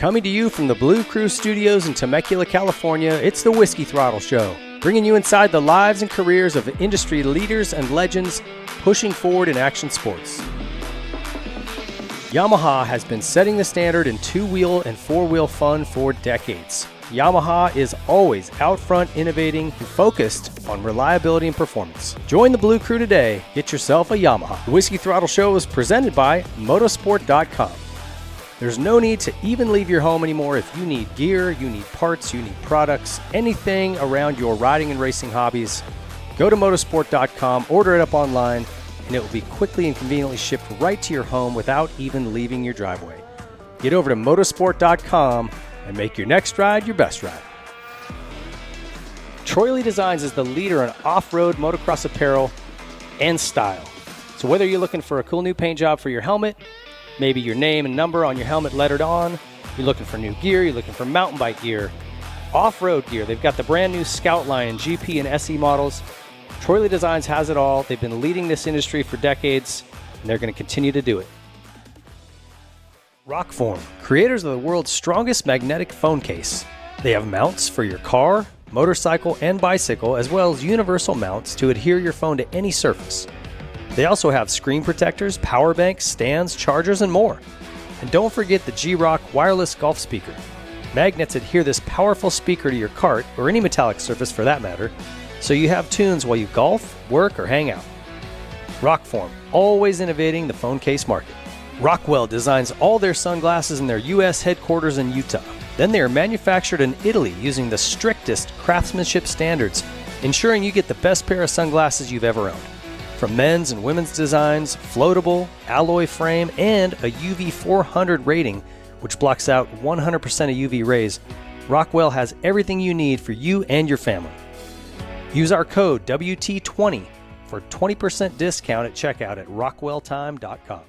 Coming to you from the Blue Crew Studios in Temecula, California, it's the Whiskey Throttle Show, bringing you inside the lives and careers of industry leaders and legends pushing forward in action sports. Yamaha has been setting the standard in two-wheel and four-wheel fun for decades. Yamaha is always out front innovating and focused on reliability and performance. Join the Blue Crew today. Get yourself a Yamaha. The Whiskey Throttle Show is presented by motosport.com. There's no need to even leave your home anymore if you need gear, you need parts, you need products, anything around your riding and racing hobbies. Go to motosport.com, order it up online, and it will be quickly and conveniently shipped right to your home without even leaving your driveway. Get over to motosport.com and make your next ride your best ride. Troy Lee Designs is the leader in off-road motocross apparel and style. So whether you're looking for a cool new paint job for your helmet, maybe your name and number on your helmet lettered on, you're looking for new gear, you're looking for mountain bike gear, off-road gear, they've got the brand new Scout line, GP and SE models. Troy Lee Designs has it all. They've been leading this industry for decades, and they're going to continue to do it. Rockform, creators of the world's strongest magnetic phone case. They have mounts for your car, motorcycle, and bicycle, as well as universal mounts to adhere your phone to any surface. They also have screen protectors, power banks, stands, chargers, and more. And don't forget the G-Rock wireless golf speaker. Magnets adhere this powerful speaker to your cart, or any metallic surface for that matter, so you have tunes while you golf, work, or hang out. Rockform, always innovating the phone case market. Rockwell designs all their sunglasses in their U.S. headquarters in Utah. Then they are manufactured in Italy using the strictest craftsmanship standards, ensuring you get the best pair of sunglasses you've ever owned. From men's and women's designs, floatable, alloy frame, and a UV 400 rating, which blocks out 100% of UV rays, Rockwell has everything you need for you and your family. Use our code WT20 for 20% discount at checkout at rockwelltime.com.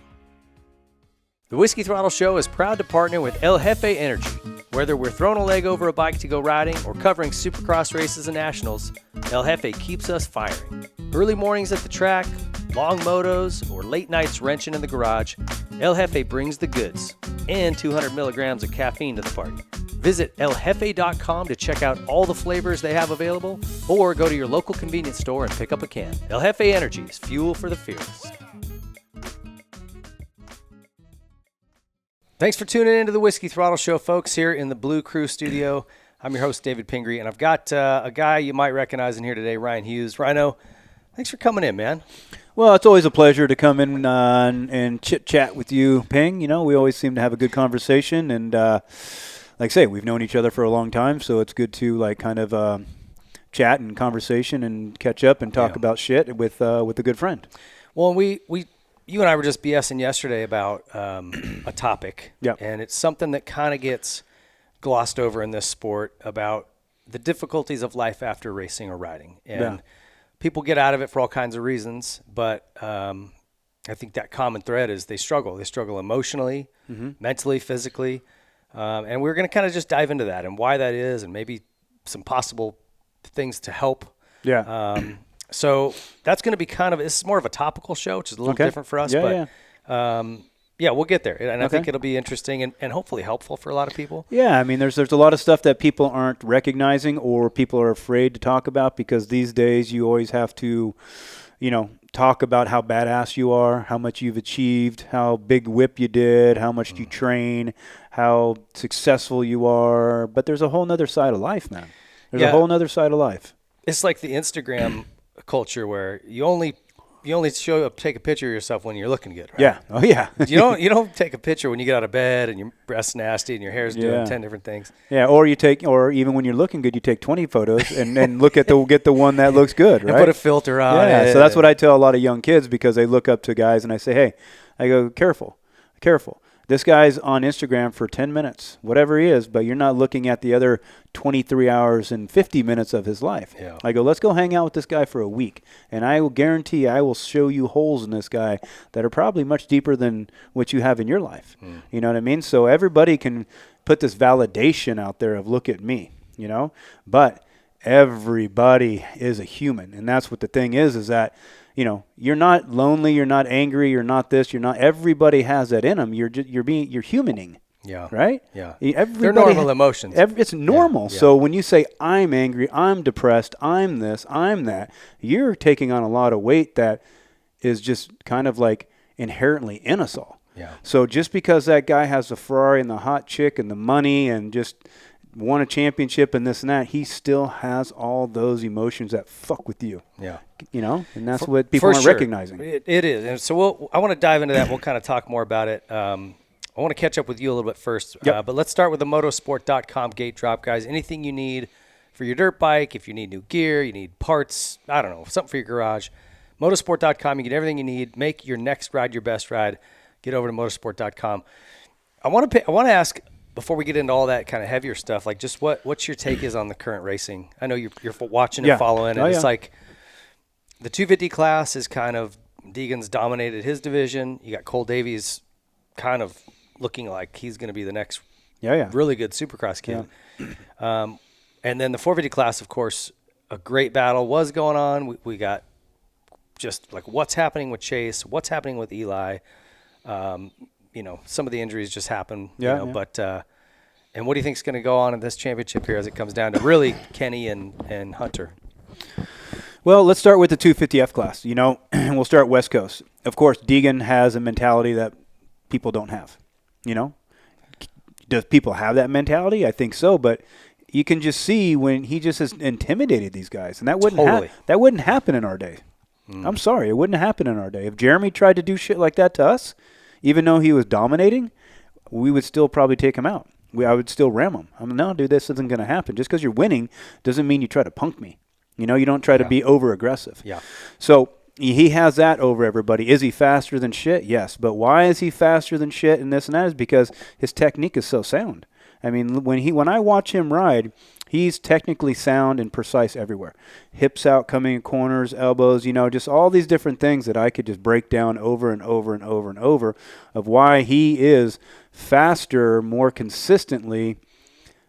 The Whiskey Throttle Show is proud to partner with El Jefe Energy. Whether we're throwing a leg over a bike to go riding or covering supercross races and nationals, El Jefe keeps us firing. Early mornings at the track, long motos, or late nights wrenching in the garage, El Jefe brings the goods and 200 milligrams of caffeine to the party. Visit eljefe.com to check out all the flavors they have available, or go to your local convenience store and pick up a can. El Jefe Energy is fuel for the fearless. Thanks for tuning into the Whiskey Throttle Show, folks, here in the Blue Crew Studio. I'm your host, David Pingree, and I've got a guy you might recognize in here today, Ryan Hughes. Rhino, thanks for coming in, man. Well, it's always a pleasure to come in and chit-chat with you, Ping. You know, we always seem to have a good conversation, and like I say, we've known each other for a long time, so it's good to like kind of chat and conversation and catch up and talk about shit with a good friend. Well, you and I were just BSing yesterday about a topic, and it's something that kind of gets glossed over in this sport about the difficulties of life after racing or riding. And people get out of it for all kinds of reasons, but I think that common thread is they struggle. They struggle emotionally, mentally, physically. And we're going to kind of just dive into that and why that is and maybe some possible things to help. So that's going to be this is more of a topical show, which is a little different for us. We'll get there. And I think it'll be interesting and hopefully helpful for a lot of people. Yeah, I mean, there's a lot of stuff that people aren't recognizing or people are afraid to talk about because these days you always have to, talk about how badass you are, how much you've achieved, how big whip you did, how much you train, how successful you are. But there's a whole nother side of life, man. There's a whole nother side of life. It's like the Instagram culture where you only take a picture of yourself when you're looking good, right? Yeah. Oh yeah. you don't take a picture when you get out of bed and your breast's nasty and your hair's doing 10 different things. Yeah, or even when you're looking good, you take 20 photos and then get the one that looks good, right? And put a filter on it. Yeah, so that's what I tell a lot of young kids because they look up to guys and I say, "Hey," I go, "Careful. This guy's on Instagram for 10 minutes, whatever he is, but you're not looking at the other 23 hours and 50 minutes of his life." Yeah. I go, let's go hang out with this guy for a week, and I will guarantee I will show you holes in this guy that are probably much deeper than what you have in your life. You know what I mean? So everybody can put this validation out there of look at me, but everybody is a human, and that's what the thing is that you're not lonely, you're not angry, you're not this, you're not. Everybody has that in them. You're humaning. Yeah. Right? Yeah. Everybody, They're normal emotions. It's normal. Yeah. So when you say, I'm angry, I'm depressed, I'm this, I'm that, you're taking on a lot of weight that is just kind of like inherently in us all. Yeah. So just because that guy has the Ferrari and the hot chick and the money and just won a championship and this and that, he still has all those emotions that fuck with you. Yeah. You know, and that's what people aren't recognizing. It is. And so I want to dive into that. We'll kind of talk more about it. I want to catch up with you a little bit first. Yep. But let's start with the motosport.com gate drop, guys. Anything you need for your dirt bike, if you need new gear, you need parts, I don't know, something for your garage, motosport.com, you get everything you need. Make your next ride your best ride. Get over to motosport.com. I want to ask, before we get into all that kind of heavier stuff, like just what's your take is on the current racing? I know you're watching and following, and it's like the 250 class is kind of, Deegan's dominated his division. You got Cole Davies kind of looking like he's going to be the next really good Supercross kid. Yeah. And then the 450 class, of course, a great battle was going on. We got just like what's happening with Chase, what's happening with Eli. You know, some of the injuries just happen. But and what do you think is going to go on in this championship here as it comes down to really Kenny and Hunter? Well, let's start with the 250F class, you know, and we'll start West Coast. Of course, Deegan has a mentality that people don't have, you know. Does people have that mentality? I think so, but you can just see when he just has intimidated these guys, and that wouldn't happen in our day. I'm sorry, it wouldn't happen in our day. If Jeremy tried to do shit like that to us, even though he was dominating, we would still probably take him out. I would still ram him. No, dude, this isn't going to happen. Just because you're winning doesn't mean you try to punk me. You know, you don't try to be over-aggressive. Yeah. So he has that over everybody. Is he faster than shit? Yes. But why is he faster than shit and this and that is because his technique is so sound. I mean, when I watch him ride, he's technically sound and precise everywhere. Hips out, coming in corners, elbows, you know, just all these different things that I could just break down over and over and over and over of why he is faster more consistently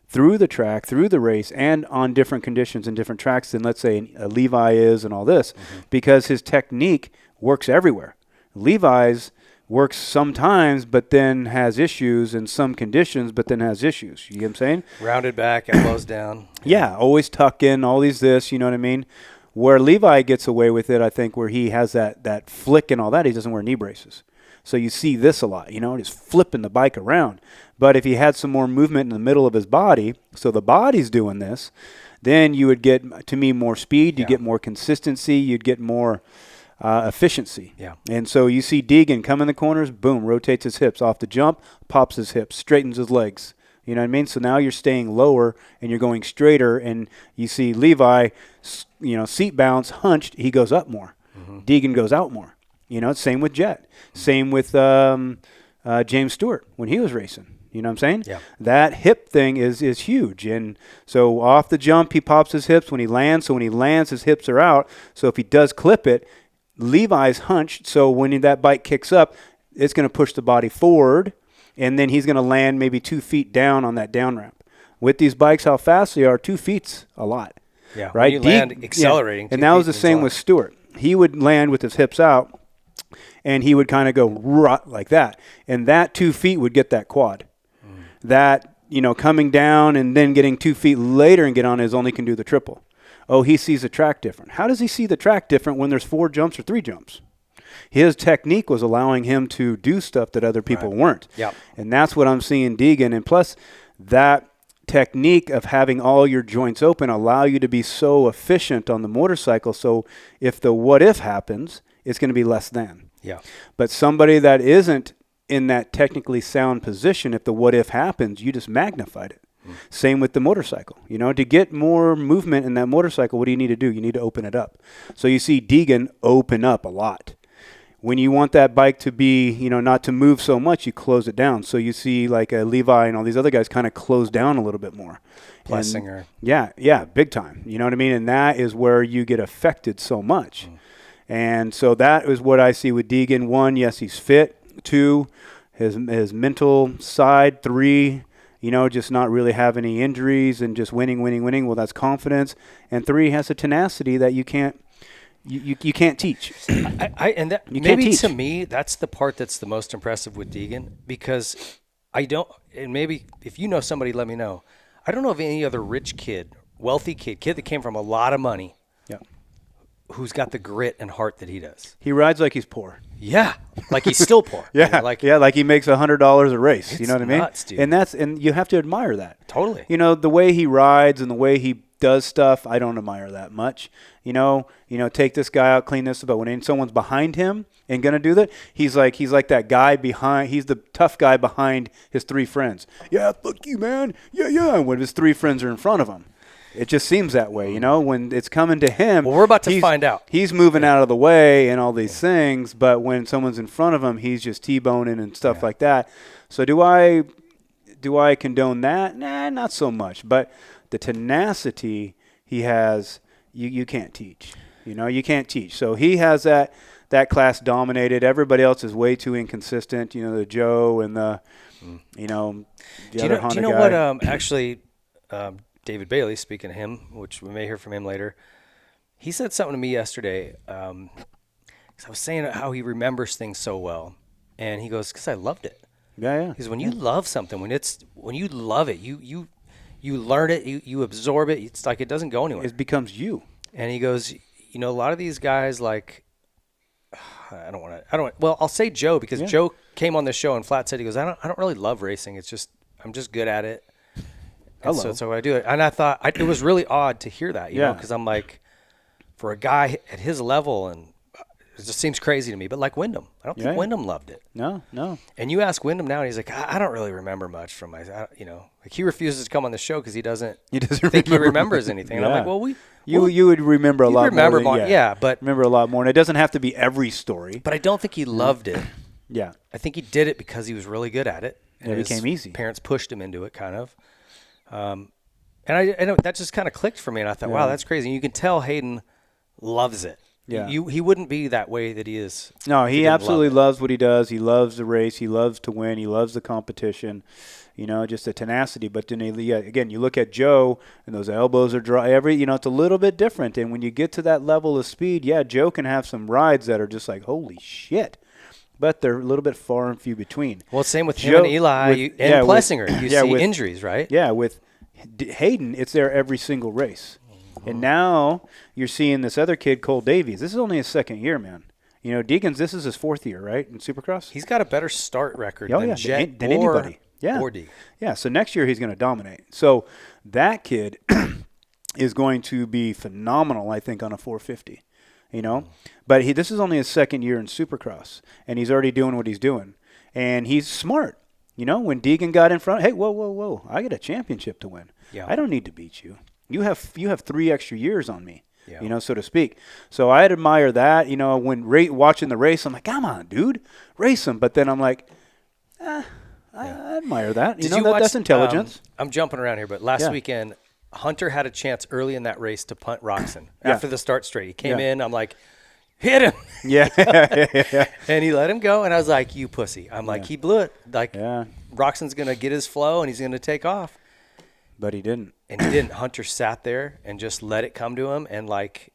through the track, through the race, and on different conditions and different tracks than, let's say, Levi is and all this, because his technique works everywhere. Levi's works sometimes, but then has issues in some conditions, but then has issues. You get what I'm saying? Rounded back, elbows down. Yeah, always tuck in, all these this, you know what I mean? Where Levi gets away with it, I think, where he has that flick and all that, he doesn't wear knee braces. So you see this a lot, you know, just flipping the bike around. But if he had some more movement in the middle of his body, so the body's doing this, then you would get, to me, more speed, you'd get more consistency, you'd get more efficiency. Yeah. And so you see Deegan come in the corners, boom, rotates his hips off the jump, pops his hips, straightens his legs. You know what I mean? So now you're staying lower and you're going straighter, and you see Levi, you know, seat bounce, hunched, he goes up more. Deegan goes out more. You know, same with Jet. Same with James Stewart when he was racing. You know what I'm saying? Yeah. That hip thing is huge. And so off the jump, he pops his hips when he lands. So when he lands, his hips are out. So if he does clip it, Levi's hunched. So when that bike kicks up, it's going to push the body forward. And then he's going to land maybe 2 feet down on that down ramp. With these bikes, how fast they are, 2 feet's a lot. Yeah. Right? When you land accelerating. Yeah. And that was the same with Stewart. He would land with his hips out, and he would kind of go like that. And that 2 feet would get that quad. That, you know, coming down and then getting 2 feet later and get on his only can do the triple. Oh, he sees the track different. How does he see the track different when there's 4 jumps or 3 jumps? His technique was allowing him to do stuff that other people weren't. Yep. And that's what I'm seeing Deegan. And plus, that technique of having all your joints open allow you to be so efficient on the motorcycle. So if the what if happens, it's going to be less than. Yeah. But somebody that isn't in that technically sound position, if the what if happens, you just magnified it. Same with the motorcycle. You know, to get more movement in that motorcycle, what do you need to do? You need to open it up. So you see Deegan open up a lot. When you want that bike to be, you know, not to move so much, you close it down. So you see like Levi and all these other guys kind of close down a little bit more. Plessinger. Yeah, big time. You know what I mean? And that is where you get affected so much. And so that is what I see with Deegan. 1, yes, he's fit. 2, his mental side. 3, you know, just not really have any injuries and just winning. Well, that's confidence. And 3, has a tenacity that you can't teach. To me, that's the part that's the most impressive with Deegan, because and maybe if you know somebody, let me know. I don't know of any other rich kid, wealthy kid that came from a lot of money, who's got the grit and heart that he does. He rides like he's poor. Yeah, like he's still poor. Yeah, like he makes $100 a race. You know what I mean? Nuts, dude. And you have to admire that. Totally. You know, the way he rides and the way he does stuff, I don't admire that much. You know, take this guy out, clean this, but when someone's behind him and gonna do that, he's like that guy behind. He's the tough guy behind his three friends. Yeah, fuck you, man. Yeah. When his three friends are in front of him. It just seems that way, you know, when it's coming to him. Well, we're about to find out. He's moving out of the way and all these things, but when someone's in front of him, he's just T-boning and stuff like that. So do I condone that? Nah, not so much. But the tenacity he has, you can't teach. You know, you can't teach. So he has that class dominated. Everybody else is way too inconsistent. You know, the Joe and the other Honda guy. Do you know what? Actually. David Bailey, speaking of him, which we may hear from him later, he said something to me yesterday. 'Cause I was saying how he remembers things so well, and he goes, "Because I loved it." Yeah. Because when you love something, when you love it, you learn it, you absorb it. It's like it doesn't go anywhere. It becomes you. And he goes, a lot of these guys, like, well, I'll say Joe, because Joe came on the show and flat said, he goes, I don't really love racing. It's just I'm just good at it. So I do it, and I thought it was really odd to hear that, you know, because I'm like, for a guy at his level, and it just seems crazy to me. But like Wyndham, I don't think Wyndham loved it. No. And you ask Wyndham now, and he's like, I don't really remember much from like he refuses to come on the show because he doesn't think he remembers anything. And I'm like, well, you would remember a lot more. But remember a lot more, and it doesn't have to be every story. But I don't think he loved it. Yeah, I think he did it because he was really good at it. And it became easy. Parents pushed him into it, kind of. And that just kind of clicked for me, and I thought, wow, that's crazy. And you can tell Hayden loves it. Yeah. He wouldn't be that way that he is. No, he absolutely loves what he does. He loves the race. He loves to win. He loves the competition. You know, just the tenacity. But then, again, you look at Joe, and those elbows are dry. It's a little bit different. And when you get to that level of speed, Joe can have some rides that are just like, holy shit. But they're a little bit far and few between. Well, same with him and Eli and Plessinger. You see injuries, right? Yeah, with Hayden, it's there every single race. Mm-hmm. And now you're seeing this other kid, Cole Davies. This is only his second year, man. You know, Deacons, this is his fourth year, right, in Supercross? He's got a better start record than Jet than anybody. Or D. Yeah, so next year he's going to dominate. So that kid is going to be phenomenal, I think, on a 450. You know, but this is only his second year in Supercross, and he's already doing what he's doing, and he's smart. You know, when Deegan got in front, hey, whoa, I got a championship to win. Yeah. I don't need to beat you. You have 3 extra years on me. Yeah. You know, so to speak. So I admire that. You know, when watching the race, I'm like, come on, dude, race him. But then I'm like, I admire that. That's intelligence. I'm jumping around here, but last weekend, Hunter had a chance early in that race to punt Roxon after the start straight. He came in. I'm like, hit him. Yeah. And he let him go. And I was like, you pussy. I'm like, he blew it. Like, Roxon's going to get his flow and he's going to take off. But he didn't. And he didn't. Hunter sat there and just let it come to him. And, like,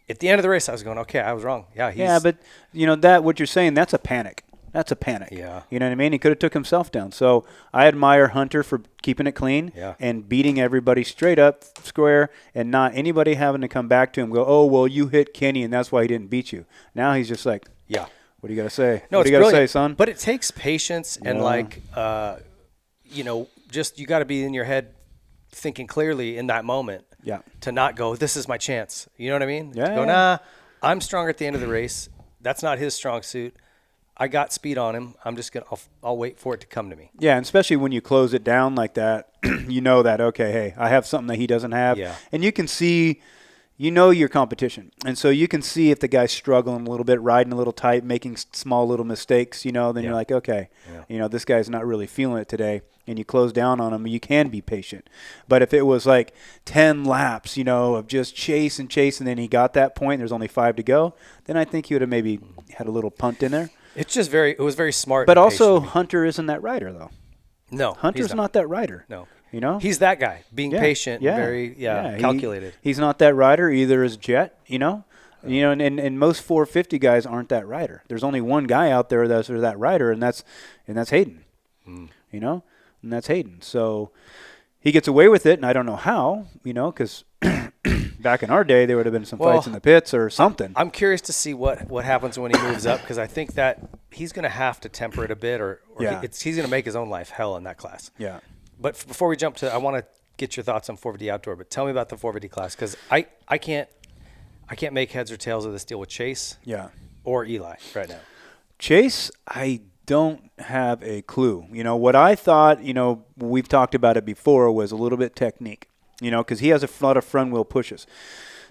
at the end of the race, I was going, okay, I was wrong. Yeah, but, that what you're saying, that's a panic. That's a panic. Yeah. You know what I mean? He could have took himself down. So I admire Hunter for keeping it clean and beating everybody straight up, square, and not anybody having to come back to him and go, oh, well, you hit Kenny, and that's why he didn't beat you. Now he's just like, what do you got to say? No, what do you got to say, son? But it takes patience and, just you got to be in your head thinking clearly in that moment to not go, this is my chance. You know what I mean? Yeah. Go, nah, I'm stronger at the end of the race. That's not his strong suit. I got speed on him. I'm just I'll wait for it to come to me. Yeah, and especially when you close it down like that, you know that, okay, hey, I have something that he doesn't have. Yeah. And you can see, your competition. And so you can see if the guy's struggling a little bit, riding a little tight, making small little mistakes, then you're like, okay, this guy's not really feeling it today. And you close down on him, you can be patient. But if it was like 10 laps, of just chase, and then he got that point, there's only 5 to go, then I think he would have maybe had a little punt in there. It's just it was very smart. But also, Hunter isn't that rider, though. No. Hunter's not that rider. No. He's that guy, being patient, very calculated. He's not that rider, either is Jet, and most 450 guys aren't that rider. There's only one guy out there that's that rider, and that's Hayden. you know, and that's Hayden. So he gets away with it, and I don't know how, you know, because back in our day, there would have been some fights in the pits or something. I'm curious to see what happens when he moves up, because I think that he's going to have to temper it a bit, or he's going to make his own life hell in that class. Yeah. But before we jump to, I want to get your thoughts on 450 outdoor. But tell me about the 450 class, because I can't make heads or tails of this deal with Chase. Yeah. Or Eli right now. Chase, I don't have a clue. You know, what I thought, you know, we've talked about it before, was a little bit technique, you know, because he has a lot of front wheel pushes.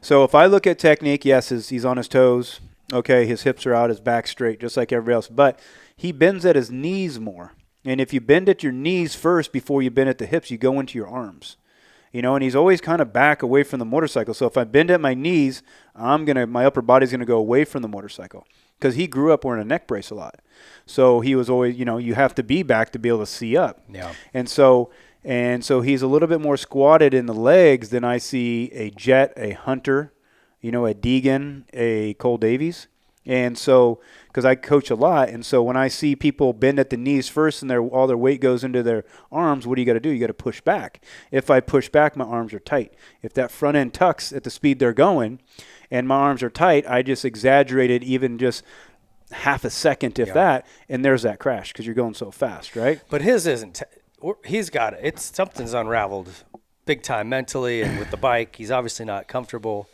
So if I look at technique, yes, he's on his toes. Okay, his hips are out, his back straight, just like everybody else. But he bends at his knees more. And if you bend at your knees first before you bend at the hips, you go into your arms. You know, and he's always kind of back away from the motorcycle. So if I bend at my knees, my upper body's going to go away from the motorcycle, because he grew up wearing a neck brace a lot. So he was always, you know, you have to be back to be able to see up. Yeah. And so he's a little bit more squatted in the legs than I see a Jet, a Hunter, you know, a Deegan, a Cole Davies. And so, because I coach a lot, and so when I see people bend at the knees first and all their weight goes into their arms, what do you got to do? You got to push back. If I push back, my arms are tight. If that front end tucks at the speed they're going and my arms are tight, I just exaggerated even just half a second, if that, and there's that crash because you're going so fast, right? But his isn't. He's got it. It's something's unraveled big time mentally, and with the bike, he's obviously not comfortable.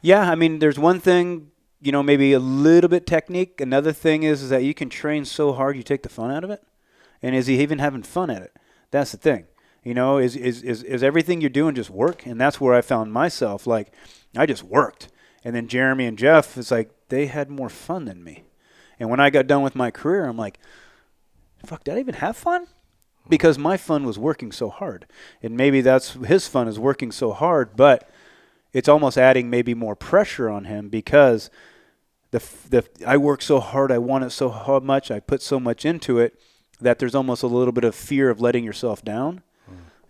Yeah, I mean, there's one thing, you know, maybe a little bit technique. Another thing is that you can train so hard you take the fun out of it. And is he even having fun at it? That's the thing. You know, is everything you're doing just work? And that's where I found myself. Like, I just worked. And then Jeremy and Jeff, it's like they had more fun than me. And when I got done with my career, I'm like, fuck, did I even have fun? Because my fun was working so hard. And maybe that's his fun is working so hard, but it's almost adding maybe more pressure on him because I work so hard, I want it so much, I put so much into it that there's almost a little bit of fear of letting yourself down.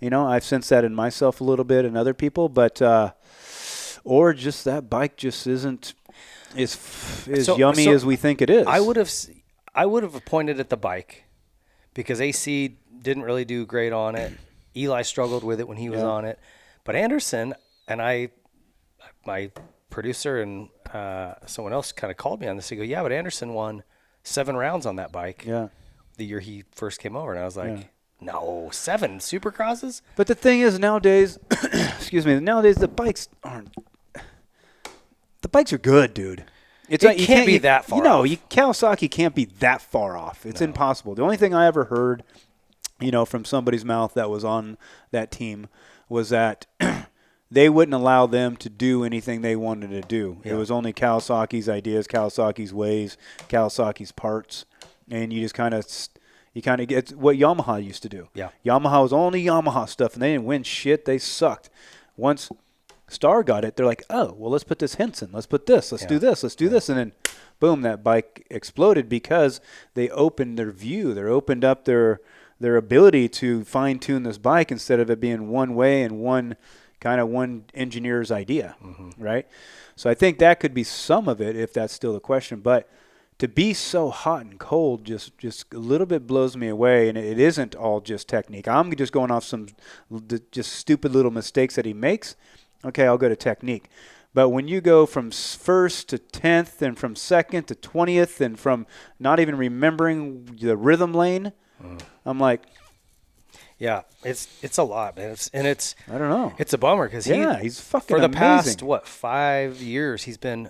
You know, I've sensed that in myself a little bit and other people, but or just that bike just isn't as yummy as we think it is. I would have pointed at the bike because AC didn't really do great on it. Eli struggled with it when he was on it, but Anderson and my producer and someone else kind of called me on this. They go, yeah, but Anderson won 7 rounds on that bike the year he first came over. And I was like, no, 7 Supercrosses? But the thing is nowadays, nowadays the bikes are good, dude. It can't be that far off. Kawasaki can't be that far off. It's impossible. The only thing I ever heard, you know, from somebody's mouth that was on that team was that they wouldn't allow them to do anything they wanted to do. Yeah. It was only Kawasaki's ideas, Kawasaki's ways, Kawasaki's parts, and you just kind of get what Yamaha used to do. Yeah. Yamaha was only Yamaha stuff, and they didn't win shit. They sucked. Once Star got it, they're like, oh, well, let's put this Henson. Let's put this. Let's do this. Let's do this. And then, boom, that bike exploded because they opened their view. They opened up their ability to fine-tune this bike instead of it being one way and one engineer's idea, right? So I think that could be some of it if that's still the question. But to be so hot and cold just a little bit blows me away, and it isn't all just technique. I'm just going off some just stupid little mistakes that he makes. Okay, I'll go to technique. But when you go from first to 10th and from second to 20th and from not even remembering the rhythm lane, I'm like, yeah, it's a lot, man. It's I don't know. It's a bummer because he's fucking for the amazing. past 5 years he's been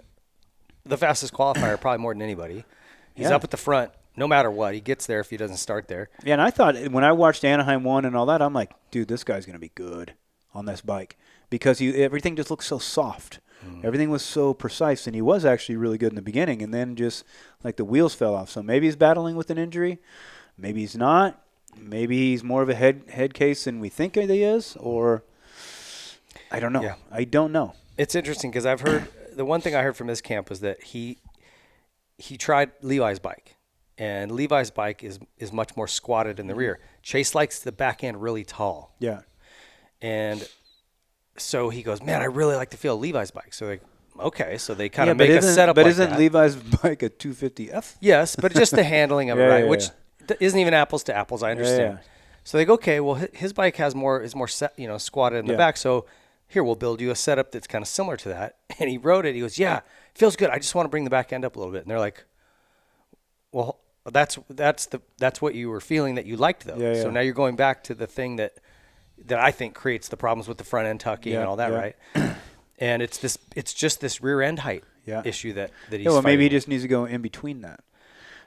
the fastest qualifier probably more than anybody. He's up at the front no matter what. He gets there if he doesn't start there. Yeah, and I thought when I watched Anaheim 1 and all that, I'm like, dude, this guy's gonna be good on this bike because everything just looks so soft. Everything was so precise, and he was actually really good in the beginning, and then just like the wheels fell off. So maybe he's battling with an injury, maybe he's not. Maybe he's more of a head case than we think he is, or I don't know. Yeah. I don't know. It's interesting because I've heard the one thing I heard from his camp was that he tried Levi's bike, and Levi's bike is much more squatted in the rear. Chase likes the back end really tall. Yeah. And so he goes, man, I really like to feel Levi's bike. So okay, so they kind of make a setup like that. But isn't Levi's bike a 250F? Yes, but just the handling of it, right? Which isn't even apples to apples, I understand. So they go, okay, well, his bike is more set, squatted in the back. So here, we'll build you a setup that's kind of similar to that. And he rode it. He goes, yeah, feels good. I just want to bring the back end up a little bit. And they're like, well, that's what you were feeling that you liked, though. Yeah, yeah. So now you're going back to the thing that I think creates the problems with the front end tucking and all that, right? And it's just this rear end height issue that he's well, maybe he fighting. just needs to go in between that.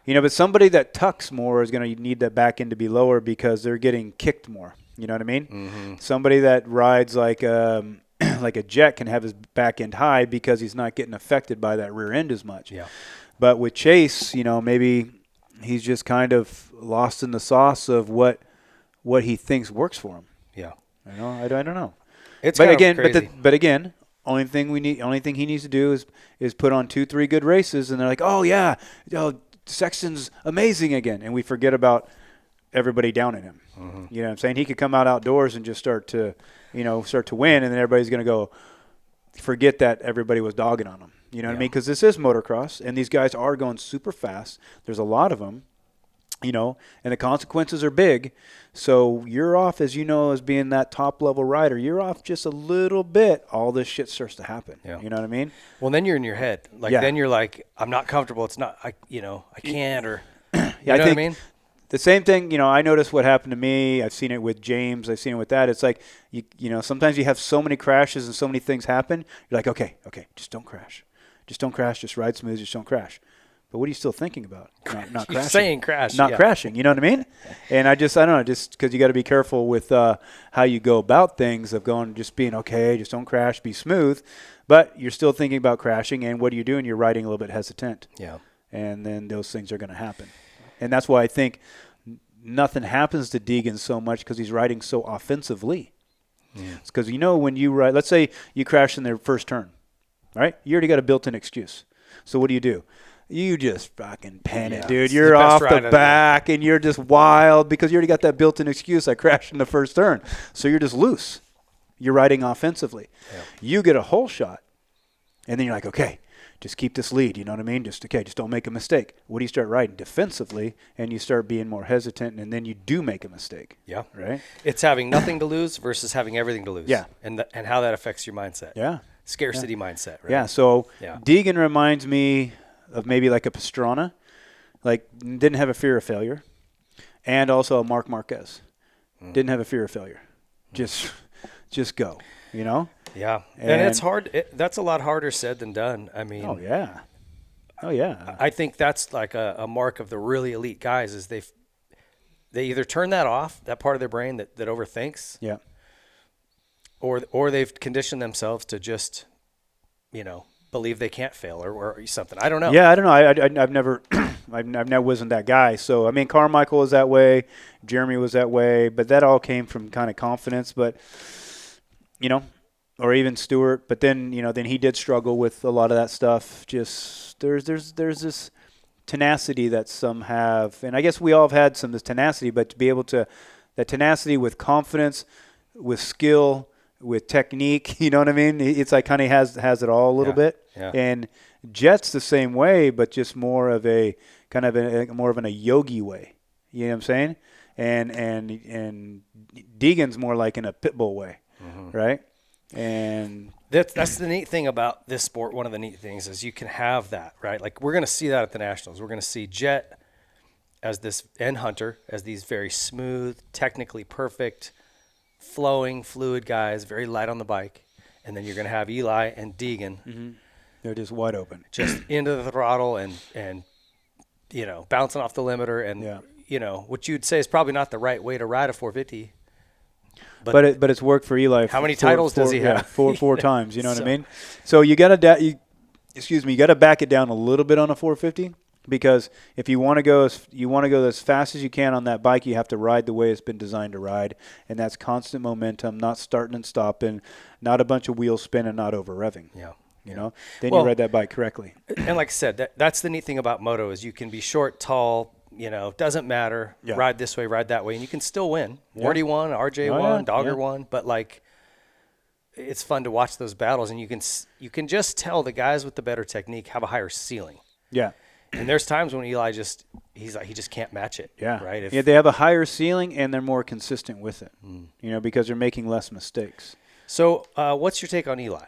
But somebody that tucks more is going to need that back end to be lower because they're getting kicked more. You know what I mean? Mm-hmm. Somebody that rides like like a jet can have his back end high because he's not getting affected by that rear end as much. Yeah. But with Chase, maybe he's just kind of lost in the sauce of what he thinks works for him. Yeah. I don't know. It's but kind again, of crazy. but again, only thing he needs to do is put on 2-3 good races, and they're like, oh yeah, Sexton's amazing again, and we forget about everybody downing him. Mm-hmm. You know what I'm saying? He could come out outdoors and just start to win, and then everybody's going to go forget that everybody was dogging on him. You know what I mean? Because this is motocross, and these guys are going super fast. There's a lot of them, and the consequences are big. So you're off, as as being that top-level rider, you're off just a little bit. All this shit starts to happen. Yeah. You know what I mean? Well, then you're in your head. Then you're like, I'm not comfortable. It's not, I can't, or, you know what I mean? The same thing, I noticed what happened to me. I've seen it with James. I've seen it with that. It's like, sometimes you have so many crashes and so many things happen. You're like, okay, just don't crash. Just don't crash. Just ride smooth. Just don't crash. But what are you still thinking about? Not crashing. Saying crash. Not crashing. You know what I mean? And I don't know, just because you got to be careful with how you go about things of just being okay, just don't crash, be smooth. But you're still thinking about crashing, and what are you doing? You're riding a little bit hesitant. Yeah. And then those things are going to happen. And that's why I think nothing happens to Deegan so much because he's riding so offensively. It's because, when you ride, let's say you crash in their first turn, right? You already got a built-in excuse. So what do? You just fucking pen it, dude. You're off the back, and you're just wild because you already got that built-in excuse. I crashed in the first turn. So you're just loose. You're riding offensively. Yeah. You get a hole shot, and then you're like, okay, just keep this lead. You know what I mean? Just don't make a mistake. What do you start riding? Defensively, and you start being more hesitant, and then you do make a mistake. Yeah. Right? It's having nothing to lose versus having everything to lose. Yeah. And how that affects your mindset. Yeah. Scarcity mindset, right? Yeah, so Deegan reminds me of maybe like a Pastrana, like didn't have a fear of failure, and also a Marc Marquez. Didn't have a fear of failure. Just go, Yeah. And it's hard. That's a lot harder said than done. I mean. Oh, yeah. I think that's like a mark of the really elite guys is they either turn that off, that part of their brain that overthinks. Yeah. Or they've conditioned themselves to just, believe they can't fail or something. I don't know. Yeah, I don't know. I've never, I've never wasn't that guy. So I mean, Carmichael was that way, Jeremy was that way, but that all came from kind of confidence. But or even Stewart. But then then he did struggle with a lot of that stuff. Just there's this tenacity that some have, and I guess we all have had some of this tenacity. But to be able to that tenacity with confidence, with skill, with technique, you know what I mean? It's like kind of has it all a little bit. Yeah. And Jet's the same way, but just more of a kind of more of a yogi way. You know what I'm saying? And Deegan's more like in a pit bull way, right? And that's the neat thing about this sport. One of the neat things is you can have that, right? Like we're going to see that at the Nationals. We're going to see Jet as this and Hunter as these very smooth, technically perfect, flowing, fluid guys, very light on the bike. And then you're going to have Eli and Deegan. They're just wide open. Just into the throttle and bouncing off the limiter. And, what you'd say is probably not the right way to ride a 450. But it's worked for Eli. How many titles does he have? Yeah, four times, you know what I mean? So you got to back it down a little bit on a 450. Because if you want to go as fast as you can on that bike, you have to ride the way it's been designed to ride, and that's constant momentum, not starting and stopping, not a bunch of wheels spinning, not over revving. Yeah, Then you ride that bike correctly. And like I said, that's the neat thing about moto is you can be short, tall, doesn't matter. Yeah. Ride this way, ride that way, and you can still win. Wardy won, RJ won, Dogger won, but like it's fun to watch those battles, and you can just tell the guys with the better technique have a higher ceiling. Yeah. And there's times when Eli he just can't match it. Yeah. Right. Yeah, they have a higher ceiling and they're more consistent with it. Because they're making less mistakes. So, what's your take on Eli?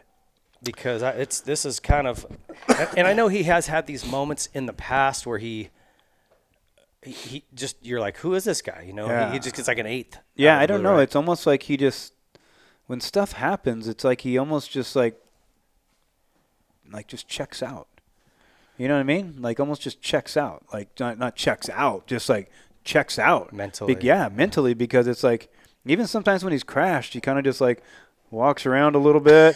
Because this is kind of, and I know he has had these moments in the past where he just, you're like, who is this guy? He just gets like an 8th. Yeah, I don't know. Right? It's almost like he just, when stuff happens, it's like he almost just like just checks out. You know what I mean? Like almost just checks out. Like not checks out, just like checks out. Mentally. Mentally, because it's like, even sometimes when he's crashed, he kind of just like walks around a little bit,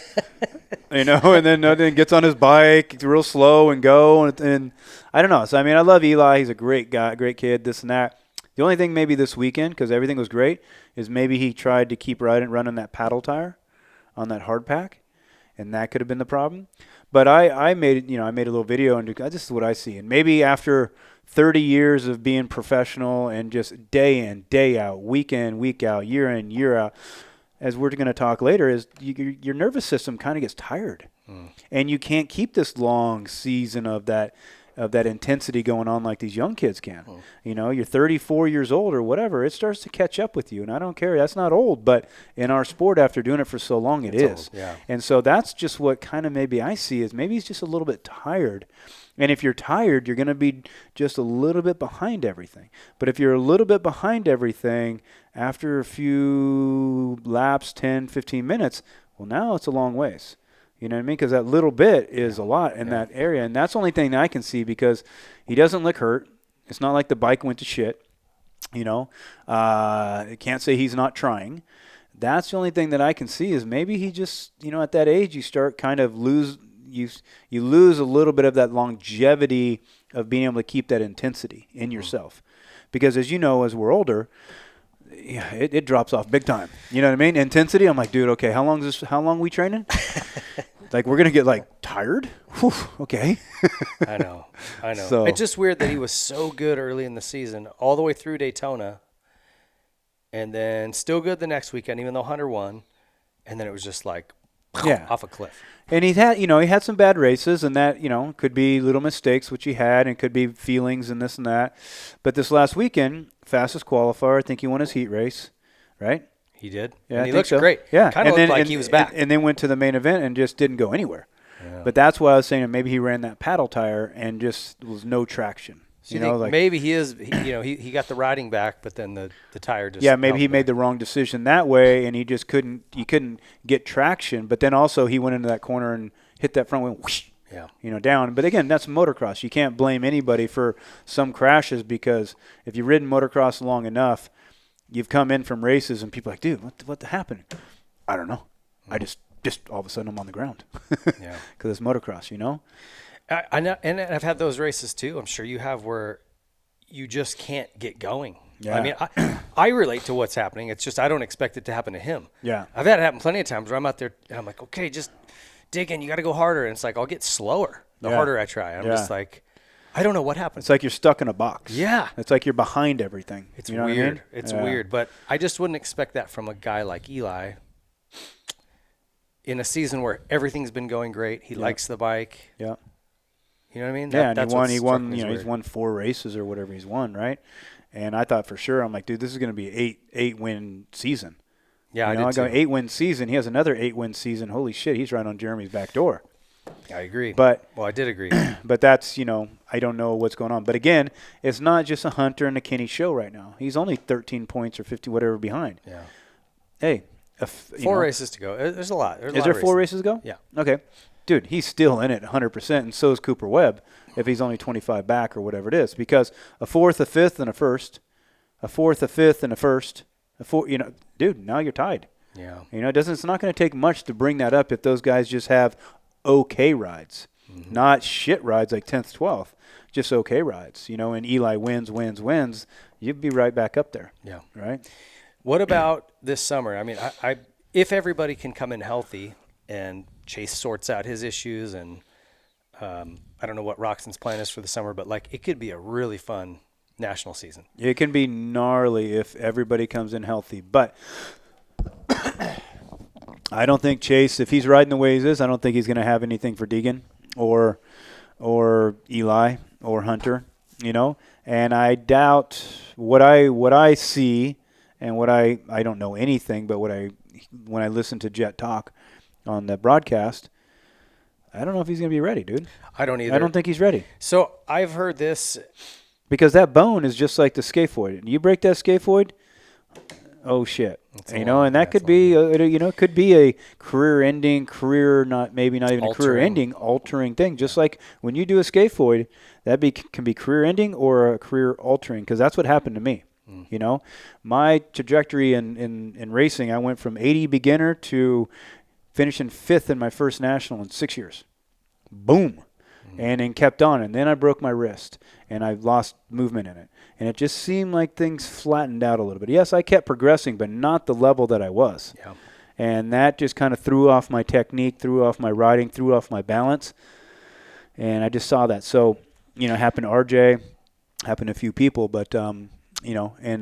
and then gets on his bike real slow and go. And I don't know. So, I mean, I love Eli. He's a great guy, great kid, this and that. The only thing maybe this weekend, because everything was great, is maybe he tried to keep running that paddle tire on that hard pack, and that could have been the problem. But I made a little video, and this is what I see. And maybe after 30 years of being professional and just day in, day out, week in, week out, year in, year out, as we're going to talk later, is your nervous system kind of gets tired. And you can't keep this long season of that intensity going on like these young kids can. You're 34 years old or whatever, it starts to catch up with you. And I don't care, that's not old, but in our sport, after doing it for so long, it's is. Old, yeah. And so that's just what kind of maybe I see, is maybe he's just a little bit tired. And if you're tired, you're going to be just a little bit behind everything. But if you're a little bit behind everything, after a few laps, 10, 15 minutes, well, now it's a long ways. You know what I mean? Because that little bit is a lot in that area. And that's the only thing that I can see, because he doesn't look hurt. It's not like the bike went to shit. I can't say he's not trying. That's the only thing that I can see, is maybe he just, at that age, you start kind of you lose a little bit of that longevity of being able to keep that intensity in yourself. Because as you know, as we're older, it drops off big time. You know what I mean? Intensity. I'm like, dude, okay, how long we training? Like, we're going to get tired? Whew, okay. I know. So, it's just weird that he was so good early in the season, all the way through Daytona, and then still good the next weekend, even though Hunter won. And then it was just like off a cliff. And he had some bad races, and that, could be little mistakes, which he had, and could be feelings and this and that. But this last weekend, fastest qualifier, I think he won his heat race, right? He did. Yeah, and he looked great. Yeah. Kind of looked like he was back. And then went to the main event and just didn't go anywhere. Yeah. But that's why I was saying maybe he ran that paddle tire and just was no traction. So you think maybe he got the riding back, but then the tire just. Yeah, maybe he made the wrong decision that way, and he couldn't get traction. But then also he went into that corner and hit that front wheel, whoosh, down. But again, that's motocross. You can't blame anybody for some crashes, because if you've ridden motocross long enough, you've come in from races and people are like, dude, what happened? I don't know. I just all of a sudden I'm on the ground. Yeah. Because it's motocross, I know, and I've had those races too. I'm sure you have, where you just can't get going. Yeah. I mean, I relate to what's happening. It's just I don't expect it to happen to him. Yeah. I've had it happen plenty of times where I'm out there and I'm like, okay, just dig in. You got to go harder. And it's like I'll get slower the harder I try. I'm just like, I don't know what happened. It's like you're stuck in a box. Yeah. It's like you're behind everything. It's weird. What I mean? It's weird. But I just wouldn't expect that from a guy like Eli in a season where everything's been going great. He likes the bike. Yeah. You know what I mean? And he won, he's won 4 races or whatever he's won, right? And I thought for sure, I'm like, dude, this is going to be an 8-win season. Yeah, I did too. 8-win season. He has another 8-win season. Holy shit, he's right on Jeremy's back door. I agree. Well, I did agree. But that's, I don't know what's going on. But again, it's not just a Hunter and a Kenny show right now. He's only 13 points or 15, whatever behind. Yeah. Hey. 4 races to go. There's a lot. Is there 4 races to go? Yeah. Okay. Dude, he's still in it 100%, and so is Cooper Webb if he's only 25 back or whatever it is. Because a 4th, a 5th, and a 1st, a 4th, a 5th, and a 1st, dude, now you're tied. Yeah. It's not going to take much to bring that up if those guys just have okay rides, not shit rides like 10th, 12th, just okay rides. And Eli wins, you'd be right back up there. Yeah. Right? What about this summer? I mean, I if everybody can come in healthy and Chase sorts out his issues, and I don't know what Roxon's plan is for the summer, but it could be a really fun national season. It can be gnarly if everybody comes in healthy, but I don't think Chase, if he's riding the way he is, I don't think he's going to have anything for Deegan or or Eli or Hunter, you know. And I doubt what I see and what I don't know anything, but when I listen to Jet talk on the broadcast, I don't know if he's going to be ready, dude. I don't either. I don't think he's ready. So I've heard this. Because that bone is just like the scaphoid. And you break that scaphoid, oh shit. And that could be, could be a career-ending, maybe not even a career-ending, altering thing. Just like when you do a scaphoid, can be career-ending or a career-altering, because that's what happened to me. You know, my trajectory in racing, I went from 80 beginner to finishing 5th in my first national in 6 years. Boom. And then kept on. And then I broke my wrist, and I lost movement in it. And it just seemed like things flattened out a little bit. Yes, I kept progressing, but not the level that I was. Yeah. And that just kind of threw off my technique, threw off my riding, threw off my balance. And I just saw that. So, it happened to RJ, happened to a few people, but, and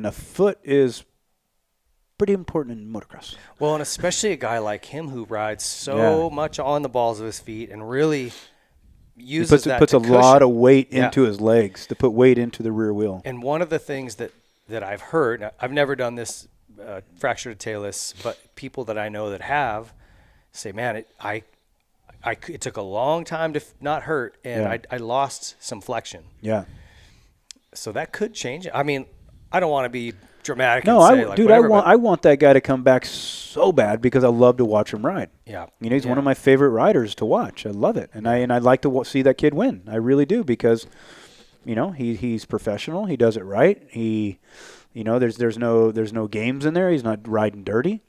the foot is pretty important in motocross. Well, and especially a guy like him who rides so much on the balls of his feet and really uses that puts to a cushion. lot of weight into his legs, to put weight into the rear wheel. And one of the things that I've heard, I've never done this fractured talus, but people that I know that have say, man, it took a long time to not hurt, and I lost some flexion. Yeah. So that could change it. I mean, I don't want to be dramatic. No, and say, like, whatever, I want that guy to come back so bad because I love to watch him ride. Yeah, he's one of my favorite riders to watch. I love it, and I'd like to see that kid win. I really do, because he's professional. He does it right. There's no games in there. He's not riding dirty,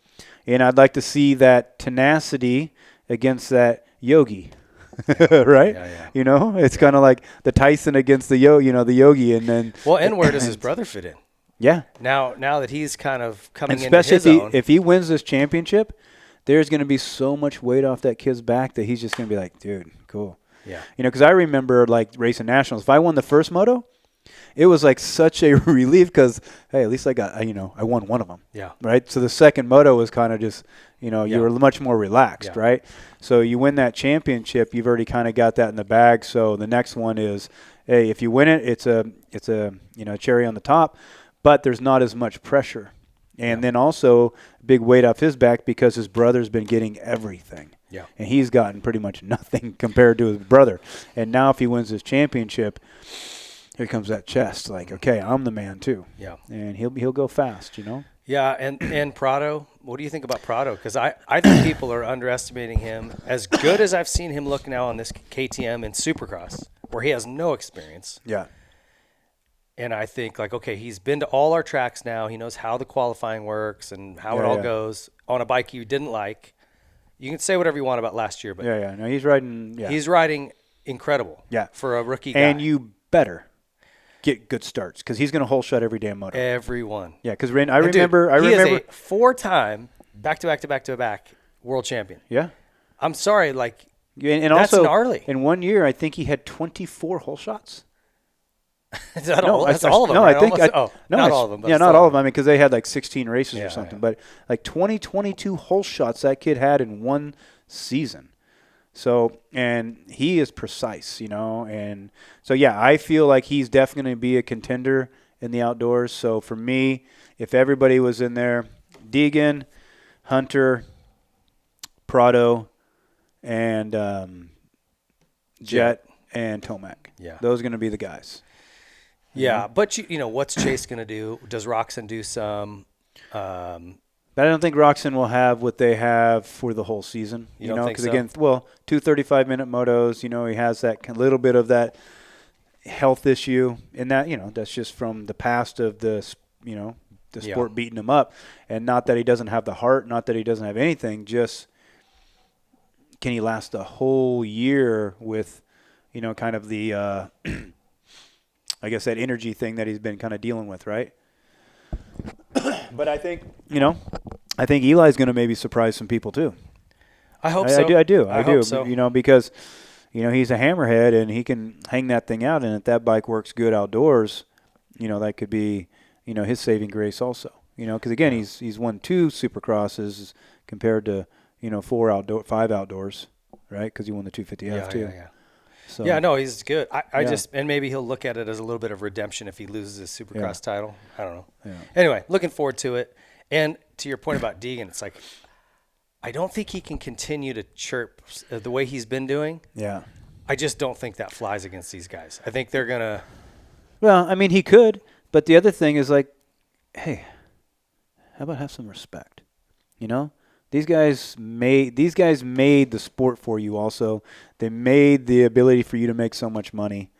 and I'd like to see that tenacity against that Yogi. Right? Yeah. It's kind of like the Tyson against the Yogi, and then and where does his brother fit in? Yeah. Now that he's kind of coming in, especially if he wins this championship, there's going to be so much weight off that kid's back that he's just going to be like, dude, cool. Yeah. Because I remember like racing nationals. If I won the first moto, it was like such a relief because, hey, at least I got, I won one of them. Yeah. Right. So the second moto was kind of just, you were much more relaxed, right? So you win that championship, you've already kind of got that in the bag. So the next one is, hey, if you win it, it's a cherry on the top. But there's not as much pressure. And then also big weight off his back because his brother's been getting everything. Yeah. And he's gotten pretty much nothing compared to his brother. And now if he wins his championship, here comes that chest. Like, okay, I'm the man too. Yeah. And he'll go fast, Yeah, and Prado, what do you think about Prado? Because I think people are underestimating him. As good as I've seen him look now on this KTM and Supercross, where he has no experience. Yeah. And I think, like, okay, he's been to all our tracks now. He knows how the qualifying works and how it all goes on a bike you didn't like. You can say whatever you want about last year, but No, he's riding. Yeah. He's riding incredible. Yeah. For a rookie guy. And you better get good starts because he's going to hole shot every damn moto. Everyone. Yeah, because I remember. He is a 4-time back-to-back world champion. Yeah. I'm sorry, like, and that's also gnarly. In 1 year, I think he had 24 hole shots. Is that all? That's all of them. No, right? I think not all of them. But not all of them. I mean, because they had like 16 races or something. Yeah. But like 22 hole shots that kid had in one season. So, and he is precise, And so, yeah, I feel like he's definitely going to be a contender in the outdoors. So for me, if everybody was in there, Deegan, Hunter, Prado, and Jet and Tomac. Yeah. Those are going to be the guys. Yeah, but what's Chase going to do? Does Roxon do some? But I don't think Roxon will have what they have for the whole season. You don't think because so? Again, 2 35-minute motos. He has that little bit of that health issue, and that that's just from the past of the sport beating him up, and not that he doesn't have the heart, not that he doesn't have anything. Just can he last a whole year with kind of the I guess that energy thing that he's been kind of dealing with, right? But I think, Eli's going to maybe surprise some people too. I hope so. I do. Hope so. Because, he's a hammerhead and he can hang that thing out. And if that bike works good outdoors, that could be, his saving grace also. Because again, he's won 2 Supercrosses compared to, 5 outdoors, right? Because he won the 250F too. Yeah. So Yeah, no, he's good. I just, and maybe he'll look at it as a little bit of redemption if he loses his Supercross title. I don't know. Yeah. Anyway, looking forward to it. And to your point about Deegan, it's like, I don't think he can continue to chirp the way he's been doing. Yeah. I just don't think that flies against these guys. I think they're going to. Well, I mean, he could, but the other thing is like, hey, how about have some respect? You know, these guys made the sport for you. Also, they made the ability for you to make so much money.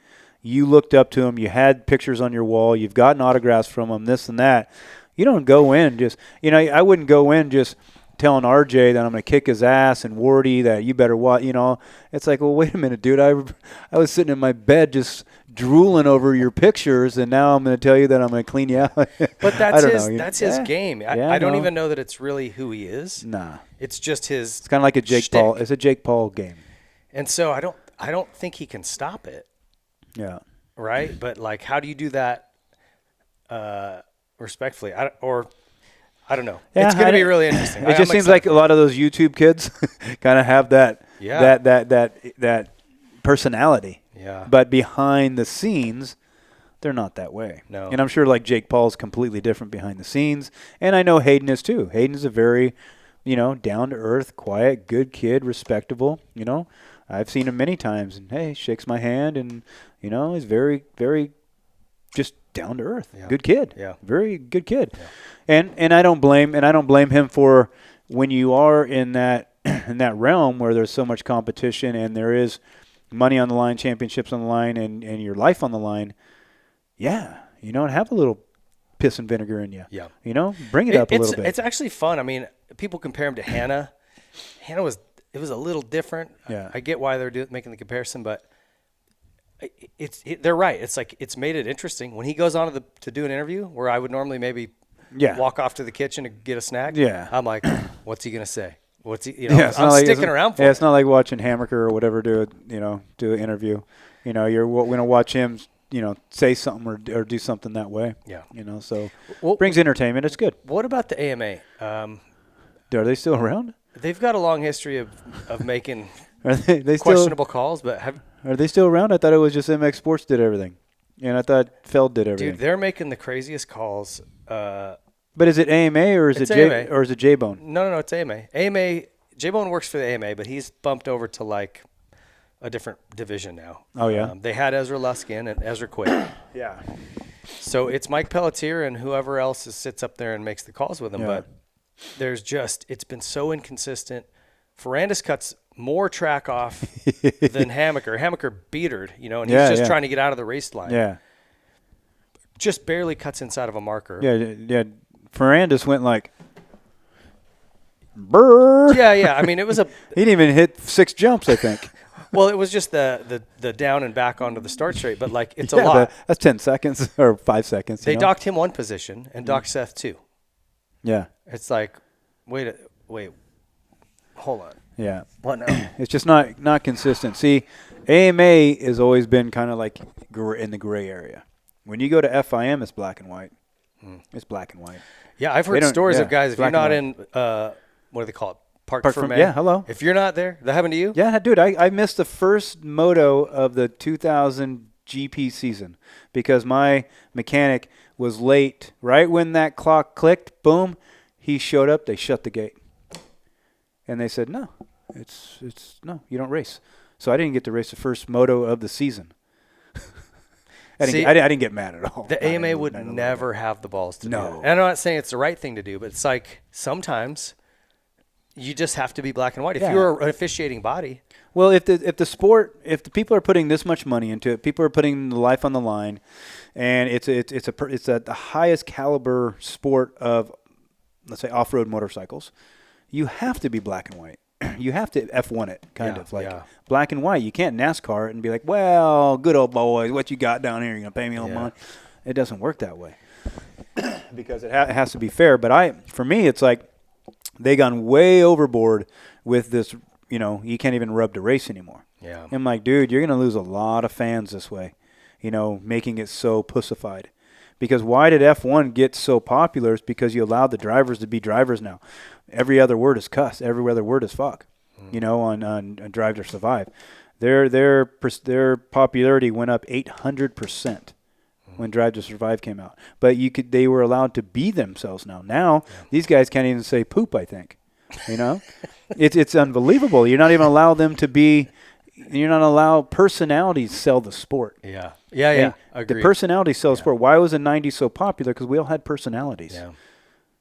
You looked up to them. You had pictures on your wall. You've gotten autographs from them. This and that. You don't go in just. You know, I wouldn't go in just telling RJ that I'm going to kick his ass and Wardy that you better watch. You know, it's like, well, wait a minute, dude. I was sitting in my bed just drooling over your pictures, and now I'm going to tell you that I'm going to clean you out. But that's his game. I don't even know that it's really who he is. Nah, it's just his. It's kind of like a Jake shtick. Paul. It's a Jake Paul game. And so I don't think he can stop it. Yeah. Right, but like, how do you do that respectfully? I don't know. Yeah, it's going to be really interesting. It just seems like a lot of those YouTube kids kind of have that personality. Yeah. But behind the scenes, they're not that way. No. And I'm sure like Jake Paul's completely different behind the scenes, and I know Hayden is too. Hayden's a very, down to earth, quiet, good kid, respectable. I've seen him many times, and hey, shakes my hand, and he's very, very just down to earth. Yeah. Good kid. Yeah. Very good kid. Yeah. And I don't blame him for when you are in that realm where there's so much competition and there is money on the line, championships on the line, and your life on the line. Yeah, and have a little piss and vinegar in you. Yeah. Bring it up a little bit. It's actually fun. I mean, people compare him to Hannah. Hannah was a little different. Yeah. I get why they're making the comparison, but they're right. It's like it's made it interesting when he goes on to do an interview where I would normally maybe walk off to the kitchen to get a snack. Yeah. I'm like, what's he gonna say? What's he? I'm sticking around for. Yeah, it's not like watching Hammaker or whatever do an interview. You're going to watch him. Say something or do something that way. Yeah. So brings entertainment. It's good. What about the AMA? Are they still around? They've got a long history of making Are they questionable calls, but are they still around? I thought it was just MX Sports did everything, and I thought Feld did everything. dude, they're making the craziest calls. But is it AMA or is it J-Bone? No, it's AMA. AMA. J-Bone works for the AMA, but he's bumped over to like a different division now. Oh yeah. They had Ezra Luskin and Ezra quit. Yeah. So it's Mike Pelletier and whoever else sits up there and makes the calls with him. Yeah. But it's been so inconsistent. Ferrandis cuts more track off than Hammaker. Hammaker beatered, and he's just trying to get out of the race line. Yeah. Just barely cuts inside of a marker. Yeah. Ferrandis went like, brrr. Yeah. I mean, it was he didn't even hit 6 jumps, I think. Well, it was just the down and back onto the start straight, but like it's a lot. That's 10 seconds or 5 seconds. They docked him one position and docked Seth 2. Yeah. It's like, wait, hold on. Yeah. What now? It's just not consistent. See, AMA has always been kind of like in the gray area. When you go to FIM, it's black and white. It's black and white. Yeah, I've heard stories of guys, if you're not in, what do they call it? Park for Men. Yeah, hello. If you're not there, that happened to you? Yeah, dude, I missed the first moto of the 2000 GP season because my mechanic was late. Right when that clock clicked, boom, he showed up. They shut the gate. And they said, no, no, you don't race. So I didn't get to race the first moto of the season. I didn't get mad at all. The AMA would never have the balls to do it. And I'm not saying it's the right thing to do, but it's like sometimes you just have to be black and white. If you're an officiating body. Well, if the people are putting this much money into it, people are putting the life on the line, and it's the highest caliber sport of, let's say, off-road motorcycles. You have to be black and white. You have to F1 it, kind of like black and white. You can't NASCAR it and be like, well, good old boys, what you got down here? You're gonna pay me all money. It doesn't work that way because it has to be fair. But for me, it's like they gone way overboard with this. You can't even rub to race anymore. Yeah. I'm like, dude, you're gonna lose a lot of fans this way. Making it so pussified. Because why did F1 get so popular? It's because you allowed the drivers to be drivers now. Every other word is cuss. Every other word is fuck. On Drive to Survive. their popularity went up 800% when Drive to Survive came out. But they were allowed to be themselves now. Now these guys can't even say poop, I think. You know? It's unbelievable. You're not even allowed them to be. You're not allowed personalities sell the sport. Yeah. The personalities sell the sport. Why was the 90s so popular? Because we all had personalities. Yeah.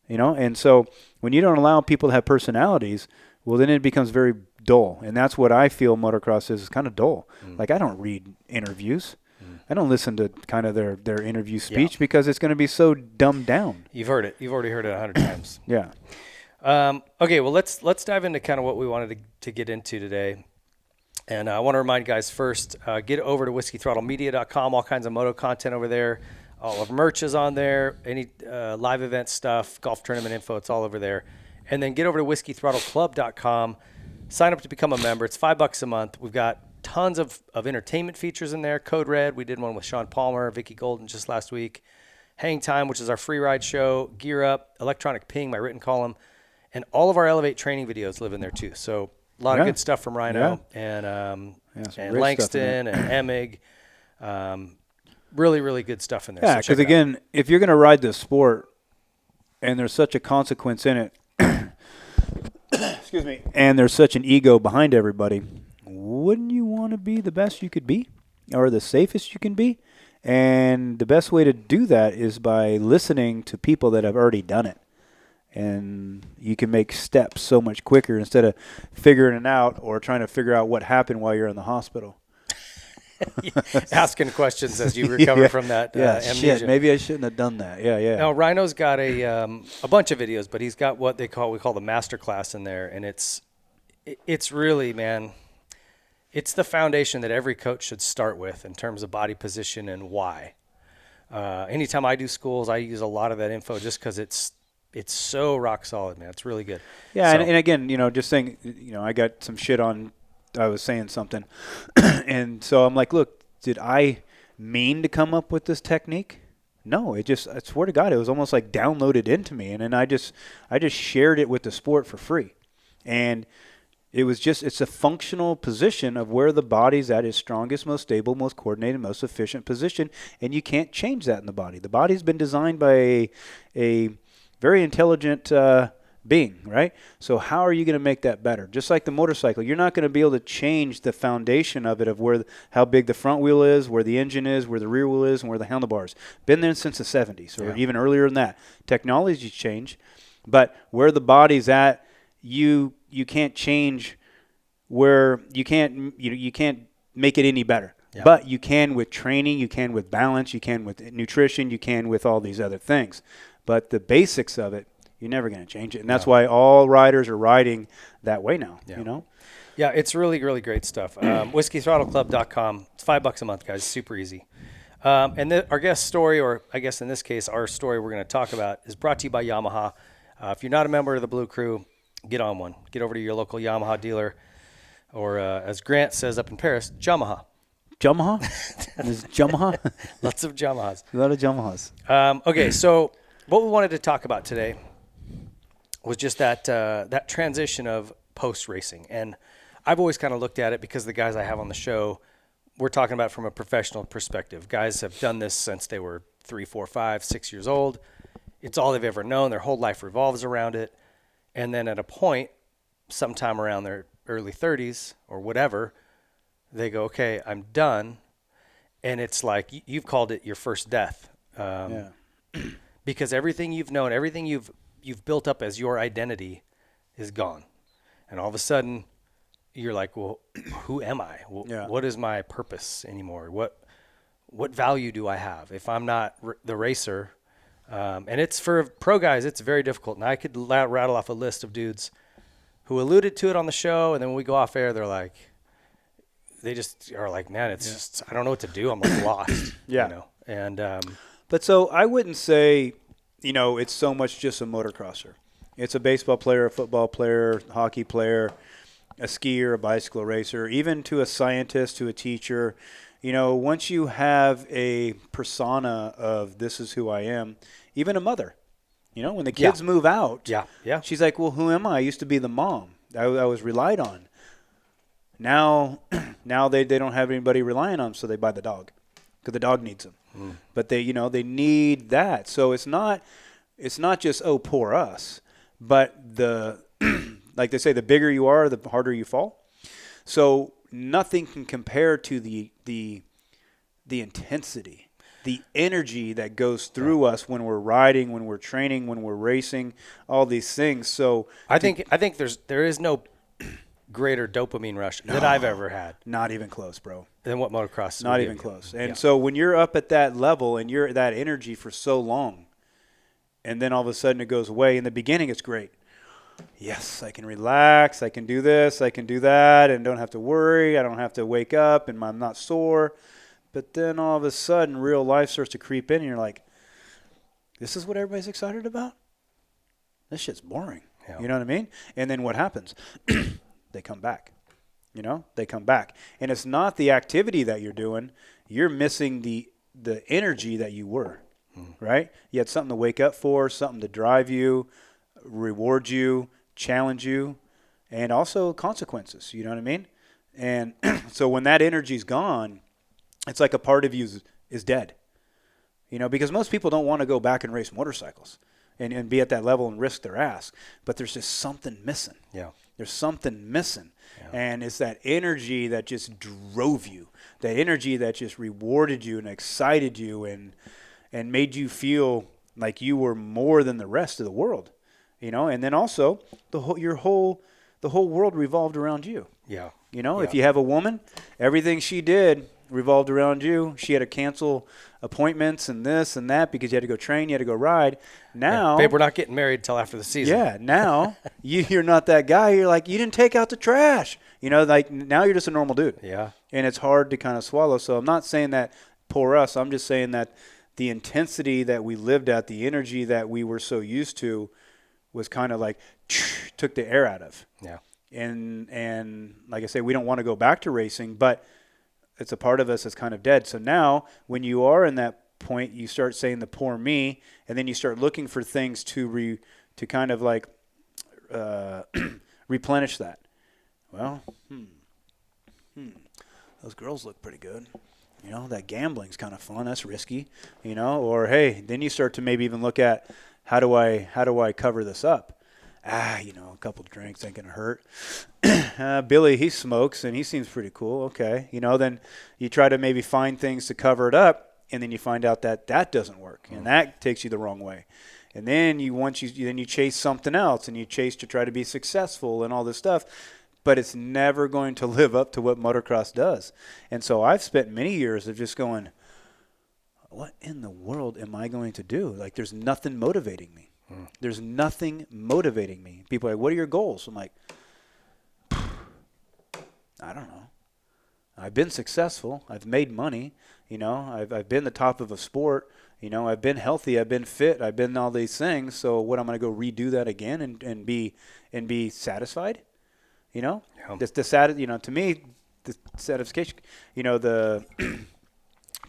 You know, and so when you don't allow people to have personalities, well, then it becomes very dull. And that's what I feel motocross is kind of dull. Like, I don't read interviews. I don't listen to kind of their interview speech because it's going to be so dumbed down. You've heard it. You've already heard it 100 times. Yeah. Okay, well, let's dive into kind of what we wanted to get into today. And I want to remind guys first, get over to whiskeythrottlemedia.com, all kinds of moto content over there. All of merch is on there, any live event stuff, golf tournament info, it's all over there. And then get over to whiskeythrottleclub.com, sign up to become a member. It's $5 a month. We've got tons of entertainment features in there. Code Red, we did one with Sean Palmer, Vicky Golden just last week. Hang Time, which is our free ride show. Gear Up, Electronic Ping, my written column. And all of our Elevate training videos live in there too. So a lot of good stuff from Rhino and Langston and Emig. Really, really good stuff in there. Yeah, because again, if you're going to ride this sport and there's such a consequence in it, excuse me, and there's such an ego behind everybody, wouldn't you want to be the best you could be or the safest you can be? And the best way to do that is by listening to people that have already done it. And you can make steps so much quicker instead of figuring it out or trying to figure out what happened while you're in the hospital. Asking questions as you recover from that amnesia. Shit, maybe I shouldn't have done that. Yeah. Now, Rhino's got a bunch of videos, but he's got what we call the master class in there, and it's really, man, it's the foundation that every coach should start with in terms of body position and why. Anytime I do schools, I use a lot of that info just because it's so rock solid, man. It's really good. Yeah, and again, just saying, I got some shit on. I was saying something, and so I'm like, look, did I mean to come up with this technique? No, I swear to God, it was almost like downloaded into me, and then I just shared it with the sport for free, and it's a functional position of where the body's at its strongest, most stable, most coordinated, most efficient position, and you can't change that in the body. The body's been designed by a very intelligent being, right? So how are you going to make that better? Just like the motorcycle, you're not going to be able to change the foundation of it, of how big the front wheel is, where the engine is, where the rear wheel is, and where the handlebars. Been there since the 70s or even earlier than that. Technology change, but where the body's at, you can't change where you can't make it any better. Yeah. But you can with training, you can with balance, you can with nutrition, you can with all these other things. But the basics of it, you're never going to change it. And that's why all riders are riding that way now, Yeah, it's really, really great stuff. WhiskeyThrottleClub.com. It's $5 a month, guys. Super easy. And our guest story, or I guess in this case, our story we're going to talk about, is brought to you by Yamaha. If you're not a member of the Blue Crew, get on one. Get over to your local Yamaha dealer, or as Grant says up in Paris, Yamaha. Yamaha? Is Yamaha? Lots of Yamahas. A lot of Yamahas. Okay, so what we wanted to talk about today was just that transition of post-racing. And I've always kind of looked at it because the guys I have on the show, we're talking about from a professional perspective. Guys have done this since they were 3, 4, 5, 6 years old. It's all they've ever known. Their whole life revolves around it. And then at a point, sometime around their early 30s or whatever, they go, okay, I'm done. And it's like you've called it your first death. Because everything you've known, everything you've built up as your identity is gone. And all of a sudden, you're like, well, who am I? What is my purpose anymore? What value do I have if I'm not the racer? And it's for pro guys, it's very difficult. And I could rattle off a list of dudes who alluded to it on the show, and then when we go off air, they just are like, man, it's just, I don't know what to do. I'm like lost. And but so I wouldn't say, it's so much just a motocrosser. It's a baseball player, a football player, hockey player, a skier, a bicycle racer, even to a scientist, to a teacher. Once you have a persona of this is who I am, even a mother, when the kids move out, she's like, well, who am I? I used to be the mom. I was relied on. Now they don't have anybody relying on them, so they buy the dog because the dog needs them. But they need that. So it's not just, oh, poor us, but like they say, the bigger you are, the harder you fall. So nothing can compare to the intensity, the energy that goes through us when we're riding, when we're training, when we're racing, all these things. So I think there is no greater dopamine rush that I've ever had. Not even close, bro. Than what motocross. Not even close. And so when you're up at that level and you're at that energy for so long, and then all of a sudden it goes away. In the beginning, it's great. Yes, I can relax. I can do this. I can do that, and don't have to worry. I don't have to wake up, and I'm not sore. But then all of a sudden, real life starts to creep in, and you're like, this is what everybody's excited about? This shit's boring. Yeah. You know what I mean? And then what happens? They come back. They come back. And it's not the activity that you're doing. You're missing the energy that you were, right? You had something to wake up for, something to drive you, reward you, challenge you, and also consequences. You know what I mean? And so when that energy's gone, it's like a part of you is dead. Because most people don't want to go back and race motorcycles and be at that level and risk their ass. But there's just something missing. Yeah. There's something missing. Yeah. And it's that energy that just drove you, that energy that just rewarded you and excited you and made you feel like you were more than the rest of the world. And then also the whole world revolved around you. Yeah. If you have a woman, everything she did revolved around you. She had to cancel appointments and this and that because you had to go train, you had to go ride. Now, babe, we're not getting married till after the season. Yeah, now you're not that guy. You're like, you didn't take out the trash. Like now you're just a normal dude. Yeah. And it's hard to kind of swallow. So I'm not saying that poor us. I'm just saying that the intensity that we lived at, the energy that we were so used to was kind of like took the air out of. Yeah. And like I say, we don't want to go back to racing, but it's a part of us that's kind of dead. So now when you are in that point, you start saying the poor me, and then you start looking for things to kind of like replenish that. Well, those girls look pretty good. That gambling's kind of fun. That's risky, or hey, then you start to maybe even look at how do I cover this up? A couple of drinks ain't going to hurt. Billy, he smokes, and he seems pretty cool. Okay. Then you try to maybe find things to cover it up, and then you find out that doesn't work, and that takes you the wrong way. And then you chase something else, and you chase to try to be successful and all this stuff, but it's never going to live up to what motocross does. And so I've spent many years of just going, what in the world am I going to do? Like, there's nothing motivating me. There's nothing motivating me. People are like, what are your goals? I'm like, I don't know. I've been successful. I've made money. I've been the top of a sport. I've been healthy. I've been fit. I've been all these things. So what, I'm going to go redo that again and be satisfied? Yeah. To me, the satisfaction, to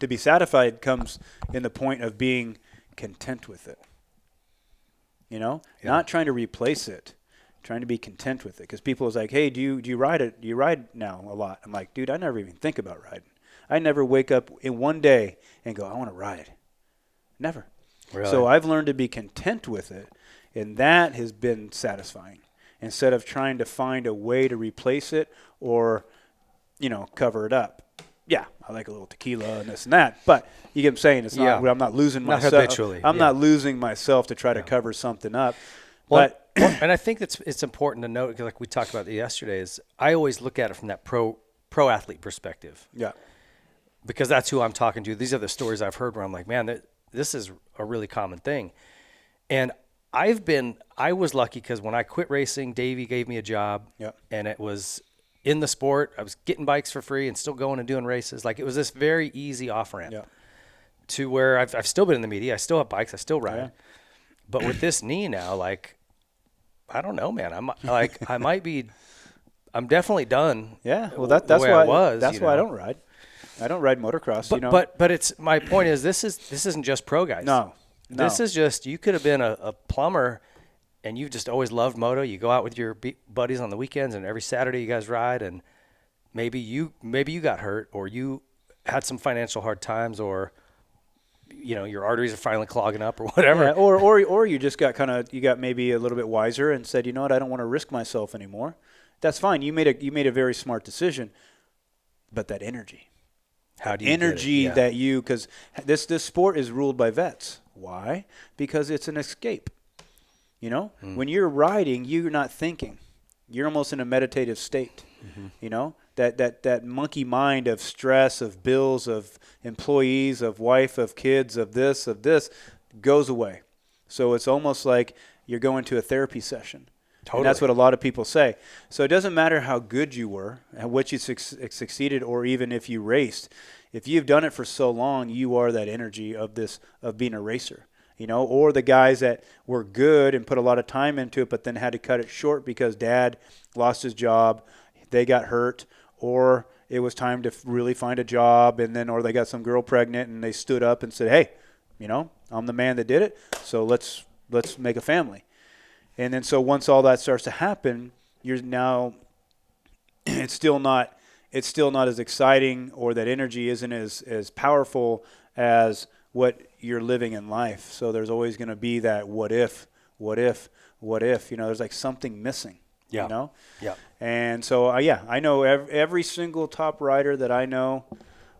be satisfied comes in the point of being content with it. Not trying to replace it, trying to be content with it. Because people is like, hey, do you ride it? Do you ride now a lot? I'm like, dude, I never even think about riding. I never wake up in one day and go, I want to ride. Never. Really? So I've learned to be content with it, and that has been satisfying. Instead of trying to find a way to replace it or, cover it up. Yeah, I like a little tequila and this and that, but you get what I'm saying. It's not. I'm not losing myself. Habitually. I'm not losing myself to try to cover something up. Well, and I think it's important to note, like we talked about yesterday, is I always look at it from that pro athlete perspective. Yeah, because that's who I'm talking to. These are the stories I've heard where I'm like, man, this is a really common thing. And I was lucky because when I quit racing, Davey gave me a job, and it was in the sport. I was getting bikes for free and still going and doing races. Like, it was this very easy off-ramp to where I've still been in the media. I still have bikes. I still ride. Yeah. But with this knee now, like, I don't know, man. I'm definitely done. Yeah. Well, that's why I was. That's why I don't ride. I don't ride motocross, But it's, my point is, this isn't just pro guys. No. This is just, you could have been a plumber and you've just always loved moto. You go out with your buddies on the weekends, and every Saturday you guys ride, and maybe you got hurt, or you had some financial hard times, or your arteries are finally clogging up or whatever. Yeah, or you just got you got maybe a little bit wiser and said, you know what, I don't want to risk myself anymore. That's fine. You made a very smart decision. But that energy. How do you energy get it? Yeah. that you, because this sport is ruled by vets. Why? Because it's an escape. When you're riding, you're not thinking. You're almost in a meditative state. That monkey mind of stress, of bills, of employees, of wife, of kids, of this goes away. So it's almost like you're going to a therapy session. Totally. And that's what a lot of people say. So it doesn't matter how good you were, what you succeeded, or even if you raced. If you've done it for so long, you are that energy of being a racer. Or the guys that were good and put a lot of time into it, but then had to cut it short because dad lost his job, they got hurt, or it was time to really find a job, or they got some girl pregnant and they stood up and said, hey, I'm the man that did it, so let's make a family. And then so once all that starts to happen, you're now it's still not as exciting, or that energy isn't as powerful as what you're living in life. So there's always going to be that what if. There's like something missing. Yeah. Yeah. And so I know every single top rider that I know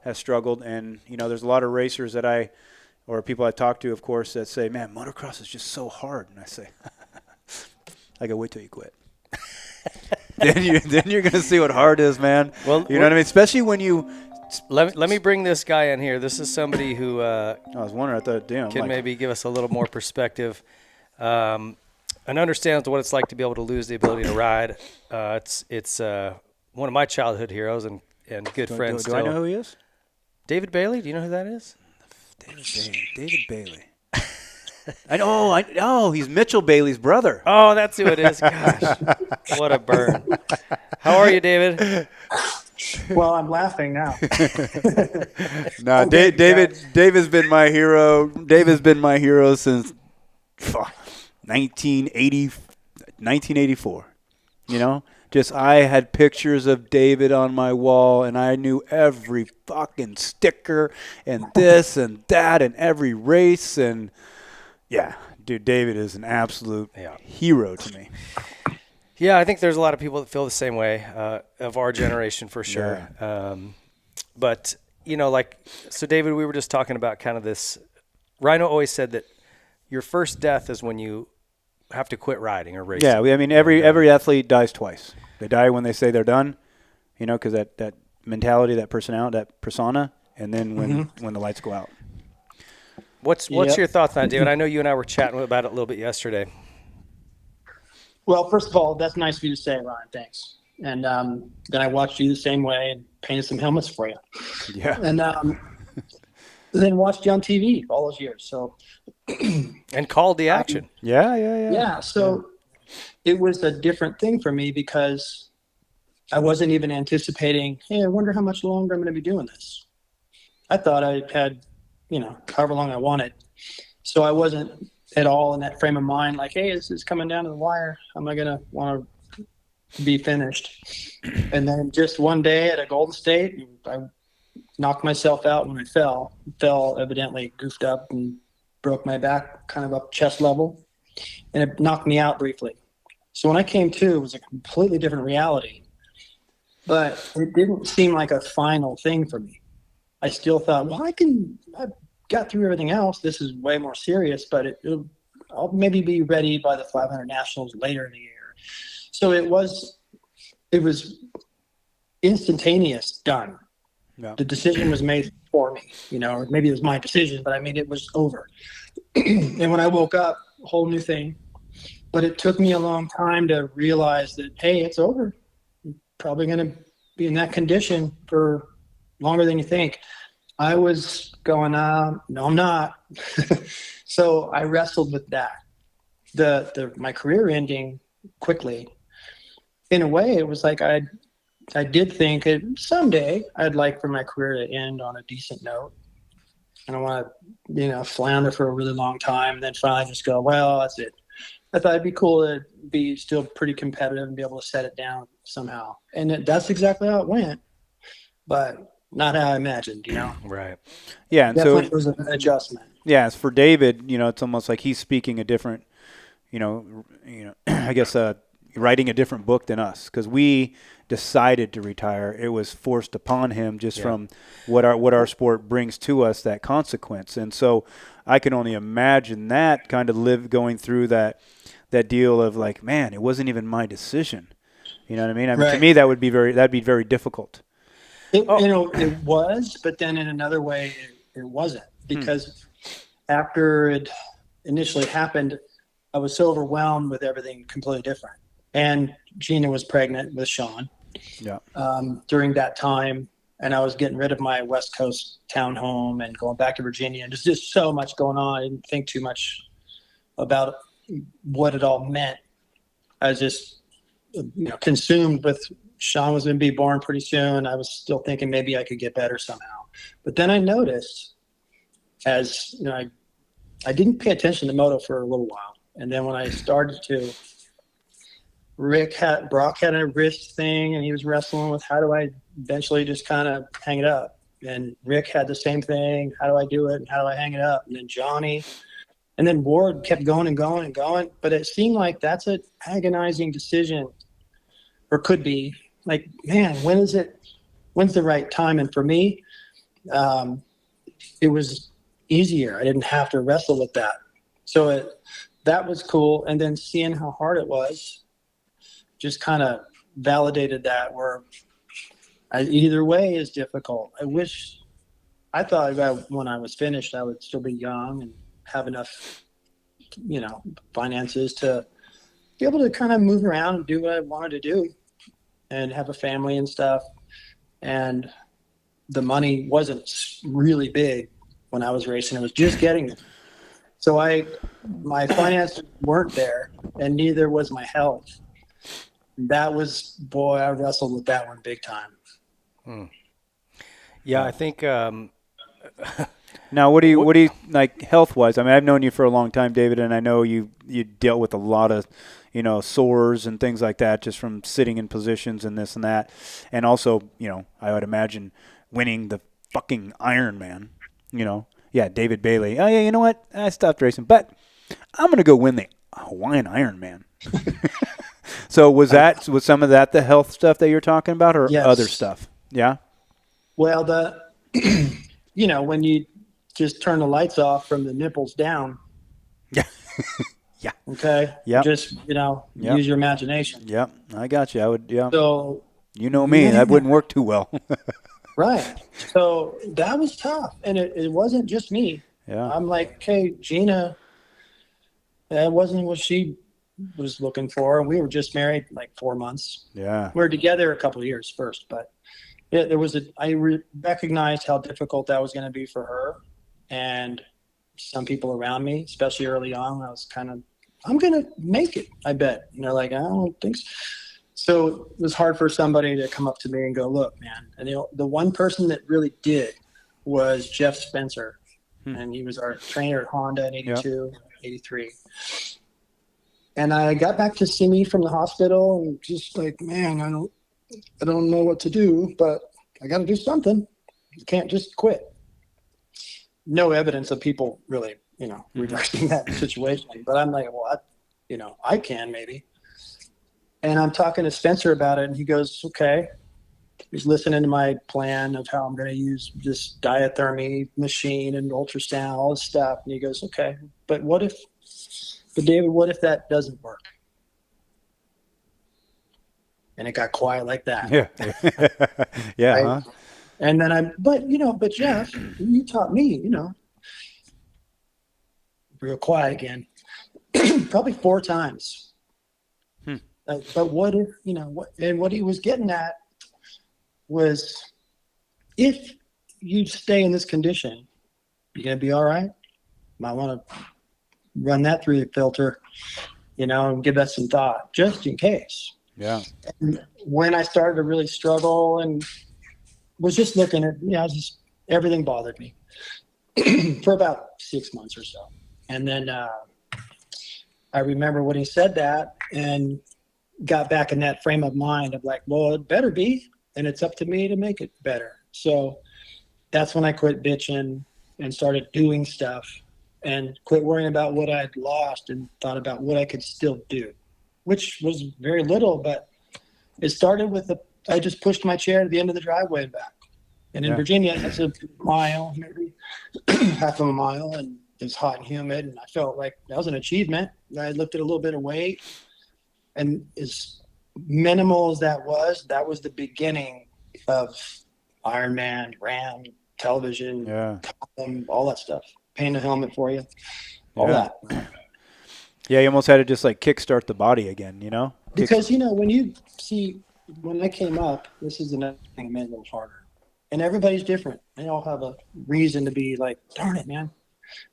has struggled, and there's a lot of racers or people I talk to, of course, that say, man, motocross is just so hard. And I say, I go, wait till you quit. then you're going to see what hard is, man. Well, you know what I mean? Especially when you let me bring this guy in here. This is somebody who I was wondering. I thought, damn, can maybe give us a little more perspective, and understands what it's like to be able to lose the ability to ride. It's one of my childhood heroes and good friends. Do I know who he is? David Bailey. Do you know who that is? David Bailey. I know. He's Mitchell Bailey's brother. Oh, that's who it is. Gosh, what a burn. How are you, David? Well, I'm laughing now. No, David's been my hero. David's been my hero since 1984. Just I had pictures of David on my wall, and I knew every fucking sticker and this and that and every race. And yeah, dude, David is an absolute hero to me. Yeah, I think there's a lot of people that feel the same way, of our generation for sure. Yeah. But, so David, we were just talking about kind of this. Rhino always said that your first death is when you have to quit riding or racing. Yeah, every athlete dies twice. They die when they say they're done, because that mentality, that personality, that persona, and then when the lights go out. What's your thoughts on that, David? I know you and I were chatting about it a little bit yesterday. Well, first of all, that's nice of you to say, Ryan. Thanks. And then I watched you the same way and painted some helmets for you. Yeah. And then watched you on TV all those years. So. And called the action. Yeah. So it was a different thing for me because I wasn't even anticipating, hey, I wonder how much longer I'm going to be doing this. I thought I had, however long I wanted. So I wasn't at all in that frame of mind, like, hey, this is coming down to the wire. Am I going to want to be finished? And then just one day at a Golden State, I knocked myself out when I fell. Evidently goofed up and broke my back kind of up chest level. And it knocked me out briefly. So when I came to, it was a completely different reality. But it didn't seem like a final thing for me. I still thought, well, I got through everything else. This is way more serious, but I'll maybe be ready by the 500 Nationals later in the year. So it was instantaneous, done. Yeah. The decision was made for me, or maybe it was my decision, but it was over. And when I woke up, a whole new thing. But it took me a long time to realize that, hey, it's over. You're probably going to be in that condition for longer than you think. I was going, no, I'm not. So I wrestled with that. My career ending quickly. In a way, it was like I did think someday I'd like for my career to end on a decent note. I don't want to, flounder for a really long time and then finally just go, well, that's it. I thought it'd be cool to be still pretty competitive and be able to set it down somehow. And that's exactly how it went, but not how I imagined, Right. Yeah, and so Definitely was an adjustment. yeah, as for David, it's almost like he's speaking a different, I guess writing a different book than us because we decided to retire. It was forced upon him just from what our sport brings to us, that consequence. And so I can only imagine that kind of going through that deal of like, man, it wasn't even my decision. You know what I mean? Right. To me, that'd be very difficult. It was, but then in another way, it wasn't because after it initially happened, I was so overwhelmed with everything completely different. And Gina was pregnant with Sean during that time. And I was getting rid of my West Coast townhome and going back to Virginia. And there's just so much going on. I didn't think too much about what it all meant. I was just consumed with Sean was going to be born pretty soon. I was still thinking maybe I could get better somehow. But then I noticed as I didn't pay attention to moto for a little while. And then when I started to, Brock had a wrist thing and he was wrestling with how do I eventually just kind of hang it up. And Rick had the same thing. How do I do it? And how do I hang it up? And then Johnny. And then Ward kept going and going and going. But it seemed like that's an agonizing decision, or could be. Like, man, when's the right time? And for me, it was easier. I didn't have to wrestle with that. So that was cool. And then seeing how hard it was just kind of validated that where either way is difficult. I thought when I was finished, I would still be young and have enough, finances to be able to kind of move around and do what I wanted to do and have a family and stuff. And the money wasn't really big when I was racing. It was just getting there. So my finances weren't there, and neither was my health. That was, boy, I wrestled with that one big time. Yeah, I think. Now, what do you like health wise? I mean, I've known you for a long time, David, and I know you dealt with a lot of, sores and things like that just from sitting in positions and this and that, and also, I would imagine winning the fucking Ironman. Yeah, David Bailey. Oh yeah, you know what? I stopped racing, but I'm gonna go win the Hawaiian Ironman. So was some of that the health stuff that you're talking about, or Yes. other stuff? Yeah. Well, when you just turn the lights off from the nipples down. Yeah. Yeah. Okay. Yeah. Just use your imagination. Yep. I got you. I would. Yeah. So you know me, that wouldn't work too well. Right. So that was tough, and it wasn't just me. Yeah. I'm like, okay, Gina, that wasn't what she was looking for. We were just married like 4 months. Yeah. We were together a couple of years first, but I recognized how difficult that was going to be for her and some people around me, especially early on. I was I'm going to make it, I bet. And they're like, I don't think so. So it was hard for somebody to come up to me and go, look, man. And the one person that really did was Jeff Spencer. And he was our trainer at Honda in 82, 83. And I got back to see me from the hospital and just like, man, I don't know what to do, but I got to do something. You can't just quit. No evidence of people really, reversing that situation. But I'm like, well, I can maybe. And I'm talking to Spencer about it, and he goes, okay. He's listening to my plan of how I'm going to use this diathermy machine and ultrasound, all this stuff. And he goes, okay, but David, what if that doesn't work? And it got quiet like that. Yeah. Yeah. Right? Huh? And then but Jeff, you taught me, real quiet again, probably 4 times. But what if, what he was getting at was, if you stay in this condition, you're going to be all right. Might want to run that through the filter, and give that some thought just in case. Yeah. And when I started to really struggle and was just looking at, everything bothered me for about 6 months or so. And then I remember when he said that and got back in that frame of mind of like, well, it better be, and it's up to me to make it better. So that's when I quit bitching and started doing stuff and quit worrying about what I'd lost and thought about what I could still do, which was very little, but it started with I just pushed my chair to the end of the driveway and back. And in Virginia, it's a mile, maybe half of a mile, and it's hot and humid. And I felt like that was an achievement. I lifted a little bit of weight, and as minimal as that was the beginning of Ironman, Ram, television, column, all that stuff. Paint a helmet for you, all that. Yeah, you almost had to just like kickstart the body again, you know? Because, when I came up, this is another thing that made it a little harder. And everybody's different. They all have a reason to be like, darn it, man.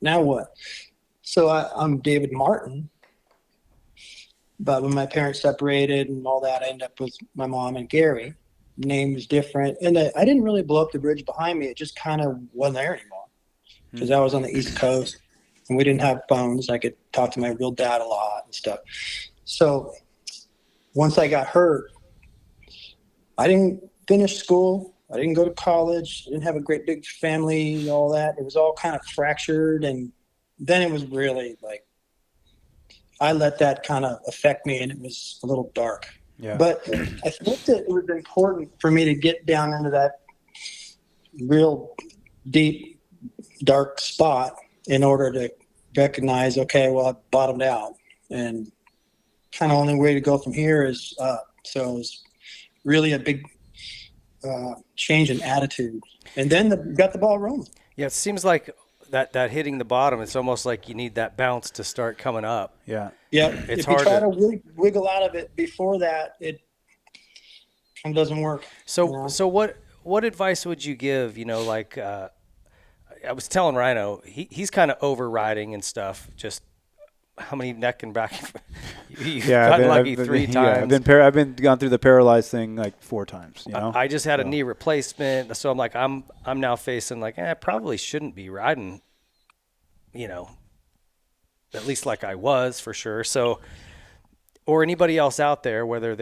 Now what? So I'm David Martin. But when my parents separated and all that, I ended up with my mom and Gary. Name was different. And I didn't really blow up the bridge behind me. It just kind of wasn't there anymore. Because I was on the East Coast and we didn't have phones. I could talk to my real dad a lot and stuff. So once I got hurt, I didn't finish school. I didn't go to college. I didn't have a great big family, all that. It was all kind of fractured. And then it was really like, I let that kind of affect me, and it was a little dark. Yeah. But I think that it was important for me to get down into that real deep, dark spot in order to recognize, okay, well, I bottomed out. And kind of only way to go from here is up. So it was really a big change in attitude. And then got the ball rolling. Yeah, it seems like that hitting the bottom, it's almost like you need that bounce to start coming up. Yeah. It's if hard you try to wiggle out of it before that, it doesn't work. So what advice would you give, I was telling Rhino, he's kind of overriding and stuff, just how many neck and back you've gotten lucky 3 times. I've been gone through the paralyzed thing like 4 times. I just had a knee replacement, so I'm like I'm now facing like I probably shouldn't be riding, at least like I was for sure. So, or anybody else out there, whether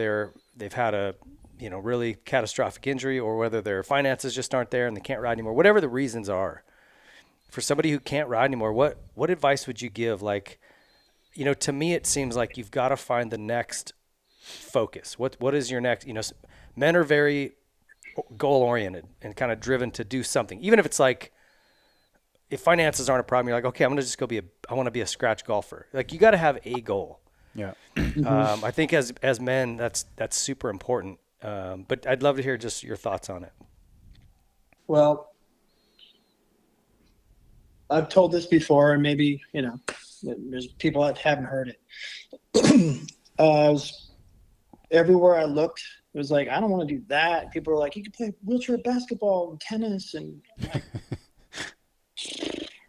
they've had a really catastrophic injury or whether their finances just aren't there and they can't ride anymore, whatever the reasons are, for somebody who can't ride anymore, what advice would you give? Like, to me, it seems like you've got to find the next focus. What is your next, men are very goal oriented and kind of driven to do something. Even if it's like, if finances aren't a problem, you're like, okay, I'm going to just I want to be a scratch golfer. Like, you got to have a goal. Yeah. I think as men, that's super important. But I'd love to hear just your thoughts on it. Well, I've told this before, and maybe, there's people that haven't heard it. Everywhere I looked, it was like, I don't want to do that. People were like, you can play wheelchair basketball and tennis. And like,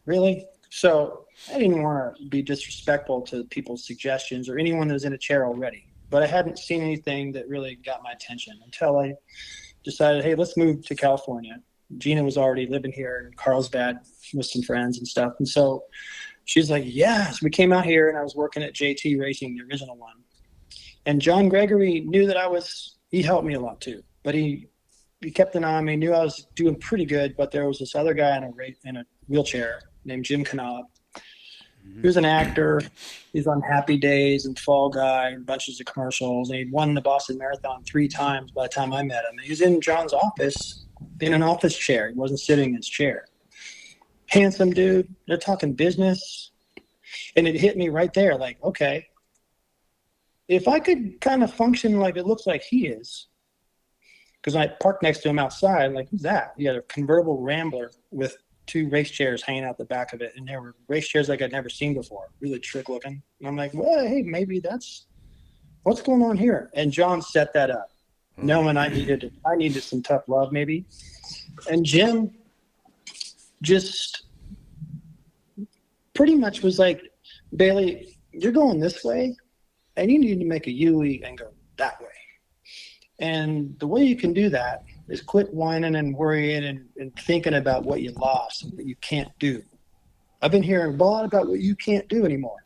really? So I didn't want to be disrespectful to people's suggestions or anyone that was in a chair already. But I hadn't seen anything that really got my attention until I decided, hey, let's move to California. Gina was already living here in Carlsbad with some friends and stuff. And so she's like, yeah. So we came out here, and I was working at JT Racing, the original one. And John Gregory knew that he helped me a lot too. But he kept an eye on me, knew I was doing pretty good. But there was this other guy in a wheelchair named Jim Knopf. He was an actor. He's on Happy Days and Fall Guy and bunches of commercials. And he'd won the Boston Marathon 3 times by the time I met him. And he was in John's office in an office chair. He wasn't sitting in his chair. Handsome dude. They're talking business. And it hit me right there. Like, okay, if I could kind of function like it looks like he is, because I parked next to him outside, like, who's that? He had a convertible Rambler with 2 race chairs hanging out the back of it, and there were race chairs like I'd never seen before, really trick looking. And I'm like, well, hey, maybe that's what's going on here. And John set that up, knowing I needed some tough love, maybe. And Jim just pretty much was like, Bailey, you're going this way, and you need to make a U-E and go that way. And the way you can do that is quit whining and worrying and thinking about what you lost and what you can't do. I've been hearing a lot about what you can't do anymore.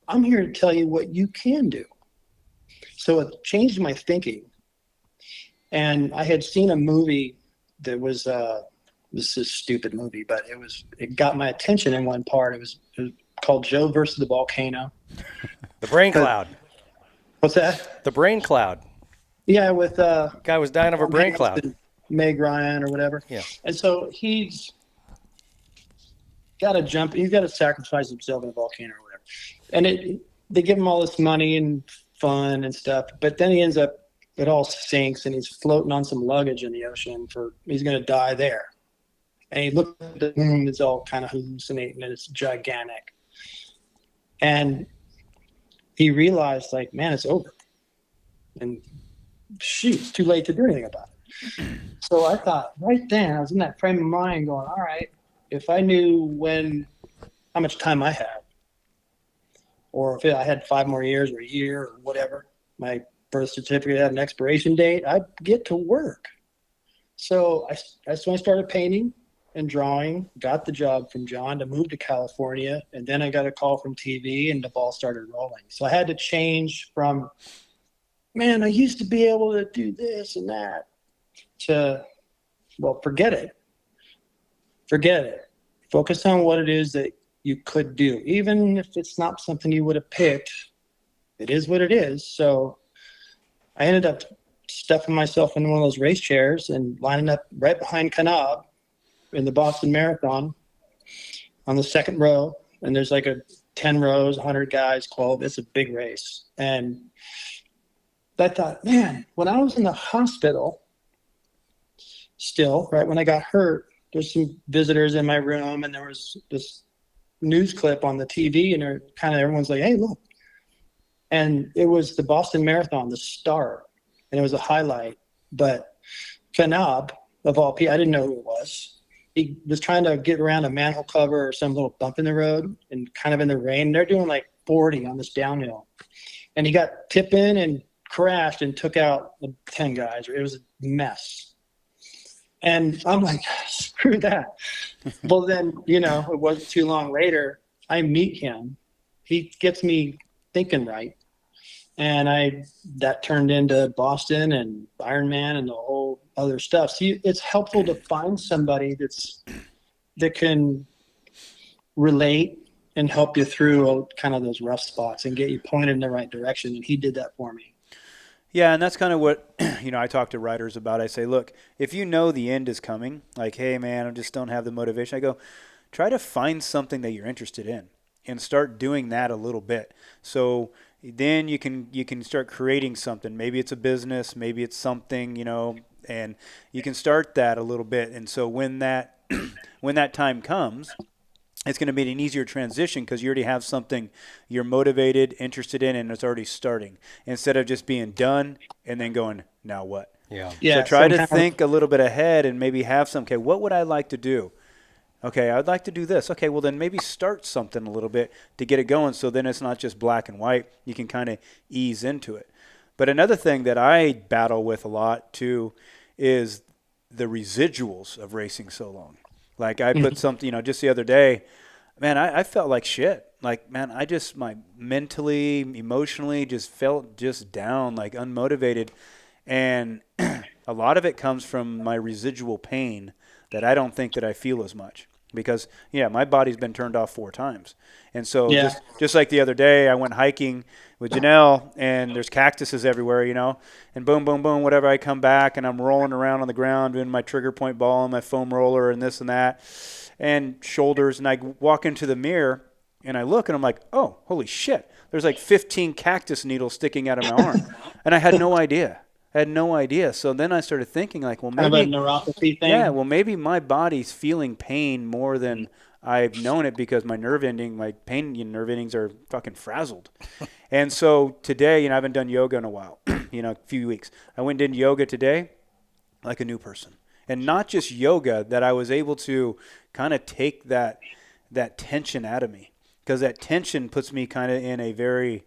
I'm here to tell you what you can do. So it changed my thinking. And I had seen a movie that was this is a stupid movie, but it got my attention in one part. It was called Joe versus the Volcano. The brain But cloud. what's that? The brain cloud. Yeah, with Guy was dying of a Tom brain Hanks cloud. and Meg Ryan or whatever. Yeah. And so he's got to jump. He's got to sacrifice himself in a volcano or whatever. And they give him all this money and fun and stuff, but then he ends up, it all sinks and he's floating on some luggage in the ocean he's going to die there. And he looked at the moon, it's all kind of hallucinating and it's gigantic. And he realized, like, man, it's over. And shoot, it's too late to do anything about it. So I thought right then, I was in that frame of mind going, all right, if I knew how much time I had, or if I had 5 more years or a year or whatever, my birth certificate had an expiration date, I'd get to work. So that's when I started painting and drawing, got the job from John to move to California, and then I got a call from TV and the ball started rolling. So I had to change from, man, I used to be able to do this and that, to, well, forget it. Forget it. Focus on what it is that you could do. Even if it's not something you would have picked, it is what it is. So I ended up stuffing myself in one of those race chairs and lining up right behind Kanab in the Boston Marathon on the second row. And there's like 10 rows, 100 guys, 12. It's a big race. And I thought, man, when I was in the hospital still, right when I got hurt, there's some visitors in my room and there was this news clip on the TV and everyone's like, hey, look. And it was the Boston Marathon, the start. And it was a highlight. But Kanab, of all people, I didn't know who it was. He was trying to get around a manhole cover or some little bump in the road and kind of in the rain. They're doing like 40 on this downhill. And he got tipped in and crashed and took out 10 guys. It was a mess. And I'm like, screw that. Well, then, it wasn't too long later, I meet him. He gets me thinking right. And that turned into Boston and Ironman and the whole other stuff. So it's helpful to find somebody that can relate and help you through kind of those rough spots and get you pointed in the right direction. And he did that for me. Yeah, and that's kind of what, I talk to writers about. I say, look, if you know the end is coming, like, hey, man, I just don't have the motivation. I go, try to find something that you're interested in and start doing that a little bit. So then you can start creating something. Maybe it's a business, maybe it's something, and you can start that a little bit. And so when that time comes, it's going to be an easier transition because you already have something you're motivated, interested in, and it's already starting instead of just being done and then going, now what? Yeah. So try to think a little bit ahead and maybe have okay, what would I like to do? Okay, I'd like to do this. Okay, well then maybe start something a little bit to get it going so then it's not just black and white. You can kind of ease into it. But another thing that I battle with a lot too is the residuals of racing so long. Like I put something, just the other day, man, I felt like shit. Like, man, my mentally, emotionally just felt just down, like unmotivated. And a lot of it comes from my residual pain that I don't think that I feel as much because, my body's been turned off 4 times. And so just like the other day, I went hiking with Janelle and there's cactuses everywhere, and boom, boom, boom, whatever. I come back and I'm rolling around on the ground doing my trigger point ball and my foam roller and this and that and shoulders. And I walk into the mirror and I look and I'm like, oh, holy shit. There's like 15 cactus needles sticking out of my arm. And I had no idea. So then I started thinking like, well, maybe kind of a neuropathy thing. Yeah, well, maybe my body's feeling pain more than I've known it because my nerve endings are fucking frazzled. And so today, I haven't done yoga in a while, a few weeks. I went and did yoga today like a new person. And not just yoga, that I was able to kind of take that tension out of me because that tension puts me kind of in a very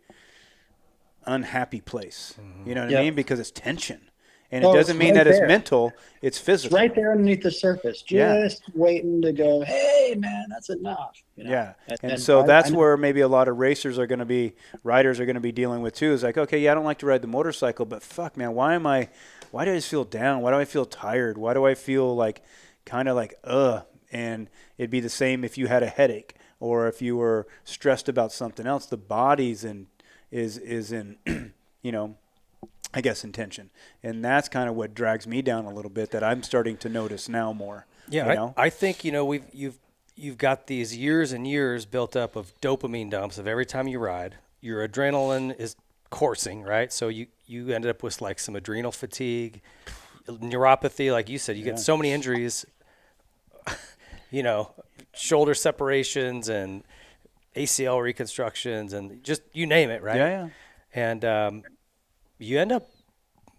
unhappy place. You know what I mean? Because it's tension. And it doesn't mean that it's mental, it's physical. It's right there underneath the surface, just waiting to go, hey, man, that's enough. You know? Yeah. And so that's where maybe a lot of riders are going to be dealing with too. Is like, okay, yeah, I don't like to ride the motorcycle, but fuck, man, why do I just feel down? Why do I feel tired? Why do I feel like kind of like, and it'd be the same if you had a headache or if you were stressed about something else. The body's is in, you know, I guess in tension. And that's kind of what drags me down a little bit that I'm starting to notice now more. Yeah, you know? I think, you know, you've got these years and years built up of dopamine dumps of every time you ride. Your adrenaline is coursing, right? So you ended up with like some adrenal fatigue, neuropathy, like you said, you get so many injuries, you know, shoulder separations and ACL reconstructions and just you name it, right? Yeah. And you end up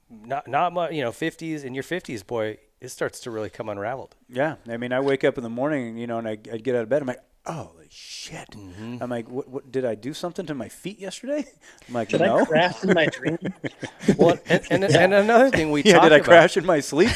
not much, you know, 50s, in your 50s, boy, it starts to really come unraveled. Yeah. I mean, I wake up in the morning, you know, and I'd get out of bed. I'm like, holy shit. Mm-hmm. I'm like, what did I do something to my feet yesterday? I'm like, did no. I crash in my dream? Well, and another thing we talked about. Did I crash in my sleep?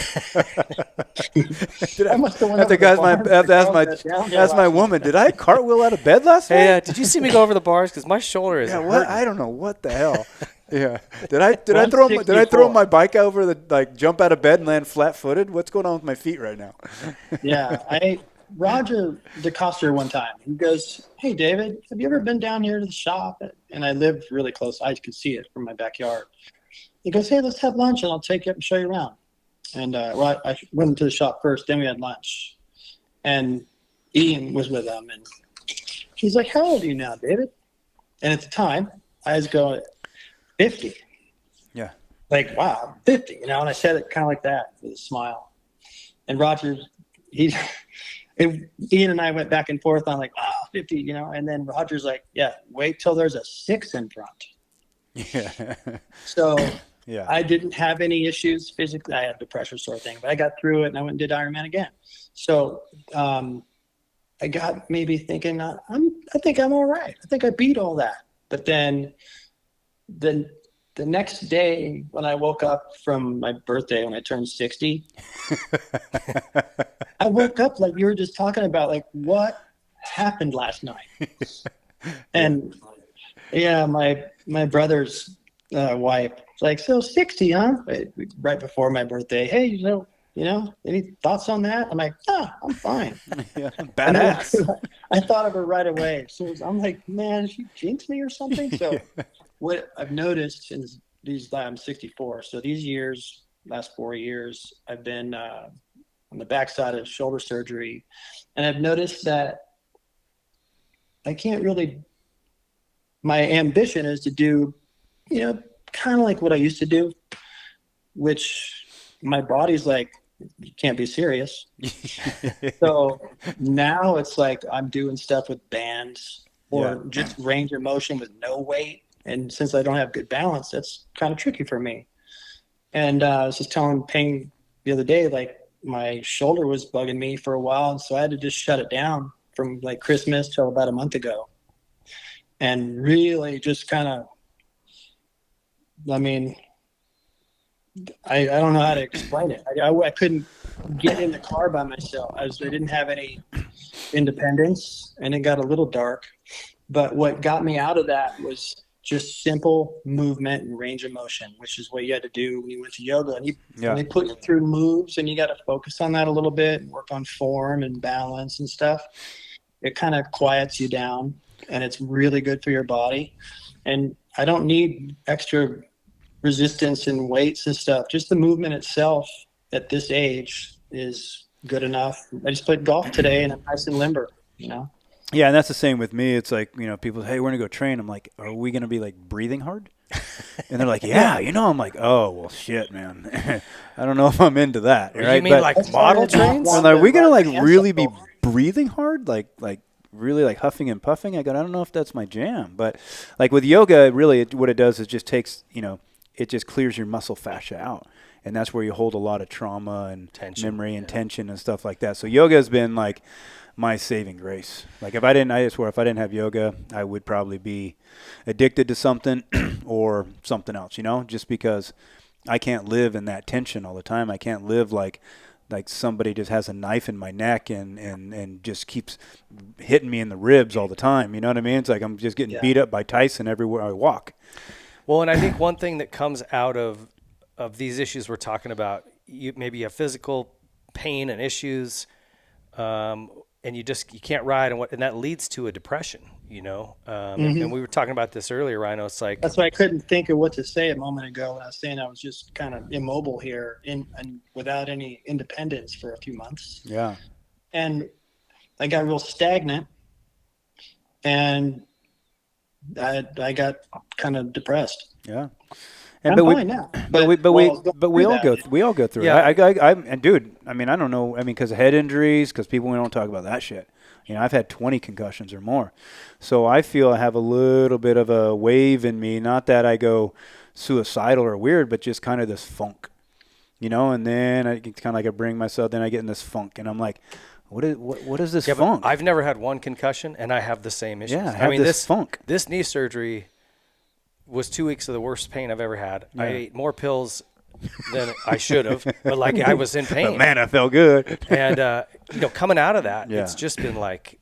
I must have have to ask my woman, did I cartwheel out of bed last night? Hey, did you see me go over the bars? Because my shoulder is hurting. I don't know what the hell. Yeah. Did I throw my bike over jump out of bed and land flat-footed? What's going on with my feet right now? Yeah, Roger DeCoster one time, he goes, hey, David, have you ever been down here to the shop? And I lived really close. I could see it from my backyard. He goes, hey, let's have lunch and I'll take you up and show you around. And I went into the shop first, then we had lunch. And Ian was with him. And he's like, how old are you now, David? And at the time, I was going, 50. Yeah. Like, wow, 50, you know? And I said it kind of like that with a smile. And Roger, Ian and I went back and forth on like, 50, you know? And then Roger's like, yeah, wait till there's a 6 in front. Yeah. So yeah, I didn't have any issues physically. I had the pressure sore thing, but I got through it and I went and did Ironman again. So I got maybe thinking, I think I'm all right. I think I beat all that. But then the next day when I woke up from my birthday when I turned 60, I woke up like you were just talking about, like what happened last night. And yeah, my brother's wife was like, so 60, huh? Right before my birthday. Hey, you know, any thoughts on that? I'm like, I'm fine. Yeah, badass. I thought of her right away. So I'm like, man, she jinxed me or something. So what I've noticed in I'm 64. So these last 4 years, I've been on the backside of shoulder surgery. And I've noticed that I can't really, my ambition is to do, you know, kind of like what I used to do, which my body's like, you can't be serious. So now it's like I'm doing stuff with bands or just range of motion with no weight. And since I don't have good balance, that's kind of tricky for me. And I was just telling Ping the other day, like my shoulder was bugging me for a while. And so I had to just shut it down from like Christmas till about a month ago. And really just kind of, I mean, I don't know how to explain it. I couldn't get in the car by myself. I didn't have any independence, and it got a little dark. But what got me out of that was just simple movement and range of motion, which is what you had to do when you went to yoga. And they put you through moves, and you got to focus on that a little bit and work on form and balance and stuff. It kind of quiets you down, and it's really good for your body. And I don't need extra resistance and weights and stuff. Just the movement itself at this age is good enough. I just played golf today and I'm nice and limber, you know? Yeah, and that's the same with me. It's like, you know, people say, hey, we're going to go train. I'm like, are we going to be like breathing hard? And they're like, yeah, you know, I'm like, oh, well, shit, man. I don't know if I'm into that. Right? You mean like model trains? I'm like, are we going to like really be breathing hard? Like really like huffing and puffing? I don't know if that's my jam. But like with yoga, really what it does is just takes, you know, it just clears your muscle fascia out. And that's where you hold a lot of trauma and memory and tension and stuff like that. So yoga has been like my saving grace. Like I swear, if I didn't have yoga, I would probably be addicted to something or something else, you know, just because I can't live in that tension all the time. I can't live like somebody just has a knife in my neck and just keeps hitting me in the ribs all the time. You know what I mean? It's like I'm just getting beat up by Tyson everywhere I walk. Well, and I think one thing that comes out of these issues we're talking about, maybe you have physical pain and issues, and you can't ride, and that leads to a depression, and we were talking about this earlier, Rhino. It's like, that's why I couldn't think of what to say a moment ago when I was saying I was just kind of immobile here and without any independence for a few months. Yeah. And I got real stagnant, and I got kind of depressed. Yeah. I'm fine now. But we all go through Yeah. it. And dude, I mean, I don't know. I mean, because of head injuries, because we don't talk about that shit. I've had 20 concussions or more. So I feel I have a little bit of a wave in me. Not that I go suicidal or weird, but just kind of this funk, and then it's kind of like I bring myself, then I get in this funk, and I'm like, what is this funk? I've never had one concussion, and I have the same issues. Yeah, I mean, this funk. This knee surgery was 2 weeks of the worst pain I've ever had. Yeah. I ate more pills than I should have, but like I was in pain. But man, I felt good. And coming out of that, it's just been like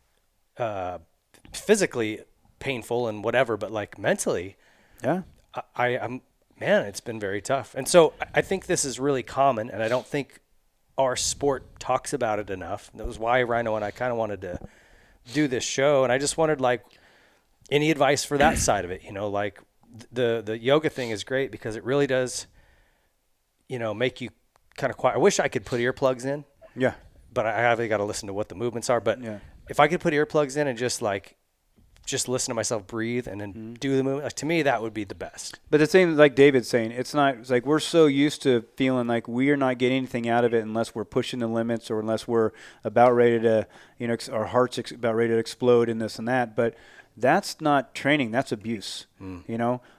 physically painful and whatever, but like mentally, I'm it's been very tough. And so I think this is really common, and I don't think our sport talks about it enough. That was why Rhino and I kind of wanted to do this show, and I just wanted like any advice for that side of it. Like the yoga thing is great because it really does, make you kind of quiet. I wish I could put earplugs in. Yeah. But I have got to listen to what the movements are. But if I could put earplugs in and just listen to myself breathe and then do the movement, like, to me, that would be the best. But the same, like David's saying, it's like we're so used to feeling like we are not getting anything out of it unless we're pushing the limits or unless we're about ready to, our heart's about ready to explode and this and that. But that's not training. That's abuse.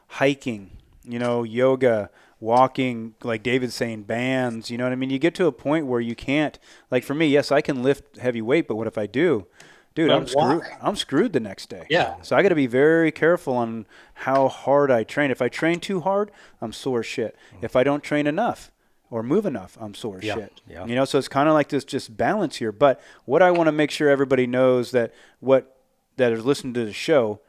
Hiking, yoga, walking, like David's saying, bands, you know what I mean? You get to a point where you can't, like for me, yes, I can lift heavy weight, but what if I do? Dude, I'm screwed the next day. Yeah. So I got to be very careful on how hard I train. If I train too hard, I'm sore as shit. If I don't train enough or move enough, I'm sore as shit. Yeah. So it's kind of like this just balance here. But what I want to make sure everybody knows that is listening to the show,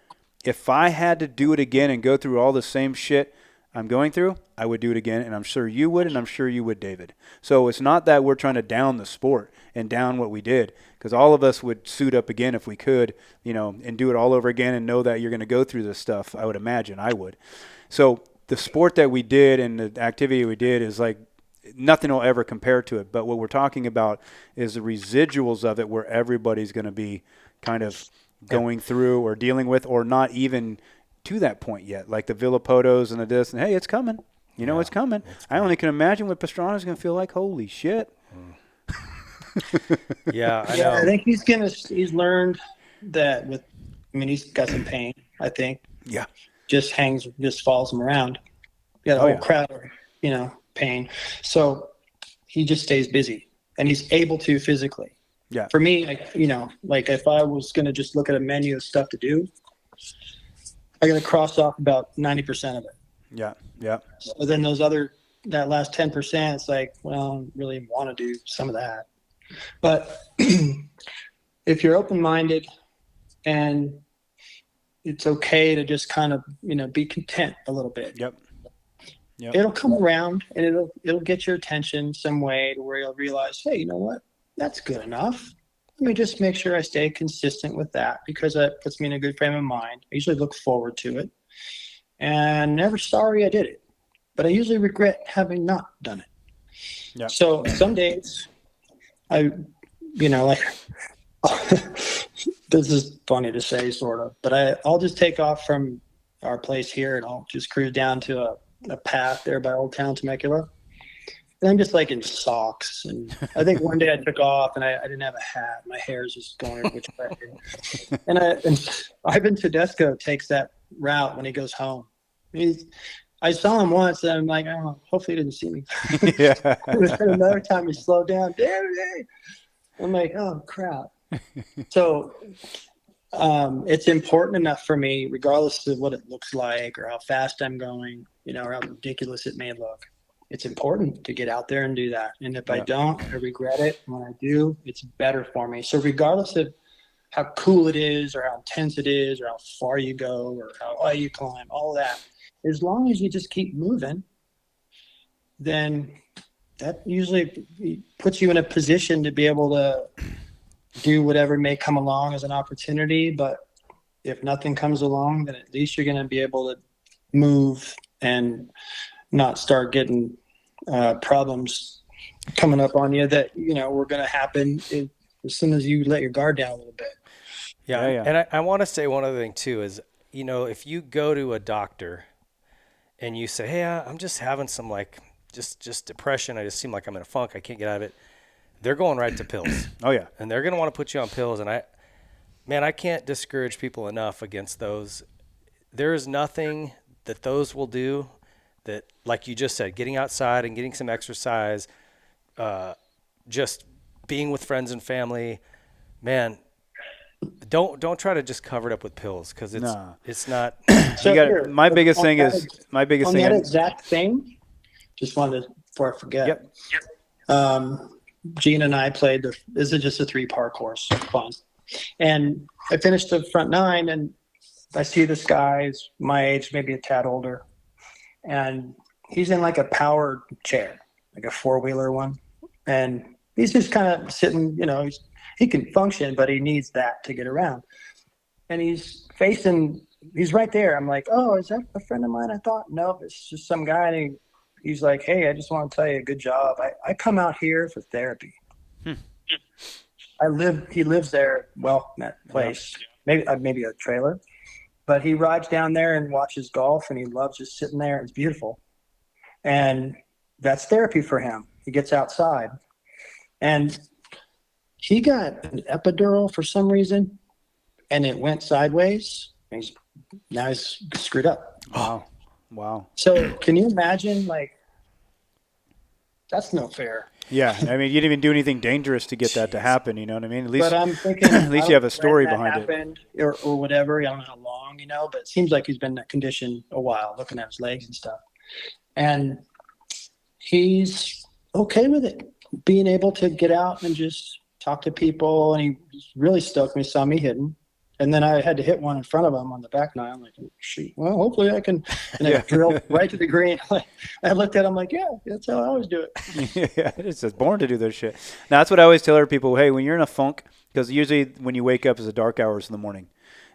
if I had to do it again and go through all the same shit I'm going through, I would do it again, and I'm sure you would, and I'm sure you would, David. So it's not that we're trying to down the sport and down what we did, because all of us would suit up again if we could, and do it all over again and know that you're going to go through this stuff. I would imagine I would. So the sport that we did and the activity we did is like nothing will ever compare to it. But what we're talking about is the residuals of it where everybody's going to be kind of going through or dealing with or not even to that point yet, like the Villapotos and the this, and hey, it's coming. It's coming. I only can imagine what Pastrana's going to feel like. Holy shit. Yeah, I know. I think he's learned that he's got some pain, I think. Yeah. Just follows him around. You got a whole crowd of, pain. So he just stays busy, and he's able to physically. Yeah. For me, like if I was going to just look at a menu of stuff to do, I got to cross off about 90% of it. Yeah. Yeah. So then that last 10%, it's like, well, I really want to do some of that. But if you're open-minded and it's okay to just kind of, be content a little bit. Yep. It'll come around and it'll get your attention some way to where you'll realize, hey, you know what? That's good enough. Let me just make sure I stay consistent with that because that puts me in a good frame of mind. I usually look forward to it and never sorry I did it, but I usually regret having not done it. Yeah. So some days this is funny to say sort of, but I'll just take off from our place here and I'll just cruise down to a path there by Old Town Temecula. And I'm just like in socks. And I think one day I took off and I didn't have a hat. My hair's just going which way. And Ivan Tedesco takes that route when he goes home. I saw him once and I'm like, oh, hopefully he didn't see me. Yeah. Another time he slowed down. David! I'm like, oh, crap. So it's important enough for me, regardless of what it looks like or how fast I'm going, or how ridiculous it may look. it's important to get out there and do that. And if I Yeah. don't, I regret it. When I do, it's better for me. So regardless of how cool it is or how intense it is or how far you go or how high you climb, all that, as long as you just keep moving, then that usually puts you in a position to be able to do whatever may come along as an opportunity. But if nothing comes along, then at least you're going to be able to move and not start getting problems coming up on you that, were going to happen as soon as you let your guard down a little bit. Yeah. Yeah. And I want to say one other thing too is, if you go to a doctor and you say, hey, I'm just having some just depression. I just seem like I'm in a funk. I can't get out of it. They're going right to pills. Oh yeah. And they're going to want to put you on pills. And I can't discourage people enough against those. There is nothing that those will do that, like you just said, getting outside and getting some exercise, just being with friends and family, man, don't try to just cover it up with pills, because it's not. So here, my biggest on thing that is my biggest on thing. that exact thing, just wanted to, before I forget. Yep. Gene and I played this is just a 3-part course, fun. And I finished the front 9, and I see this guy, he's my age, maybe a tad older, and he's in like a powered chair, like a 4-wheeler one. And he's just kind of sitting, he can function, but he needs that to get around. And he's right there. I'm like, oh, is that a friend of mine? I thought, no, it's just some guy. And he's like, hey, I just want to tell you, good job. I come out here for therapy. He lives there, in that place, maybe a trailer, but he rides down there and watches golf, and he loves just sitting there. It's beautiful. And that's therapy for him. He gets outside, and he got an epidural for some reason, and it went sideways. And now he's screwed up. Wow. So can you imagine, that's no fair. Yeah, I mean, you didn't even do anything dangerous to get that to happen. You know what I mean? At least, But I'm thinking, at least you have a story behind it, or whatever. I don't know how long, but it seems like he's been in that condition a while, looking at his legs and stuff. And he's okay with it, being able to get out and just talk to people. And he was really stoked when he saw me hitting. And then I had to hit one in front of him on the back 9. I'm like, oh, shoot, well, hopefully I can. And I drilled right to the green. I looked at him like, yeah, that's how I always do it. Yeah, it's just born to do this shit. Now, that's what I always tell other people. Hey, when you're in a funk, because usually when you wake up is the dark hours in the morning,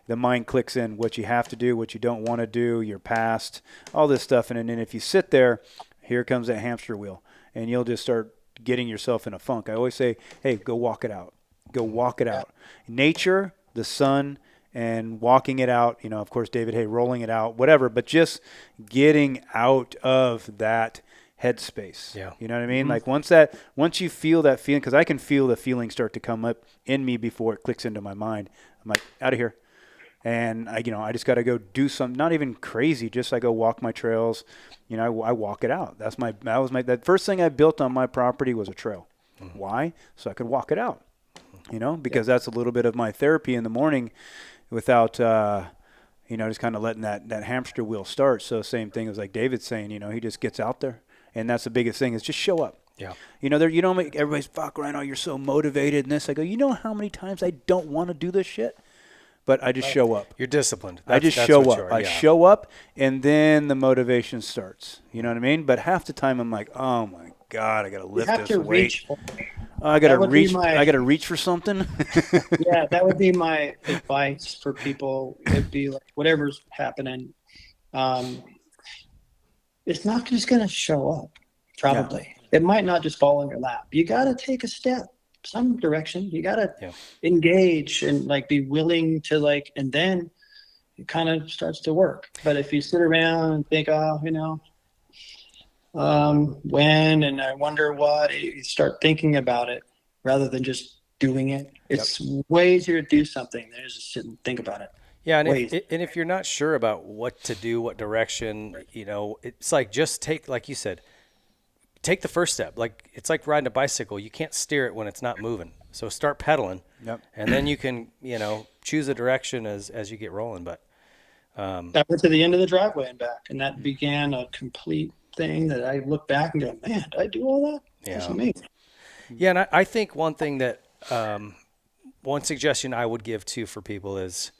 the mind clicks in what you have to do, what you don't want to do, your past, all this stuff. And then if you sit there, here comes that hamster wheel, and you'll just start getting yourself in a funk. I always say, hey, go walk it out. Go walk it out. Nature, the sun, and walking it out, of course, David, hey, rolling it out, whatever, but just getting out of that headspace. Yeah. You know what I mean? Mm-hmm. Once you feel that feeling, because I can feel the feeling start to come up in me before it clicks into my mind. I'm like, out of here. And I just got to go do something, not even crazy, just I go walk my trails. I walk it out. That first thing I built on my property was a trail. Mm-hmm. Why? So I could walk it out. Because that's a little bit of my therapy in the morning without, just kind of letting that hamster wheel start. So same thing as like David's saying, he just gets out there. And that's the biggest thing is just show up. Yeah. You don't make everybody's, fuck, Ryan, you're so motivated and this. I go, you know how many times I don't want to do this shit? But I just show up. You're disciplined. I just show up. I show up, and then the motivation starts. You know what I mean? But half the time I'm like, oh, my God, I got to lift this weight. I got to reach. I got to reach for something. Yeah, that would be my advice for people. It'd be like whatever's happening. It's not just going to show up. Probably, it might not just fall in your lap. You got to take a step, some direction. You got to engage and be willing to and then it kind of starts to work. But if you sit around and think, when and I wonder what, you start thinking about it rather than just doing it. It's way easier to do something than just sit and think about it. Yeah, and if you're not sure about what to do, what direction, it's just take, like you said, take the first step. It's like riding a bicycle. You can't steer it when it's not moving. So start pedaling, and then you can, choose a direction as you get rolling. But I went to the end of the driveway and back, and that began a complete thing that I look back and go, man, did I do all that? That's amazing. Yeah, and I think one thing that one suggestion I would give too for people is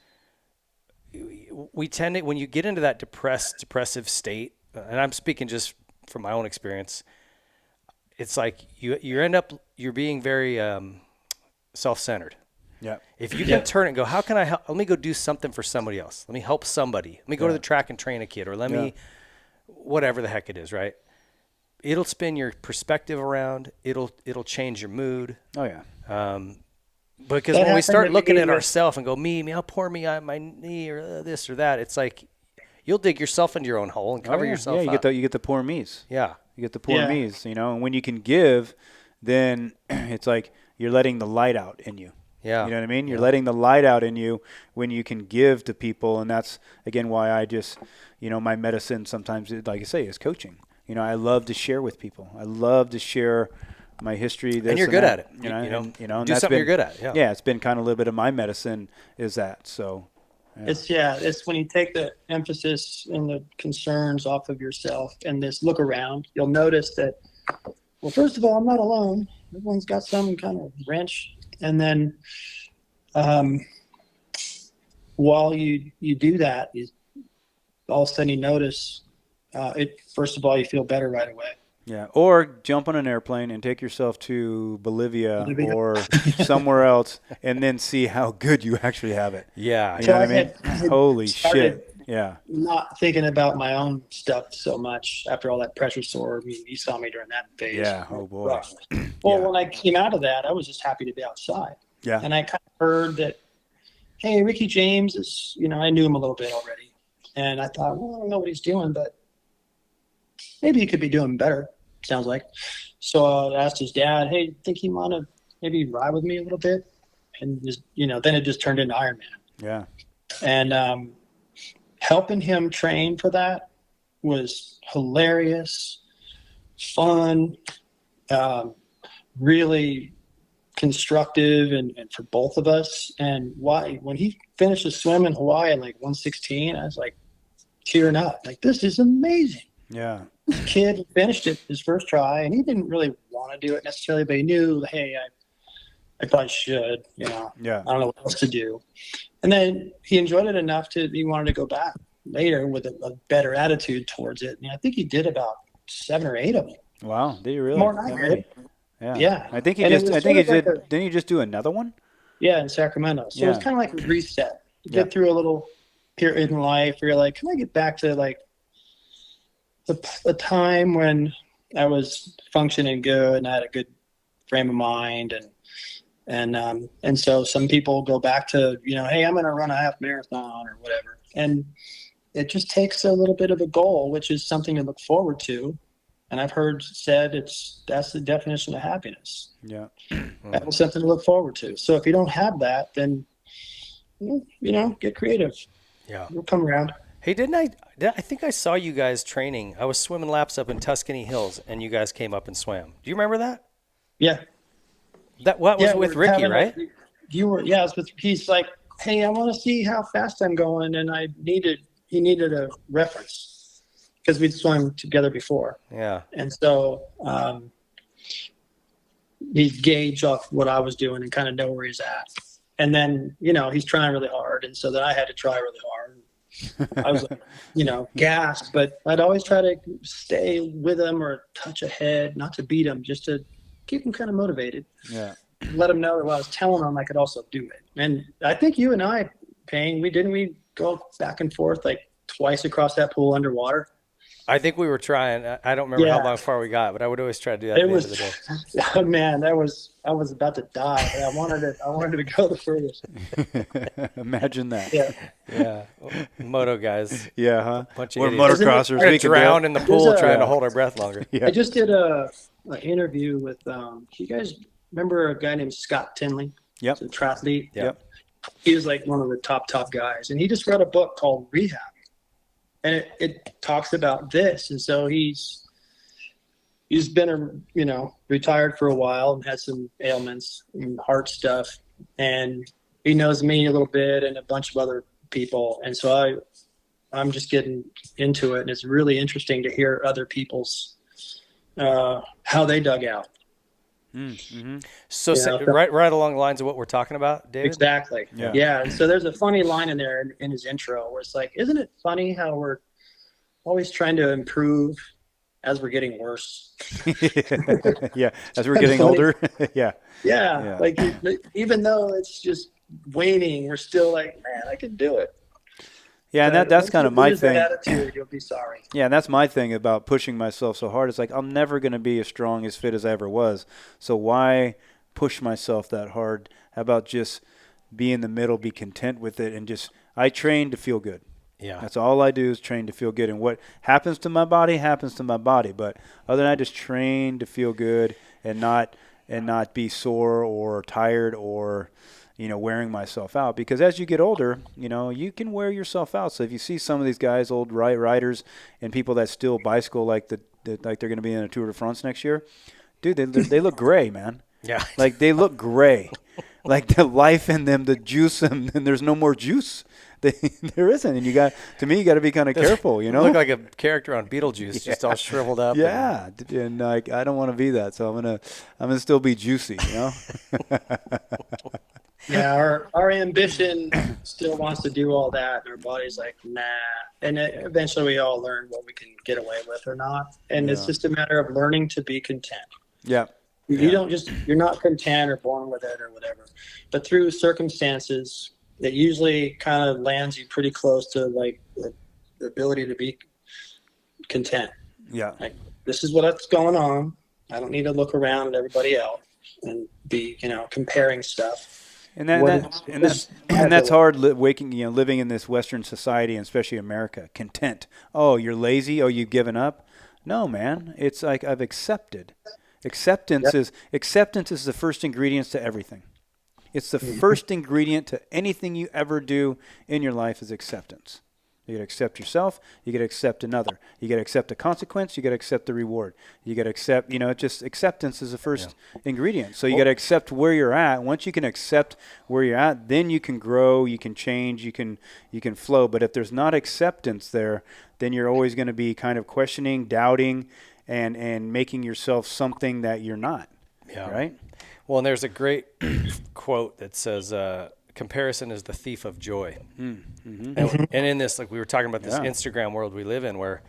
we tend to, when you get into that depressive state, and I'm speaking just from my own experience, it's like you're being very self-centered. Yeah. If you can turn it and go, how can I help? Let me go do something for somebody else. Let me help somebody. Let me go to the track and train a kid, or let me, whatever the heck it is, right? It'll spin your perspective around. It'll change your mood. Oh yeah. Because when we start looking at ourselves and go, me, how poor me, my knee, or this or that, it's like you'll dig yourself into your own hole and cover yourself up. You get the poor me's. Yeah. You get the poor me's, and when you can give, then it's like you're letting the light out in you. Yeah. You know what I mean? You're letting the light out in you when you can give to people. And that's, again, why I just, my medicine sometimes, like I say, is coaching. I love to share with people. I love to share my history. And you're good at it. And do something you're good at. Yeah. Yeah. It's been kind of a little bit of my medicine is that. So. Yeah. It's when you take the emphasis and the concerns off of yourself and this look around, you'll notice that, well, first of all, I'm not alone. Everyone's got some kind of wrench. And then while you do that, all of a sudden you notice first of all, you feel better right away. Yeah, or jump on an airplane and take yourself to Bolivia or somewhere else and then see how good you actually have it. Yeah. You know what I mean? Holy shit. Yeah. Not thinking about my own stuff so much after all that pressure sore. I mean, you saw me during that phase. Yeah. Oh, boy. Well, when I came out of that, I was just happy to be outside. Yeah. And I kind of heard that, hey, Ricky James is, I knew him a little bit already. And I thought, well, I don't know what he's doing, but maybe he could be doing better, sounds like. So I asked his dad, hey, think he want to maybe ride with me a little bit? And just, then it just turned into Ironman. Yeah. And helping him train for that was hilarious, fun, really constructive and for both of us. And when he finished the swim in Hawaii at like 1:16, I was like tearing up, like, this is amazing. Yeah. This kid finished it his first try, and he didn't really want to do it necessarily, but he knew, hey, I probably should, Yeah. I don't know what else to do. And then he enjoyed it enough he wanted to go back later with a better attitude towards it. And I think he did about 7 or 8 of them. Wow. Did you really? More than I did. Yeah. Yeah. I think he And did. like Didn't you just do another one? Yeah, in Sacramento. So it's kind of like a reset. You get through a little period in life where you're like, can I get back to like the time when I was functioning good and I had a good frame of mind and so some people go back to, hey, I'm going to run a half marathon or whatever. And it just takes a little bit of a goal, which is something to look forward to. And I've heard said that's the definition of happiness. Yeah. Having something to look forward to. So if you don't have that, then, get creative. Yeah. We'll come around. Hey, I think I saw you guys training. I was swimming laps up in Tuscany Hills, and you guys came up and swam. Do you remember that? Yeah. That was with Ricky, right? It was with, he's like, hey, I want to see how fast I'm going. And he needed a reference because we'd swum together before. Yeah. And so he'd gauge off what I was doing and kind of know where he's at. And then, he's trying really hard. And so then I had to try really hard. I was like, gassed, but I'd always try to stay with him or touch ahead, not to beat him, just to keep him kind of motivated. Yeah. Let him know that while I was telling him I could also do it. And I think you and I, Payne, we go back and forth like twice across that pool underwater? I think we were trying. I don't remember how far we got, but I would always try to do that at the end of the day. Oh man, I was about to die. I wanted to go the furthest. Imagine that. Yeah. Moto guys. Yeah, huh? Bunch of We're idiots. motocrossers. We're drowned in the pool trying to hold our breath longer. Yeah. I just did an interview with. You guys remember a guy named Scott Tinley? Yep. He's a triathlete. Yep. He was like one of the top guys, and he just read a book called Rehab. And it talks about this. And so he's been, retired for a while and had some ailments and heart stuff. And he knows me a little bit and a bunch of other people. And so I'm just getting into it, and it's really interesting to hear other people's how they dug out. Mm-hmm. So You know, right along the lines of what we're talking about, David. exactly. Yeah. Yeah. And so there's a funny line in there in his intro where it's like, isn't it funny how we're always trying to improve as we're getting worse? Yeah, as we're getting older. Yeah. Yeah. Like even though it's just waning, we're still like, man, I can do it. Yeah, and But that's once kind you of my lose that thing. attitude, you'll be sorry. Yeah, and that's my thing about pushing myself so hard. It's like I'm never going to be as strong, as fit as I ever was. So why push myself that hard? How about just be in the middle, be content with it, and just I train to feel good. Yeah. That's all I do is train to feel good. And what happens to my body happens to my body. But other than I just train to feel good and not be sore or tired or wearing myself out. Because as you get older, you can wear yourself out. So if you see some of these guys, old riders and people that still bicycle like like they're going to be in a Tour de France next year, dude, they look gray, man. Yeah. Like they look gray. Like the life in them, the juice, and there's no more juice. There isn't, and you got to be kind of careful, Look like a character on Beetlejuice, just all shriveled up. Yeah, and like I don't want to be that, so I'm gonna still be juicy, Yeah, our ambition still wants to do all that, and our body's like, nah. And eventually we all learn what we can get away with or not. And it's just a matter of learning to be content. Yeah. You're not content or born with it or whatever. But through circumstances, it usually kind of lands you pretty close to like the ability to be content. Yeah. Like, this is what's going on. I don't need to look around at everybody else and be, comparing stuff. And that's hard living in this Western society, and especially America. Content. Oh, you're lazy. Oh, you've given up. No, man. It's like I've accepted. Acceptance is the first ingredient to everything. It's the first ingredient to anything you ever do in your life is acceptance. You got to accept yourself. You got to accept another. You got to accept the consequence. You got to accept the reward. You got to accept, just acceptance is the first ingredient. So you got to accept where you're at. Once you can accept where you're at, then you can grow, you can change, you can flow. But if there's not acceptance there, then you're always going to be kind of questioning, doubting, and making yourself something that you're not. Yeah. Right? Well, and there's a great quote that says, comparison is the thief of joy. Mm-hmm. And in this, like we were talking about this Instagram world we live in where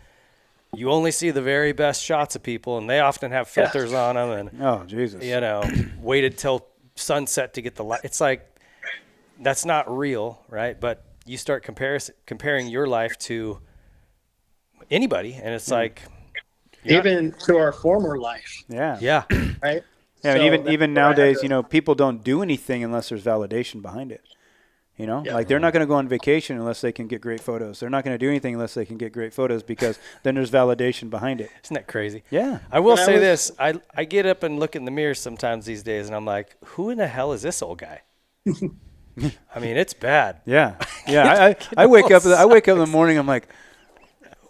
you only see the very best shots of people and they often have filters on them and, oh, Jesus. Waited till sunset to get the light. It's like, that's not real, right? But you start comparing your life to anybody and it's like. Even to our former life. Yeah. Yeah. Right? Yeah, So and even nowadays, people don't do anything unless there's validation behind it. Like they're not going to go on vacation unless they can get great photos. They're not going to do anything unless they can get great photos because then there's validation behind it. Isn't that crazy? Yeah. I will say this. I get up and look in the mirror sometimes these days and I'm like, who in the hell is this old guy? I mean, it's bad. Yeah. Yeah. I wake up in the morning, I'm like,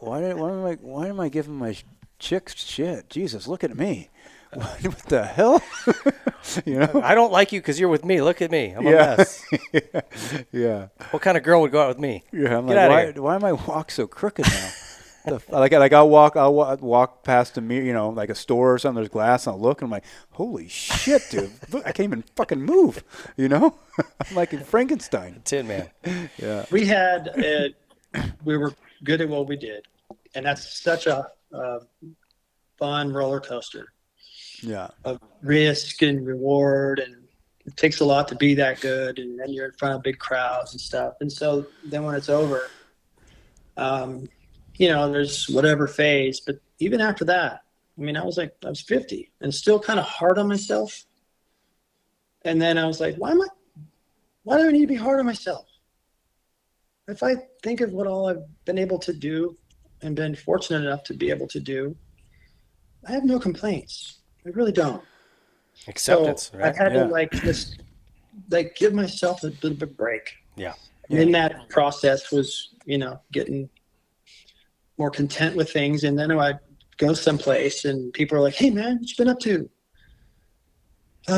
why am I giving my chicks shit? Jesus, look at me. What the hell? I don't like you because you're with me. Look at me. I'm a mess. Yeah. What kind of girl would go out with me? Yeah. I'm Get out of here. Why am I walk so crooked now? I'll walk past a mirror, like a store or something. There's glass, and I'll look, and I'm like, holy shit, dude! Look, I can't even fucking move. I'm like in Frankenstein. Tin Man. Yeah. We were good at what we did, and that's such a fun roller coaster. Yeah. Of risk and reward, and it takes a lot to be that good, and then you're in front of big crowds and stuff. And so then when it's over, there's whatever phase. But even after that, I was 50 and still kind of hard on myself. And then I was like, why do I need to be hard on myself? If I think of what all I've been able to do and been fortunate enough to be able to do, I have no complaints. I really don't. Acceptance, so right? I had to give myself a bit of a break. Yeah. And in that process was, getting more content with things. And then I'd go someplace and people are like, hey man, what you been up to? I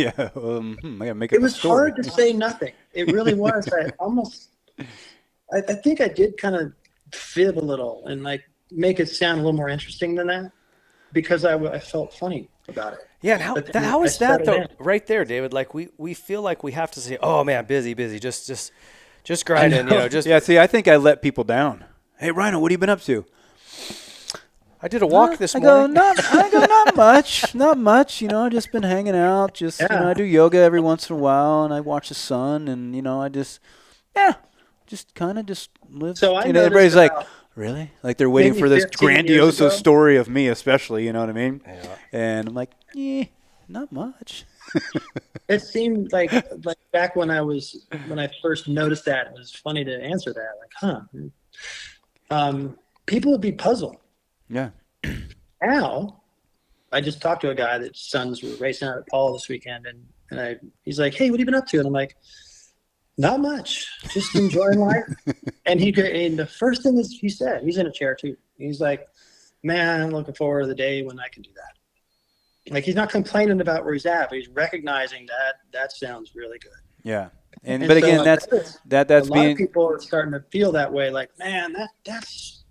gotta make up it was a story. hard to say nothing. It really was. I think I did kind of fib a little and like make it sound a little more interesting than that because I felt funny about it. Yeah, and But then how I is that settled though? in. Right there, David. Like we feel like we have to say, "Oh man, busy, just I grinding." know. Just Yeah, see, I think I let people down. Hey, Rhino, what have you been up to? I did a walk this I go, morning. not much, not much. You know, I just been hanging out. Just, you know, Yeah. I do yoga every once in a while, and I watch the sun, and, you know, I just kind of just live. So I You know, noticed everybody's like, about really? Like they're waiting maybe for this 15 years grandioso ago. story of me, especially, you know what I mean? Yeah. And I'm like, not much. It seemed like back when I first noticed that, it was funny to answer that. Like, people would be puzzled. Yeah. Now, I just talked to a guy that sons were racing out at Paul this weekend, and he's like, "Hey, what have you been up to?" And I'm like, "Not much, just enjoying life." And the first thing is he said, he's in a chair too. He's like, "Man, I'm looking forward to the day when I can do that." Like he's not complaining about where he's at, but he's recognizing that sounds really good. Yeah. And And but so again, I've that's noticed that's a lot of being people are starting to feel that way. Like, man, that's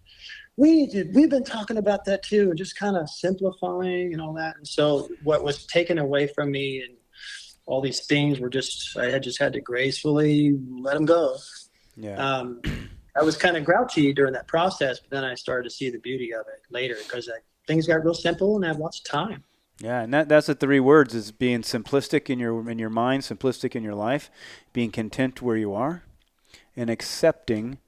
we've been talking about that too, and just kind of simplifying and all that. And so what was taken away from me and all these things were I had just had to gracefully let them go. yeah. I was kind of grouchy during that process, but then I started to see the beauty of it later because things got real simple and I have lots of time. Yeah, and that's the three words is being simplistic in your mind, simplistic in your life, being content where you are, and accepting,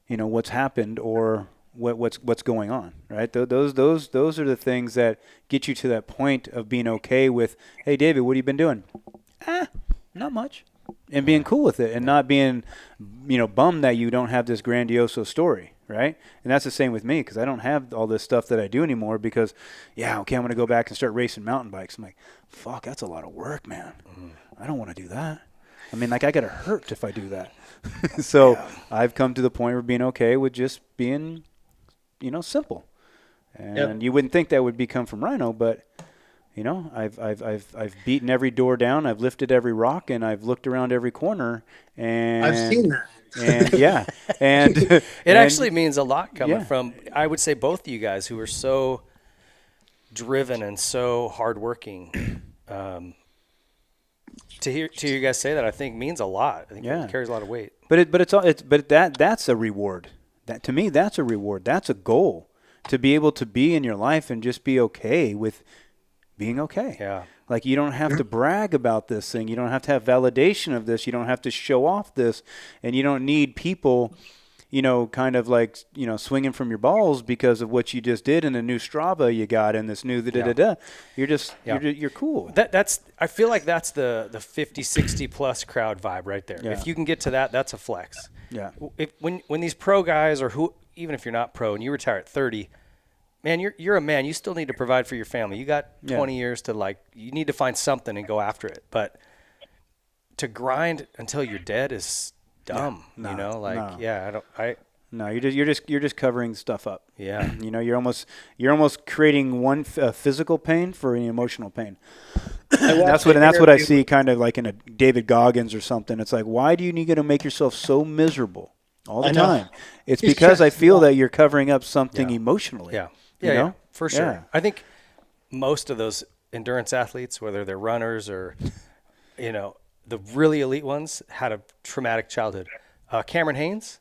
you know, what's happened or what's going on, right? Those are the things that get you to that point of being okay with, hey, David, what have you been doing? Not much. And being cool with it and not being, you know, bummed that you don't have this grandioso story, right? And that's the same with me because I don't have all this stuff that I do anymore because, I'm going to go back and start racing mountain bikes. I'm like, fuck, that's a lot of work, man. I don't want to do that. I mean, like I got hurt if I do that. So I've come to the point where being okay with just being, you know, simple. And you wouldn't think that would come from Rhino, but you know, I've beaten every door down, I've lifted every rock, and I've looked around every corner. And I've seen that. And and It actually means a lot coming Yeah. from, I would say, both of you guys who are so driven and so hardworking. To hear you guys say that, I think means a lot. I think it carries a lot of weight. But that's a reward. That to me, that's a reward. That's a goal to be able to be in your life and just be okay with being okay. Yeah. Like you don't have to brag about this thing. You don't have to have validation of this. You don't have to show off this, and you don't need people, you know, kind of like, you know, swinging from your balls because of what you just did and the new Strava you got and this new da-da-da-da. You're just, you're cool. That's I feel like that's the 50, 60 plus crowd vibe right there. Yeah. If you can get to that, that's a flex. Yeah. When these pro guys or even if you're not pro and you retire at 30, man, you're a man. You still need to provide for your family. You got 20 years to you need to find something and go after it. But to grind until you're dead is dumb. No, you know, No, you're just covering stuff up. Yeah. You know, you're almost creating one physical pain for an emotional pain. That's what I see kind of like in a David Goggins or something. It's like, why do you need to make yourself so miserable all the time? It's because I feel that you're covering up something emotionally. Yeah. You know? Yeah, for sure. Yeah. I think most of those endurance athletes, whether they're runners or, you know, the really elite ones, had a traumatic childhood. Cameron Haynes,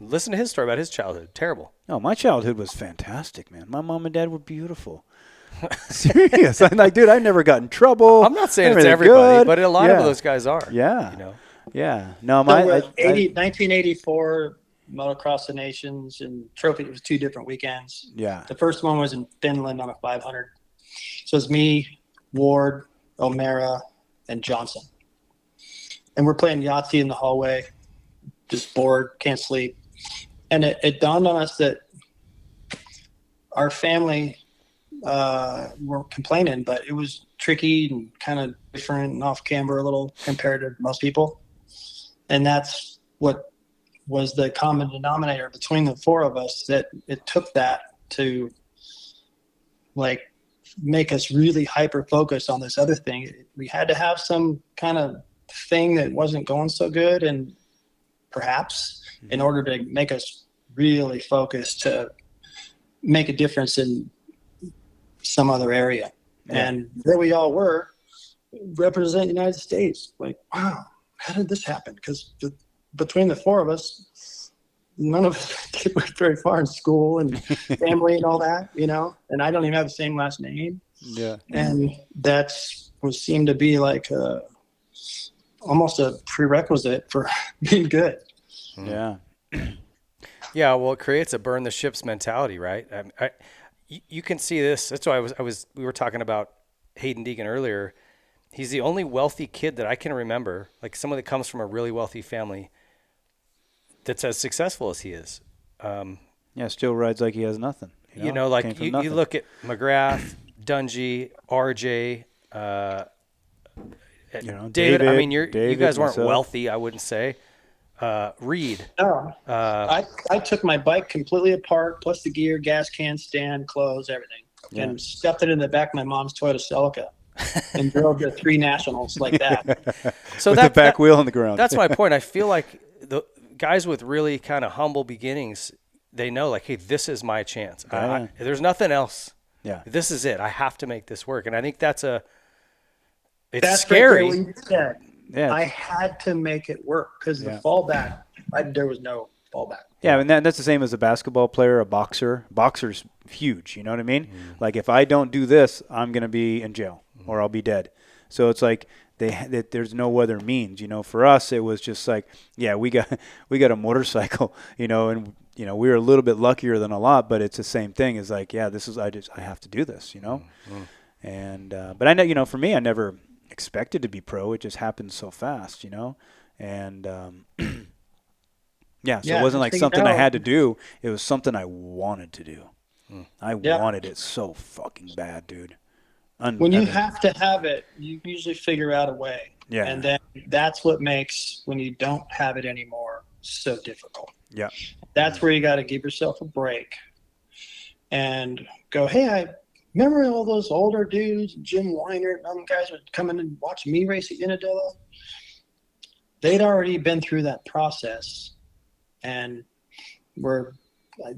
listen to his story about his childhood. Terrible. No, my childhood was fantastic, man. My mom and dad were beautiful. Serious. I'm like, dude, I never got in trouble. I'm not saying it's Everything everybody, good. but a lot of those guys are. Yeah. You know? Yeah. No, 1984 Motocross of Nations and Trophy. It was 2 different weekends. Yeah. The first one was in Finland on a 500. So it's me, Ward, O'Mara, and Johnson. And we're playing Yahtzee in the hallway, just bored, can't sleep. And it dawned on us that our family were complaining, but it was tricky and kind of different and off camber a little compared to most people. And that's what was the common denominator between the 4 of us, that it took that to like make us really hyper focused on this other thing. We had to have some kind of thing that wasn't going so good, and perhaps, in order to make us really focus to make a difference in some other area. Yeah. And there we all were, represent the United States. Like, wow, how did this happen? Because between the four of us, none of us went very far in school and family and all that, you know, and I don't even have the same last name. Yeah. And seemed to be like almost a prerequisite for being good. Yeah. Yeah, well, it creates a burn the ships mentality, right? You can see this. That's why we were talking about Hayden Deegan earlier. He's the only wealthy kid that I can remember, like someone that comes from a really wealthy family, that's as successful as he is. Yeah, still rides like he has nothing. You know, like you nothing. look at McGrath, Dungy, RJ, David. I mean, you guys weren't myself. wealthy, I wouldn't say. Reed. No, I took my bike completely apart, plus the gear, gas can, stand, clothes, everything, and stuffed it in the back of my mom's Toyota Celica and drove to 3 nationals like that. So with the back wheel on the ground. That's my point. I feel like the guys with really kind of humble beginnings, they know like, hey, this is my chance. There's nothing else. Yeah. This is it. I have to make this work. And I think that's Right scary. there what you said. Yeah. I had to make it work because the fallback, there was no fallback. Yeah, and that's the same as a basketball player, a boxer. Boxer's huge, you know what I mean? Like if I don't do this, I'm going to be in jail or I'll be dead. So it's like there's no other means, you know. For us, it was just like, yeah, we got a motorcycle, you know, and you know, we were a little bit luckier than a lot, but it's the same thing. It's like, yeah, I have to do this, you know. And but I know, you know, for me, I never expected to be pro. It just happened so fast, you know. And yeah, so it wasn't like something I had to do. It was something I wanted to do. I wanted it so fucking bad, dude. When you have to have it, you usually figure out a way. Yeah. And then that's what makes when you don't have it anymore so difficult. Yeah. That's where you got to give yourself a break and go, hey, I remember all those older dudes, Jim Weiner, and them guys would come in and watch me race at Unadilla. They'd already been through that process. And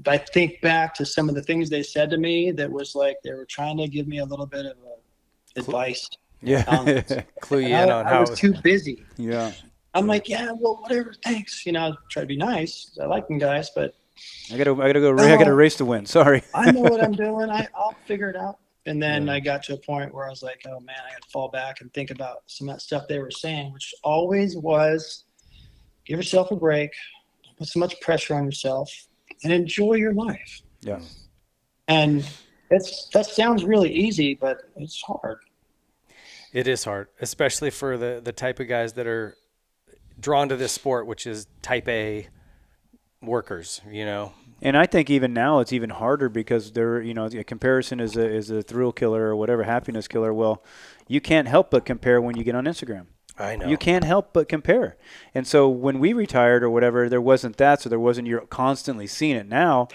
I think back to some of the things they said to me that was like they were trying to give me a little bit of advice. Yeah. Clue you in on how I was too busy. Yeah. I'm like, yeah, well, whatever, thanks. You know, I'll try to be nice. I like them guys, but I gotta go. I got a race to win. Sorry. I know what I'm doing. I'll figure it out. And then I got to a point where I was like, oh man, I got to fall back and think about some of that stuff they were saying, which always was, give yourself a break, don't put so much pressure on yourself, and enjoy your life. Yeah. And that sounds really easy, but it's hard. It is hard, especially for the type of guys that are drawn to this sport, which is type A workers, you know. And I think even now it's even harder because there, you know, a comparison is a thrill killer or whatever, happiness killer. Well, you can't help but compare when you get on Instagram. I know. You can't help but compare. And so when we retired or whatever, there wasn't that. So there wasn't, you're constantly seeing it. Now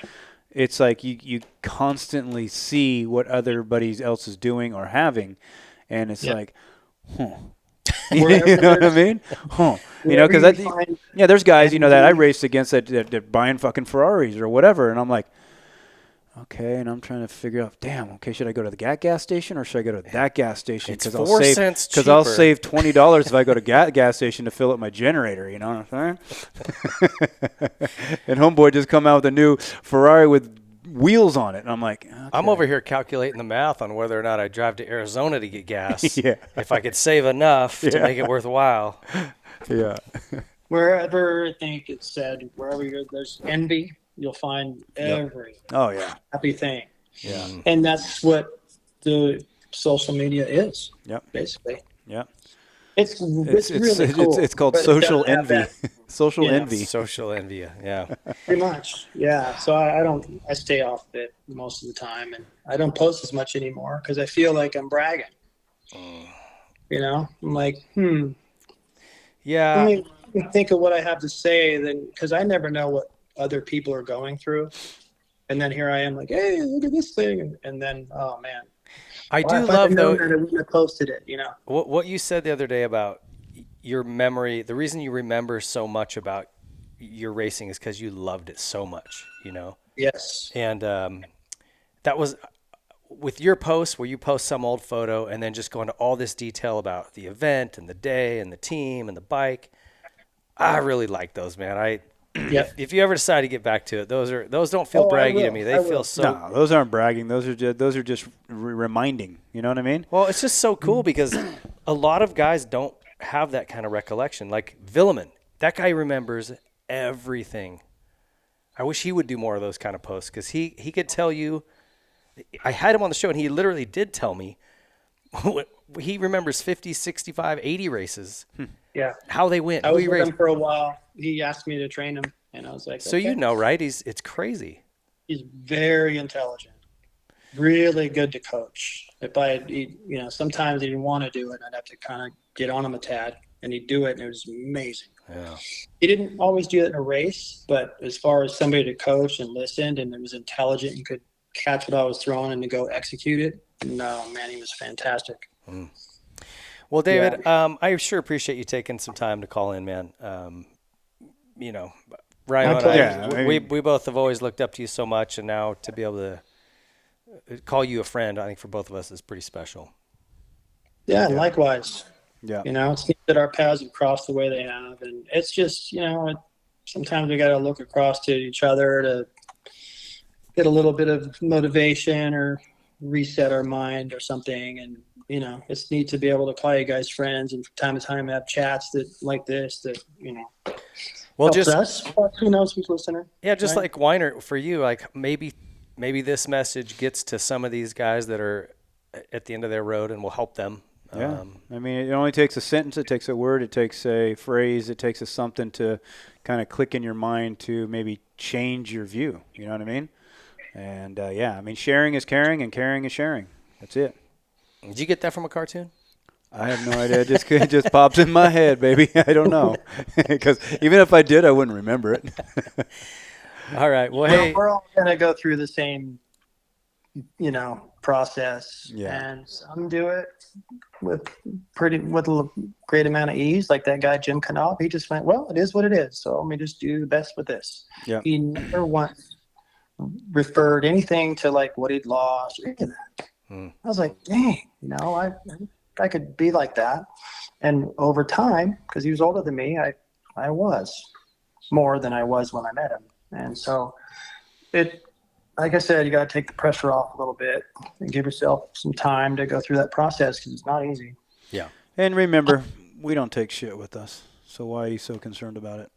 it's like you constantly see what everybody else is doing or having. And it's like, you know what I mean? You know, because there's guys, you know, that I raced against that buying fucking Ferraris or whatever. And I'm like, okay, and I'm trying to figure out, damn, okay, should I go to the gas station or should I go to that gas station? It's 4 cents cheaper. Because I'll save $20 if I go to gas station to fill up my generator, you know what I'm saying? And homeboy just come out with a new Ferrari with wheels on it. And I'm like, okay. I'm over here calculating the math on whether or not I drive to Arizona to get gas. Yeah. If I could save enough to make it worthwhile. Yeah. Wherever I think it said, there's envy, you'll find every happy thing. Yeah. And that's what the social media is. Yep. Basically. Yeah. It's really cool. It's called social envy. Social envy. Social envy. Yeah. Pretty much. Yeah. So I stay off of it most of the time, and I don't post as much anymore because I feel like I'm bragging. You know, I'm like, Yeah. Let me think of what I have to say then, because I never know what other people are going through. And then here I am like, hey, look at this thing. And then, oh man. I do love though. I wouldn't have posted it, you know. What you said the other day about your memory, the reason you remember so much about your racing is because you loved it so much, you know? Yes. And that was with your posts where you post some old photo and then just go into all this detail about the event and the day and the team and the bike. I really like those, man. Yep. If you ever decide to get back to it, those don't feel I braggy to will. me. They I feel will. so. No, those aren't bragging. Those are just reminding. You know what I mean? Well, it's just so cool because a lot of guys don't have that kind of recollection. Like Villeman, that guy remembers everything. I wish he would do more of those kind of posts because he could tell you. I had him on the show and he literally did tell me he remembers 50, 65, 80 races. Yeah. How they went. I who was he with raced. him for a while. He asked me to train him, and I was like, So okay. you know, right? It's crazy. He's very intelligent, really good to coach. Sometimes he didn't want to do it, and I'd have to kind of get on him a tad, and he'd do it, and it was amazing. Yeah. He didn't always do it in a race, but as far as somebody to coach and listened and was intelligent and could catch what I was throwing and to go execute it, no, man, he was fantastic. Well, David, I sure appreciate you taking some time to call in, man. You know, Ryan and I, we both have always looked up to you so much, and now to be able to call you a friend, I think for both of us is pretty special. Yeah, and likewise. Yeah. You know, it's neat that our paths have crossed the way they have, and it's just, sometimes we got to look across to each other to get a little bit of motivation or reset our mind or something. And it's neat to be able to call you guys friends and from time to time have chats like this that well, helps us. Who knows who's listening? Yeah, just right? like Weiner for you, like maybe this message gets to some of these guys that are at the end of their road and will help them. Yeah. I mean, it only takes a sentence, it takes a word, it takes a phrase, it takes something to kind of click in your mind to maybe change your view. You know what I mean? And I mean, sharing is caring and caring is sharing. That's it. Did you get that from a cartoon? I have no idea. It just pops in my head, baby. I don't know. Because even if I did, I wouldn't remember it. All right. Well, hey. We're all going to go through the same, process. Yeah. And some do it with a great amount of ease. Like that guy, Jim Knopf, he just went, well, it is what it is. So let me just do the best with this. Yeah. He never once referred anything to like what he'd lost or any of that. I was like, dang, I could be like that. And over time, because he was older than me, I was more than I was when I met him. And so like I said, you got to take the pressure off a little bit and give yourself some time to go through that process because it's not easy. Yeah. And remember, we don't take shit with us. So why are you so concerned about it?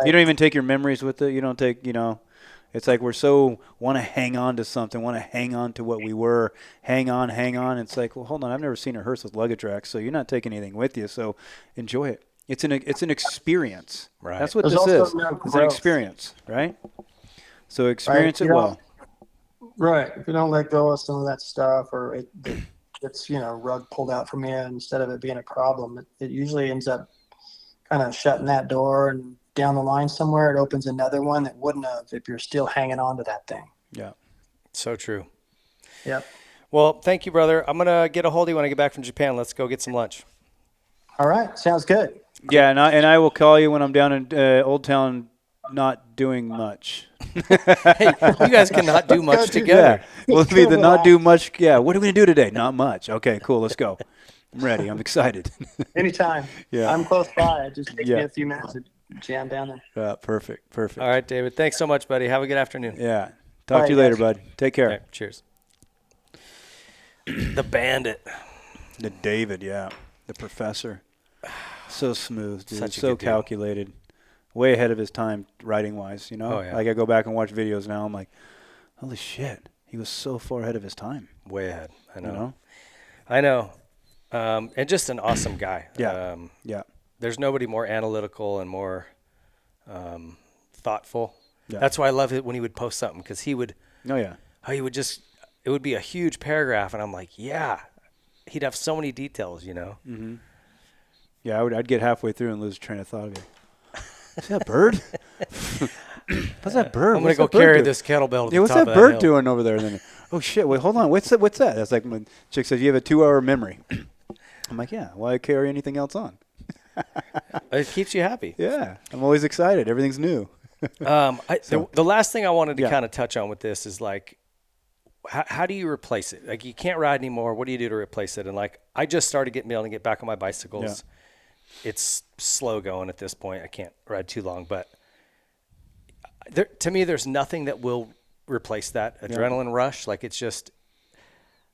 You don't even take your memories with it. You don't take, it's like we're so want to hang on to something, want to hang on to what we were, hang on. It's like, well, hold on, I've never seen a hearse with luggage racks, so you're not taking anything with you. So enjoy it. It's an experience. Right. That's what There's this also is. no It's an growth. experience, right? So experience Right. it well. Right. If you don't let go of some of that stuff or it gets, rug pulled out from you instead of it being a problem, it usually ends up kind of shutting that door and down the line somewhere, it opens another one that wouldn't have if you're still hanging on to that thing. Yeah. So true. Yep. Well, thank you, brother. I'm going to get a hold of you when I get back from Japan. Let's go get some lunch. All right. Sounds good. Yeah, and I will call you when I'm down in Old Town not doing much. Hey, you guys cannot do much together. Yeah, we'll be the not do much. Yeah, what are we going to do today? Not much. Okay, cool. Let's go. I'm ready. I'm excited. Anytime. Yeah. I'm close by. It just takes me a few minutes to jam down there. Perfect. All right, David. Thanks so much, buddy. Have a good afternoon. Yeah. Talk Bye, to you later, guys. bud. Take care. All right, cheers. The Bandit. The David, yeah. The professor. So smooth, dude. Such a So good dude. calculated. Way ahead of his time writing-wise, Oh, yeah. Like I go back and watch videos now. I'm like, holy shit. He was so far ahead of his time. Way ahead. I know. You know? I know. And just an awesome guy. Yeah. Yeah. There's nobody more analytical and more thoughtful. Yeah. That's why I love it when he would post something because he would it would be a huge paragraph and I'm like, yeah, he'd have so many details, Mm-hmm. Yeah, I'd get halfway through and lose train of thought of you. Is that a bird? What's that bird? I'm going to go carry this kettlebell to the what's top that of bird hill. doing over there? And then, oh, shit, wait, hold on. What's that? That's like when chick says, you have a 2-hour memory. I'm like, yeah, why carry anything else on? It keeps you happy. Yeah, I'm always excited. Everything's new. The last thing I wanted to kind of touch on with this is like, how do you replace it? Like, you can't ride anymore. What do you do to replace it? And like, I just started being able to get back on my bicycles. It's slow going at this point. I can't ride too long, but to me, there's nothing that will replace that adrenaline rush. Like, it's just,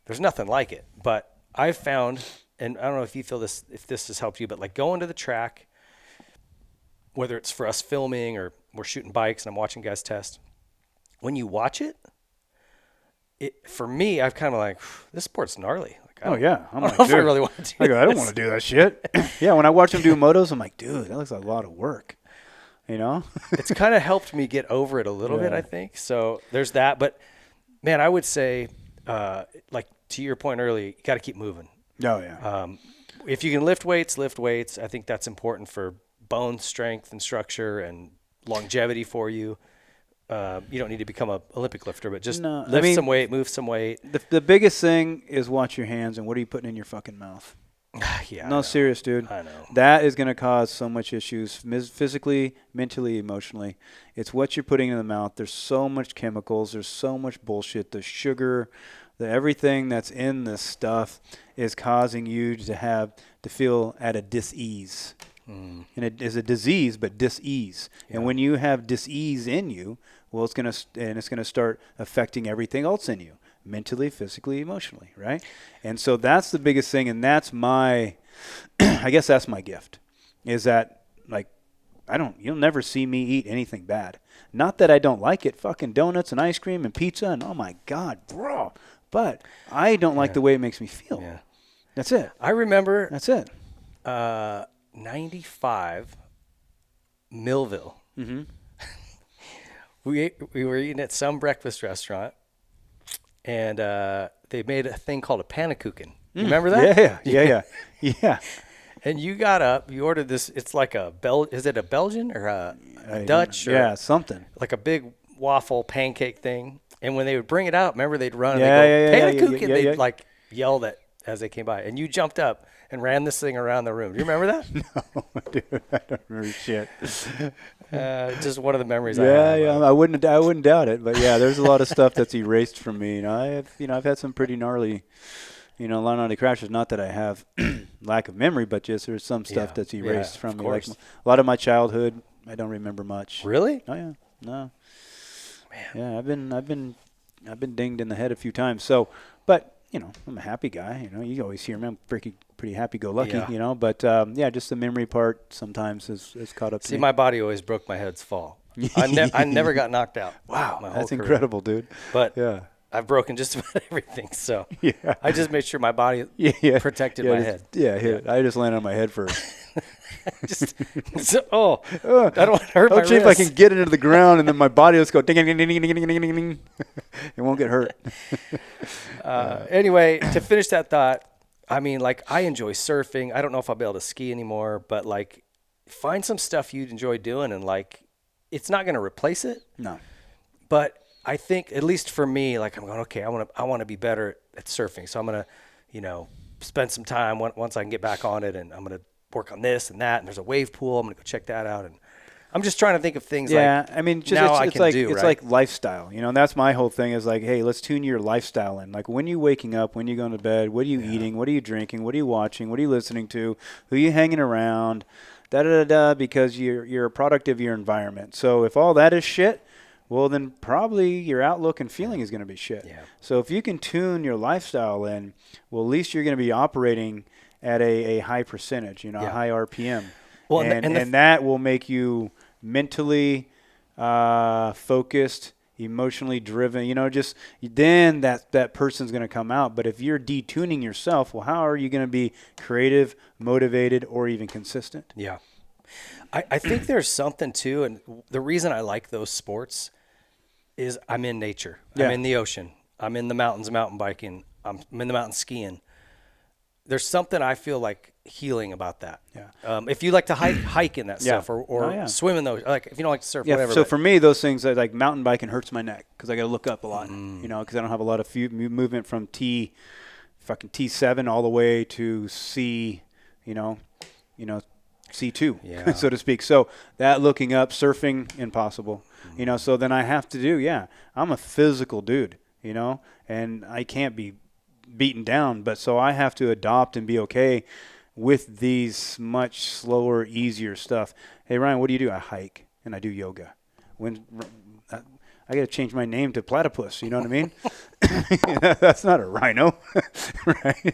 there's nothing like it. But I've found, and I don't know if you feel this, if this has helped you, but like going to the track, whether it's for us filming or we're shooting bikes and I'm watching guys test, when you watch it, for me, I've kind of like, this sport's gnarly. Like, I'm like, I don't know if I really want to do I go, I don't want to do that shit. Yeah, when I watch them do motos, I'm like, dude, that looks like a lot of work. You know? It's kind of helped me get over it a little bit, I think. So there's that. But, man, I would say, like to your point earlier, you got to keep moving. Oh, yeah. If you can lift weights, lift weights. I think that's important for bone strength and structure and longevity for you. You don't need to become an Olympic lifter, but just lift some weight, move some weight. The biggest thing is watch your hands and what are you putting in your fucking mouth? Yeah. No, serious, dude. I know. That is going to cause so much issues physically, mentally, emotionally. It's what you're putting in the mouth. There's so much chemicals. There's so much bullshit. The sugar, everything that's in this stuff is causing you to feel at a dis-ease. And it is a disease, but dis-ease. Yeah. And when you have dis-ease in you, well, it's going to start affecting everything else in you. Mentally, physically, emotionally, right? And so that's the biggest thing, and that's I guess that's my gift, is that, like, you'll never see me eat anything bad. Not that I don't like it, fucking donuts and ice cream and pizza, and oh my God, bro. But I don't like the way it makes me feel. Yeah. That's it. I remember. That's it. 95, Millville. Mm-hmm. we were eating at some breakfast restaurant. And they made a thing called a pannenkoeken. You remember that? Yeah. And you got up, you ordered this. It's like is it a Belgian or a Dutch? Yeah, something. Like a big waffle pancake thing. And when they would bring it out, remember they'd run and they'd go, pannenkoeken. They'd like yell that as they came by. And you jumped up and ran this thing around the room. Do you remember that? No, dude, I don't remember shit. Just one of the memories I have. Yeah, I wouldn't doubt it. But yeah, there's a lot of stuff that's erased from me. I've had some pretty gnarly, gnarly crashes. Not that I have lack of memory, but just there's some stuff that's erased from me. Like a lot of my childhood, I don't remember much. Really? Oh yeah, no. Man. Yeah, I've been dinged in the head a few times. So, but I'm a happy guy. You always hear me. I'm pretty happy-go-lucky. But just the memory part sometimes is caught up. See, my body always broke my head's fall. I never got knocked out. Wow, that's incredible, dude. But I've broken just about everything. So I just made sure my body protected my head. I just landed on my head first. I don't want to hurt my wrist. If I can get it into the ground and then my body will go ding, ding, ding, ding, ding, ding, ding, ding. It won't get hurt. Anyway, to finish that thought, I mean, like, I enjoy surfing. I don't know if I'll be able to ski anymore, but like, find some stuff you'd enjoy doing, and like, it's not going to replace it. No. But I think, at least for me, like, I'm going, okay, I want to be better at surfing. So I'm going to, spend some time once I can get back on it, and I'm going to work on this and that. And there's a wave pool. I'm going to go check that out. And I'm just trying to think of things it's like lifestyle, and that's my whole thing is like, hey, let's tune your lifestyle in. Like, when you're waking up, when you're going to bed, what are you eating? What are you drinking? What are you watching? What are you listening to? Who are you hanging around? Because you're a product of your environment. So if all that is shit, well, then probably your outlook and feeling is going to be shit. Yeah. So if you can tune your lifestyle in, well, at least you're going to be operating at a high percentage, a high RPM. Well, and that will make you mentally focused, emotionally driven. Then that person's going to come out. But if you're detuning yourself, well, how are you going to be creative, motivated, or even consistent? Yeah. I think there's something too, and the reason I like those sports is I'm in nature. I'm in the ocean. I'm in the mountains mountain biking. I'm in the mountains skiing. There's something I feel like healing about that. Yeah. If you like to hike in that stuff or swim in those, like if you don't like to surf, whatever. So for me, those things like mountain biking hurts my neck because I got to look up a lot, because I don't have a lot of movement from T7 all the way to C, C2, Yeah. so to speak. So that looking up, surfing, impossible. You know, so then I have to do, I'm a physical dude, you know, and I can't be beaten down. But so I have to adopt and be okay with these much slower, easier stuff. Hey, Ryan, what do you do? I hike and I do yoga. I got to change my name to Platypus. You know what I mean? That's not a rhino, right?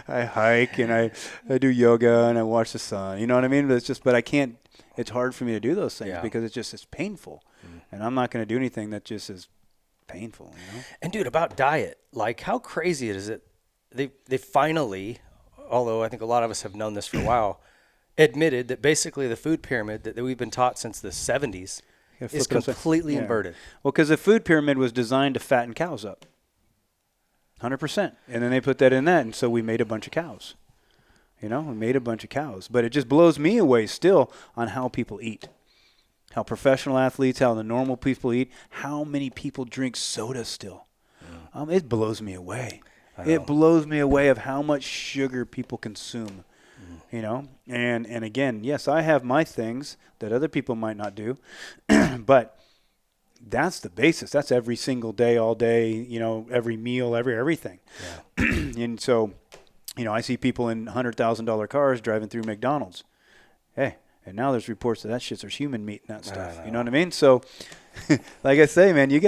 I hike and I do yoga and I watch the sun. You know what I mean? But I can't. It's hard for me to do those things because it's painful, and I'm not going to do anything that just is painful. You know? And dude, about diet, like how crazy is it? They finally, although I think a lot of us have known this for a while, admitted that basically the food pyramid that we've been taught since the 70s is completely inverted. Well, because the food pyramid was designed to fatten cows up, 100%, and then they put that in that, and so we made a bunch of cows. You know, we made a bunch of cows, but it just blows me away still on how people eat, how professional athletes, how the normal people eat, how many people drink soda still. It blows me away. It blows me away of how much sugar people consume. You know, and again, yes, I have my things that other people might not do, but that's the basis. That's every single day, all day, you know, every meal, everything. Yeah. And so, you know, I see people in $100,000 cars driving through McDonald's. Hey, and now there's reports that there's human meat in that stuff. You know what I mean? So, like I say, man, if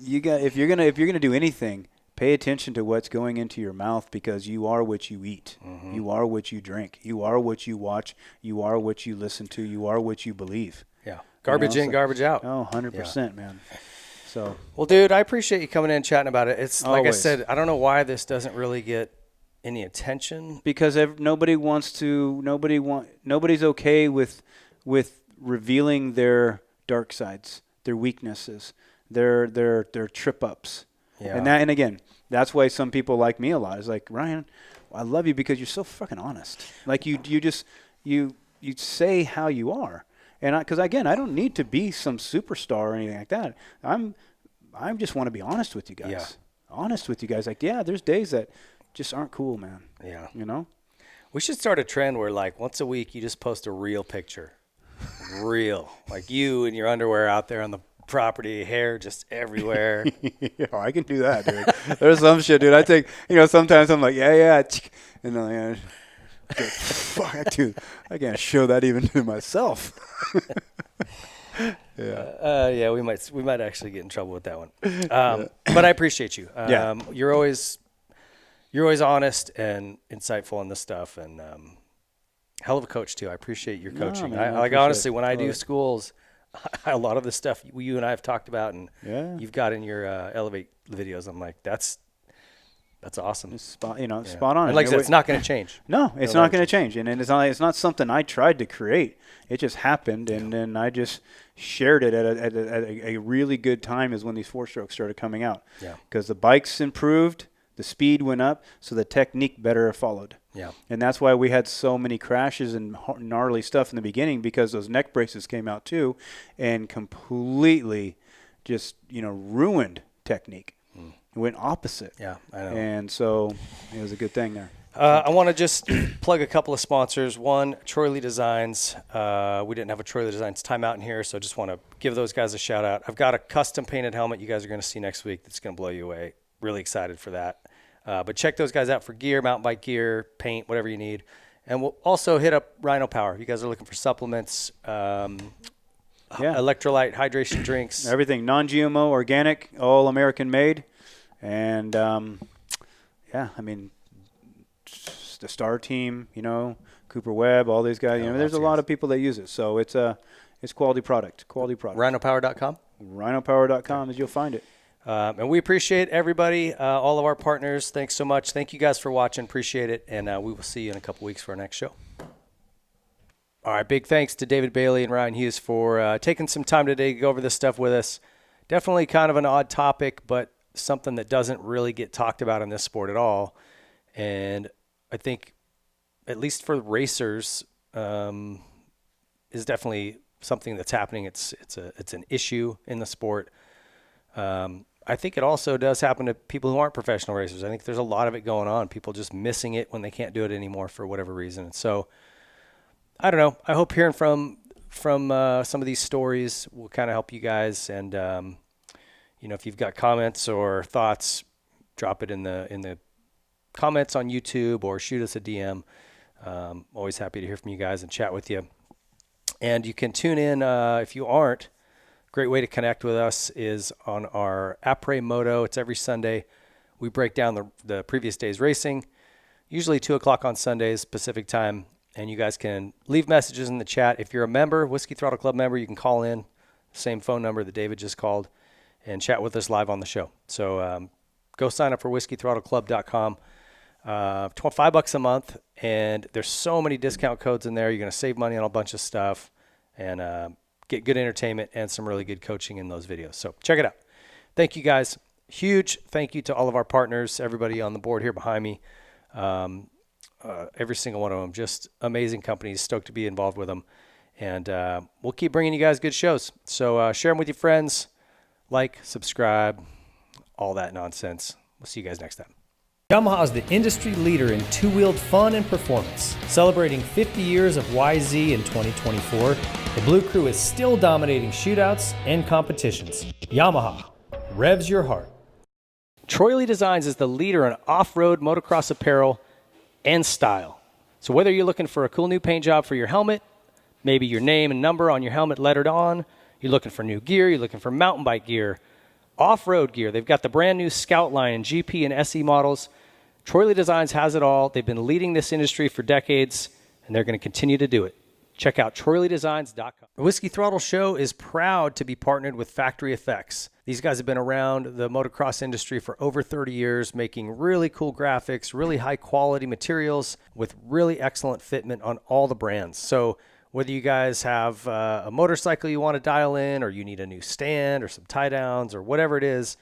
you're gonna do anything, pay attention to what's going into your mouth, because you are what you eat. Mm-hmm. You are what you drink. You are what you watch. You are what you listen to. You are what you believe. Yeah. Garbage in, garbage out. Oh, 100%, man. So. Well, dude, I appreciate you coming in and chatting about it. It's like Always. I said, I don't know why this doesn't really get any attention. Because nobody's okay with revealing their dark sides, their weaknesses, their trip ups. Yeah. And again, that's why some people like me a lot. Is like, Ryan, I love you because you're so fucking honest. Like you say how you are. And because again, I don't need to be some superstar or anything like that. I just want to be honest with you guys. Yeah. Honest with you guys. Like, there's days that just aren't cool, man. Yeah. You know? We should start a trend where like once a week you just post a real picture. Real. Like you in your underwear out there on the property, hair just everywhere. I can do that, dude. There's some shit, dude. I take, sometimes I'm like, and then fuck, dude, I can't show that even to myself. We might actually get in trouble with that one. But I appreciate you. You're always honest and insightful on this stuff, and hell of a coach too. I appreciate your coaching. Man, honestly, when I do schools, a lot of the stuff you and I have talked about and you've got in your Elevate videos, I'm like, that's awesome. It's spot on. And like I said, it's not going to change. No, it's not going to change. And it's not something I tried to create. It just happened, and then I just shared it at a really good time is when these 4-strokes started coming out. Yeah. Because the bikes improved, the speed went up, so the technique better followed. Yeah. And that's why we had so many crashes and gnarly stuff in the beginning, because those neck braces came out too and completely just, ruined technique. It went opposite. Yeah, I know. And so it was a good thing there. I want to just plug a couple of sponsors. One, Troy Lee Designs. We didn't have a Troy Lee Designs timeout in here, so I just want to give those guys a shout out. I've got a custom painted helmet you guys are going to see next week that's going to blow you away. Really excited for that. But check those guys out for gear, mountain bike gear, paint, whatever you need. And we'll also hit up Rhino Power. You guys are looking for supplements, electrolyte, hydration drinks. Everything non-GMO, organic, all American made. And, the Star Team, Cooper Webb, all these guys, there's a lot of people that use it. So it's quality product. Rhinopower.com? Rhinopower.com is you'll find it. And we appreciate everybody, all of our partners. Thanks so much. Thank you guys for watching. Appreciate it. And we will see you in a couple weeks for our next show. All right. Big thanks to David Bailey and Ryan Hughes for taking some time today to go over this stuff with us. Definitely kind of an odd topic, but something that doesn't really get talked about in this sport at all. And I think, at least for racers, is definitely something that's happening. It's an issue in the sport. I think it also does happen to people who aren't professional racers. I think there's a lot of it going on. People just missing it when they can't do it anymore for whatever reason. And so I don't know. I hope hearing from some of these stories will kind of help you guys. And if you've got comments or thoughts, drop it in the comments on YouTube or shoot us a DM. Always happy to hear from you guys and chat with you. And you can tune in if you aren't. Great way to connect with us is on our Après Moto. It's every Sunday. We break down the previous day's racing, usually 2 o'clock on Sundays, Pacific time. And you guys can leave messages in the chat. If you're a member, Whiskey Throttle Club member, you can call in, same phone number that David just called, and chat with us live on the show. So go sign up for whiskeythrottleclub.com. $5 a month, and there's so many discount codes in there. You're going to save money on a bunch of stuff and get good entertainment and some really good coaching in those videos. So check it out. Thank you, guys. Huge thank you to all of our partners, everybody on the board here behind me. Every single one of them, just amazing companies. Stoked to be involved with them. And we'll keep bringing you guys good shows. So share them with your friends, like, subscribe, all that nonsense. We'll see you guys next time. Yamaha is the industry leader in two-wheeled fun and performance. Celebrating 50 years of YZ in 2024, the Blue Crew is still dominating shootouts and competitions. Yamaha, revs your heart. Troy Lee Designs is the leader in off-road motocross apparel and style. So whether you're looking for a cool new paint job for your helmet, maybe your name and number on your helmet lettered on, you're looking for new gear, you're looking for mountain bike gear, off-road gear. They've got the brand new Scout line and GP and SE models. Troy Lee Designs has it all. They've been leading this industry for decades, and they're going to continue to do it. Check out TroyLeeDesigns.com. The Whiskey Throttle Show is proud to be partnered with Factory Effects. These guys have been around the motocross industry for over 30 years, making really cool graphics, really high-quality materials with really excellent fitment on all the brands. So whether you guys have a motorcycle you want to dial in, or you need a new stand or some tie-downs or whatever it is,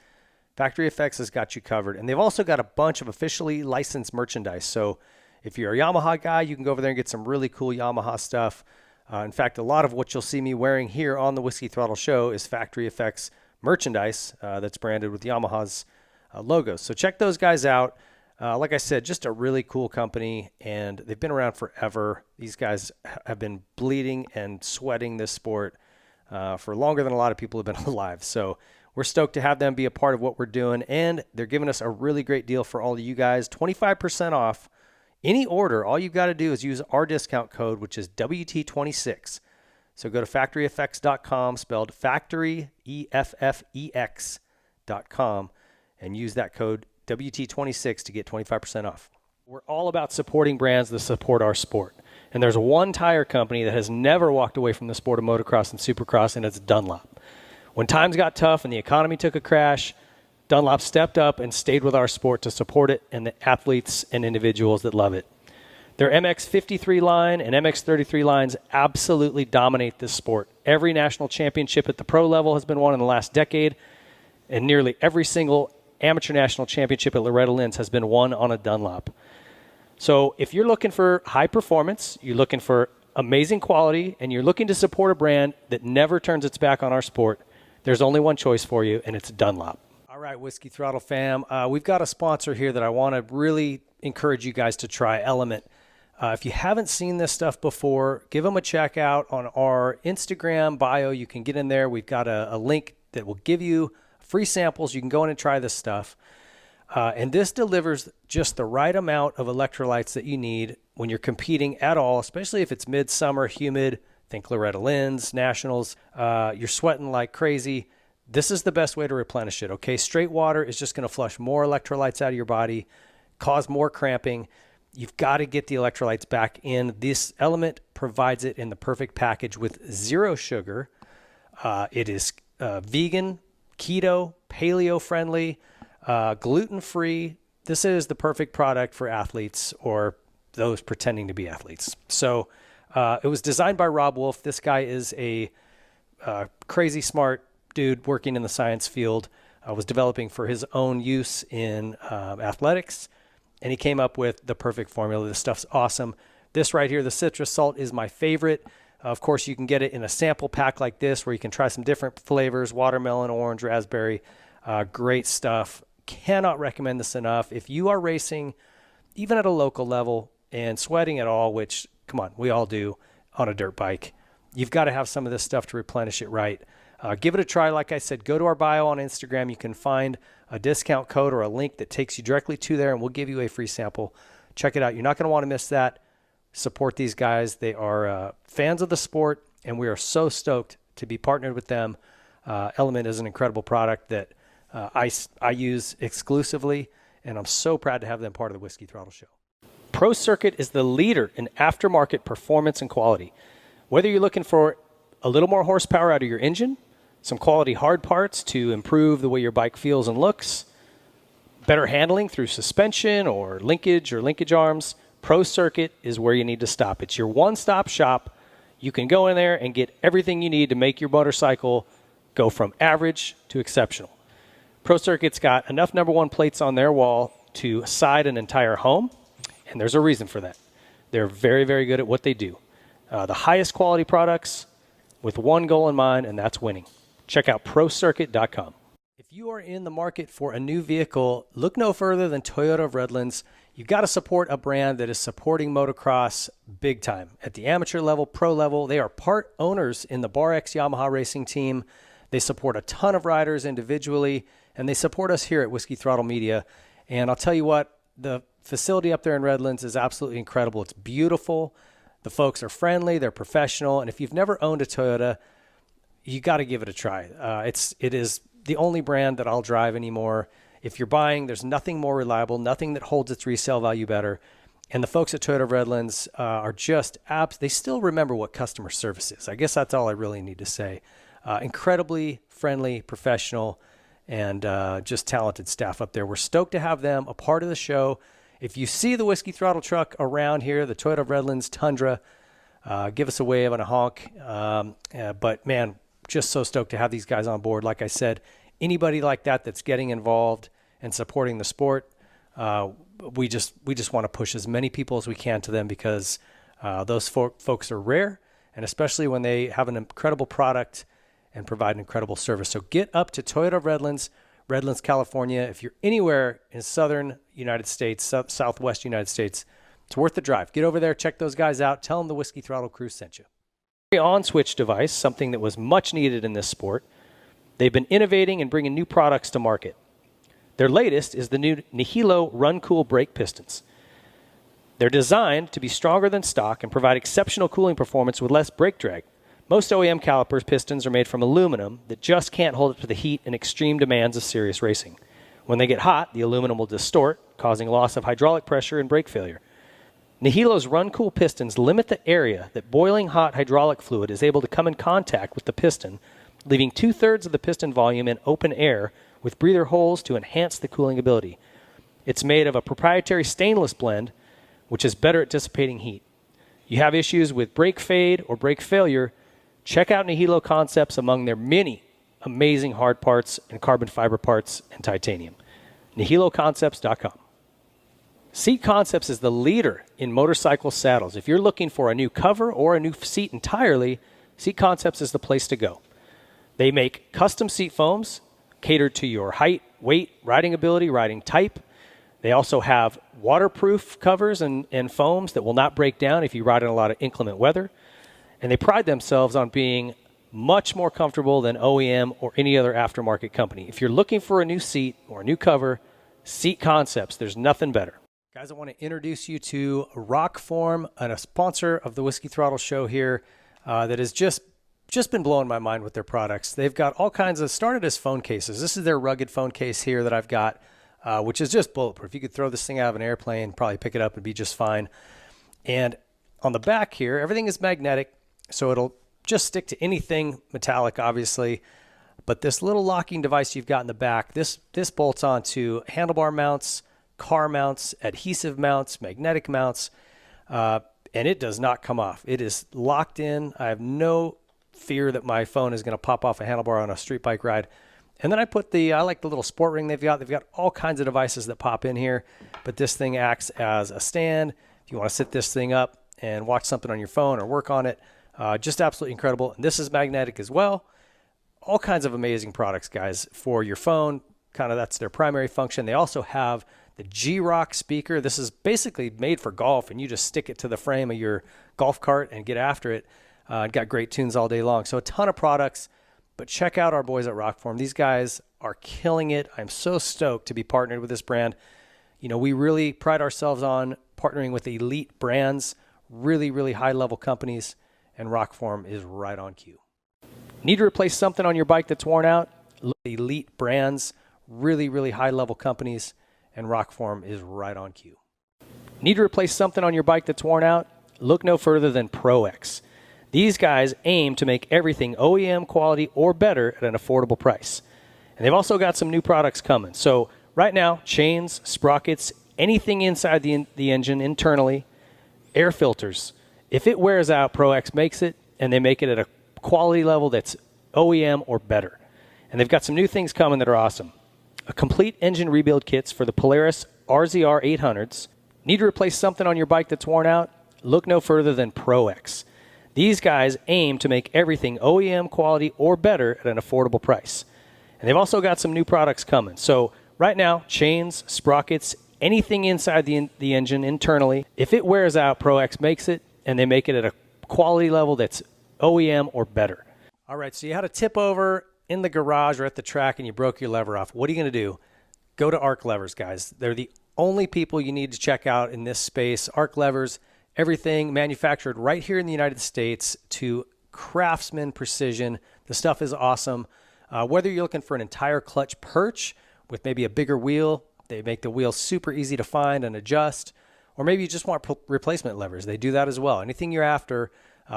Factory Effects has got you covered. And they've also got a bunch of officially licensed merchandise. So if you're a Yamaha guy, you can go over there and get some really cool Yamaha stuff. In fact, a lot of what you'll see me wearing here on the Whiskey Throttle Show is Factory Effects merchandise that's branded with Yamaha's logos. So check those guys out. Like I said, just a really cool company, and they've been around forever. These guys have been bleeding and sweating this sport for longer than a lot of people have been alive. So we're stoked to have them be a part of what we're doing, and they're giving us a really great deal for all of you guys, 25% off any order. All you've got to do is use our discount code, which is WT26. So go to factoryeffects.com, spelled factory, EFFEX.com, and use that code WT26 to get 25% off. We're all about supporting brands that support our sport. And there's one tire company that has never walked away from the sport of motocross and supercross, and it's Dunlop. When times got tough and the economy took a crash, Dunlop stepped up and stayed with our sport to support it and the athletes and individuals that love it. Their MX-53 line and MX-33 lines absolutely dominate this sport. Every national championship at the pro level has been won in the last decade, and nearly every single amateur national championship at Loretta Lynn's has been won on a Dunlop. So if you're looking for high performance, you're looking for amazing quality, and you're looking to support a brand that never turns its back on our sport, there's only one choice for you, and it's Dunlop. All right, Whiskey Throttle fam, we've got a sponsor here that I want to really encourage you guys to try, Element. If you haven't seen this stuff before, give them a check out on our Instagram bio. You can get in there. We've got a link that will give you free samples. You can go in and try this stuff. And this delivers just the right amount of electrolytes that you need when you're competing at all, especially if it's midsummer, humid. Think Loretta Lynn's, Nationals. You're sweating like crazy. This is the best way to replenish it, okay? Straight water is just going to flush more electrolytes out of your body, cause more cramping. You've got to get the electrolytes back in. This Element provides it in the perfect package with 0 sugar. It is vegan, keto, paleo-friendly, gluten-free. This is the perfect product for athletes or those pretending to be athletes. So it was designed by Rob Wolf. This guy is a crazy smart dude working in the science field. Was developing for his own use in athletics, and he came up with the perfect formula. This stuff's awesome. This right here, the citrus salt, is my favorite. Of course, you can get it in a sample pack like this where you can try some different flavors, watermelon, orange, raspberry. Great stuff. Cannot recommend this enough. If you are racing, even at a local level, and sweating at all, which, come on, we all do, on a dirt bike. You've got to have some of this stuff to replenish it right. Give it a try. Like I said, go to our bio on Instagram. You can find a discount code or a link that takes you directly to there, and we'll give you a free sample. Check it out. You're not going to want to miss that. Support these guys. They are fans of the sport, and we are so stoked to be partnered with them. Element is an incredible product that I use exclusively, and I'm so proud to have them part of the Whiskey Throttle Show. Pro Circuit is the leader in aftermarket performance and quality. Whether you're looking for a little more horsepower out of your engine, some quality hard parts to improve the way your bike feels and looks, better handling through suspension or linkage arms, Pro Circuit is where you need to stop. It's your one-stop shop. You can go in there and get everything you need to make your motorcycle go from average to exceptional. Pro Circuit's got enough number one plates on their wall to side an entire home, and there's a reason for that. They're very, very good at what they do. The highest quality products with one goal in mind, and that's winning. Check out ProCircuit.com. If you are in the market for a new vehicle, look no further than Toyota of Redlands. You've got to support a brand that is supporting motocross big time. At the amateur level, pro level, they are part owners in the Bar X Yamaha racing team. They support a ton of riders individually, and they support us here at Whiskey Throttle Media. And I'll tell you what, the facility up there in Redlands is absolutely incredible. It's beautiful. The folks are friendly. They're professional. And if you've never owned a Toyota, you got to give it a try. It is the only brand that I'll drive anymore. If you're buying, there's nothing more reliable, nothing that holds its resale value better. And the folks at Toyota of Redlands are just they still remember what customer service is. I guess that's all I really need to say. Incredibly friendly, professional, and just talented staff up there. We're stoked to have them a part of the show. If you see the Whiskey Throttle truck around here, the Toyota of Redlands Tundra, give us a wave and a honk. But man, just so stoked to have these guys on board. Like I said, anybody like that that's getting involved and supporting the sport, we just want to push as many people as we can to them, because those folks are rare, and especially when they have an incredible product and provide an incredible service. So get up to Toyota of Redlands, California. If you're anywhere in southern United States, southwest United States, it's worth the drive. Get over there, check those guys out. Tell them the Whiskey Throttle Crew sent you. On-switch device, something that was much needed in this sport. They've been innovating and bringing new products to market. Their latest is the new Nihilo Run Cool brake pistons. They're designed to be stronger than stock and provide exceptional cooling performance with less brake drag. Most OEM calipers pistons are made from aluminum that just can't hold up to the heat and extreme demands of serious racing. When they get hot, the aluminum will distort, causing loss of hydraulic pressure and brake failure. Nihilo's Run Cool pistons limit the area that boiling hot hydraulic fluid is able to come in contact with the piston, leaving 2/3 of the piston volume in open air with breather holes to enhance the cooling ability. It's made of a proprietary stainless blend, which is better at dissipating heat. You have issues with brake fade or brake failure, check out Nihilo Concepts among their many amazing hard parts and carbon fiber parts and titanium. NihiloConcepts.com. Seat Concepts is the leader in motorcycle saddles. If you're looking for a new cover or a new seat entirely, Seat Concepts is the place to go. They make custom seat foams catered to your height, weight, riding ability, riding type. They also have waterproof covers and foams that will not break down if you ride in a lot of inclement weather. And they pride themselves on being much more comfortable than OEM or any other aftermarket company. If you're looking for a new seat or a new cover, Seat Concepts, there's nothing better. Guys, I want to introduce you to Rockform, and a sponsor of the Whiskey Throttle Show here that has just been blowing my mind with their products. They've got all kinds of, started as phone cases. This is their rugged phone case here that I've got, which is just bulletproof. You could throw this thing out of an airplane, probably pick it up and be just fine. And on the back here, everything is magnetic, so it'll just stick to anything metallic, obviously. But this little locking device you've got in the back, this bolts onto handlebar mounts, car mounts, adhesive mounts, magnetic mounts, and it does not come off. It is locked in. I have no fear that my phone is going to pop off a handlebar on a street bike ride. And then I like the little sport ring they've got. They've got all kinds of devices that pop in here, but this thing acts as a stand. If you want to sit this thing up and watch something on your phone or work on it, just absolutely incredible. And this is magnetic as well. All kinds of amazing products, guys, for your phone. Kind of that's their primary function. They also have the G-Rock speaker. This is basically made for golf, and you just stick it to the frame of your golf cart and get after it. Got great tunes all day long. So a ton of products, but check out our boys at Rockform. These guys are killing it. I'm so stoked to be partnered with this brand. You know, we really pride ourselves on partnering with elite brands, really, really high-level companies, and Rockform is right on cue. Need to replace something on your bike that's worn out? Look at elite brands, really, really high-level companies, and Rockform is right on cue. Need to replace something on your bike that's worn out? Look no further than ProX. These guys aim to make everything OEM quality or better at an affordable price. And they've also got some new products coming. So right now, chains, sprockets, anything inside the engine internally, air filters. If it wears out, ProX makes it, and they make it at a quality level that's OEM or better. And they've got some new things coming that are awesome. A complete engine rebuild kits for the Polaris RZR 800s. Need to replace something on your bike that's worn out? Look no further than ProX. These guys aim to make everything OEM quality or better at an affordable price. And they've also got some new products coming. So right now, chains, sprockets, anything inside the engine internally, if it wears out, ProX makes it, and they make it at a quality level that's OEM or better. All right, so you had a tip over in the garage or at the track and you broke your lever off. What are you going to do? Go to Arc Levers, guys. They're the only people you need to check out in this space. Arc Levers, everything manufactured right here in the United States to craftsman precision. The stuff is awesome. Whether you're looking for an entire clutch perch with maybe a bigger wheel, they make the wheel super easy to find and adjust. Or maybe you just want replacement levers. They do that as well. Anything you're after,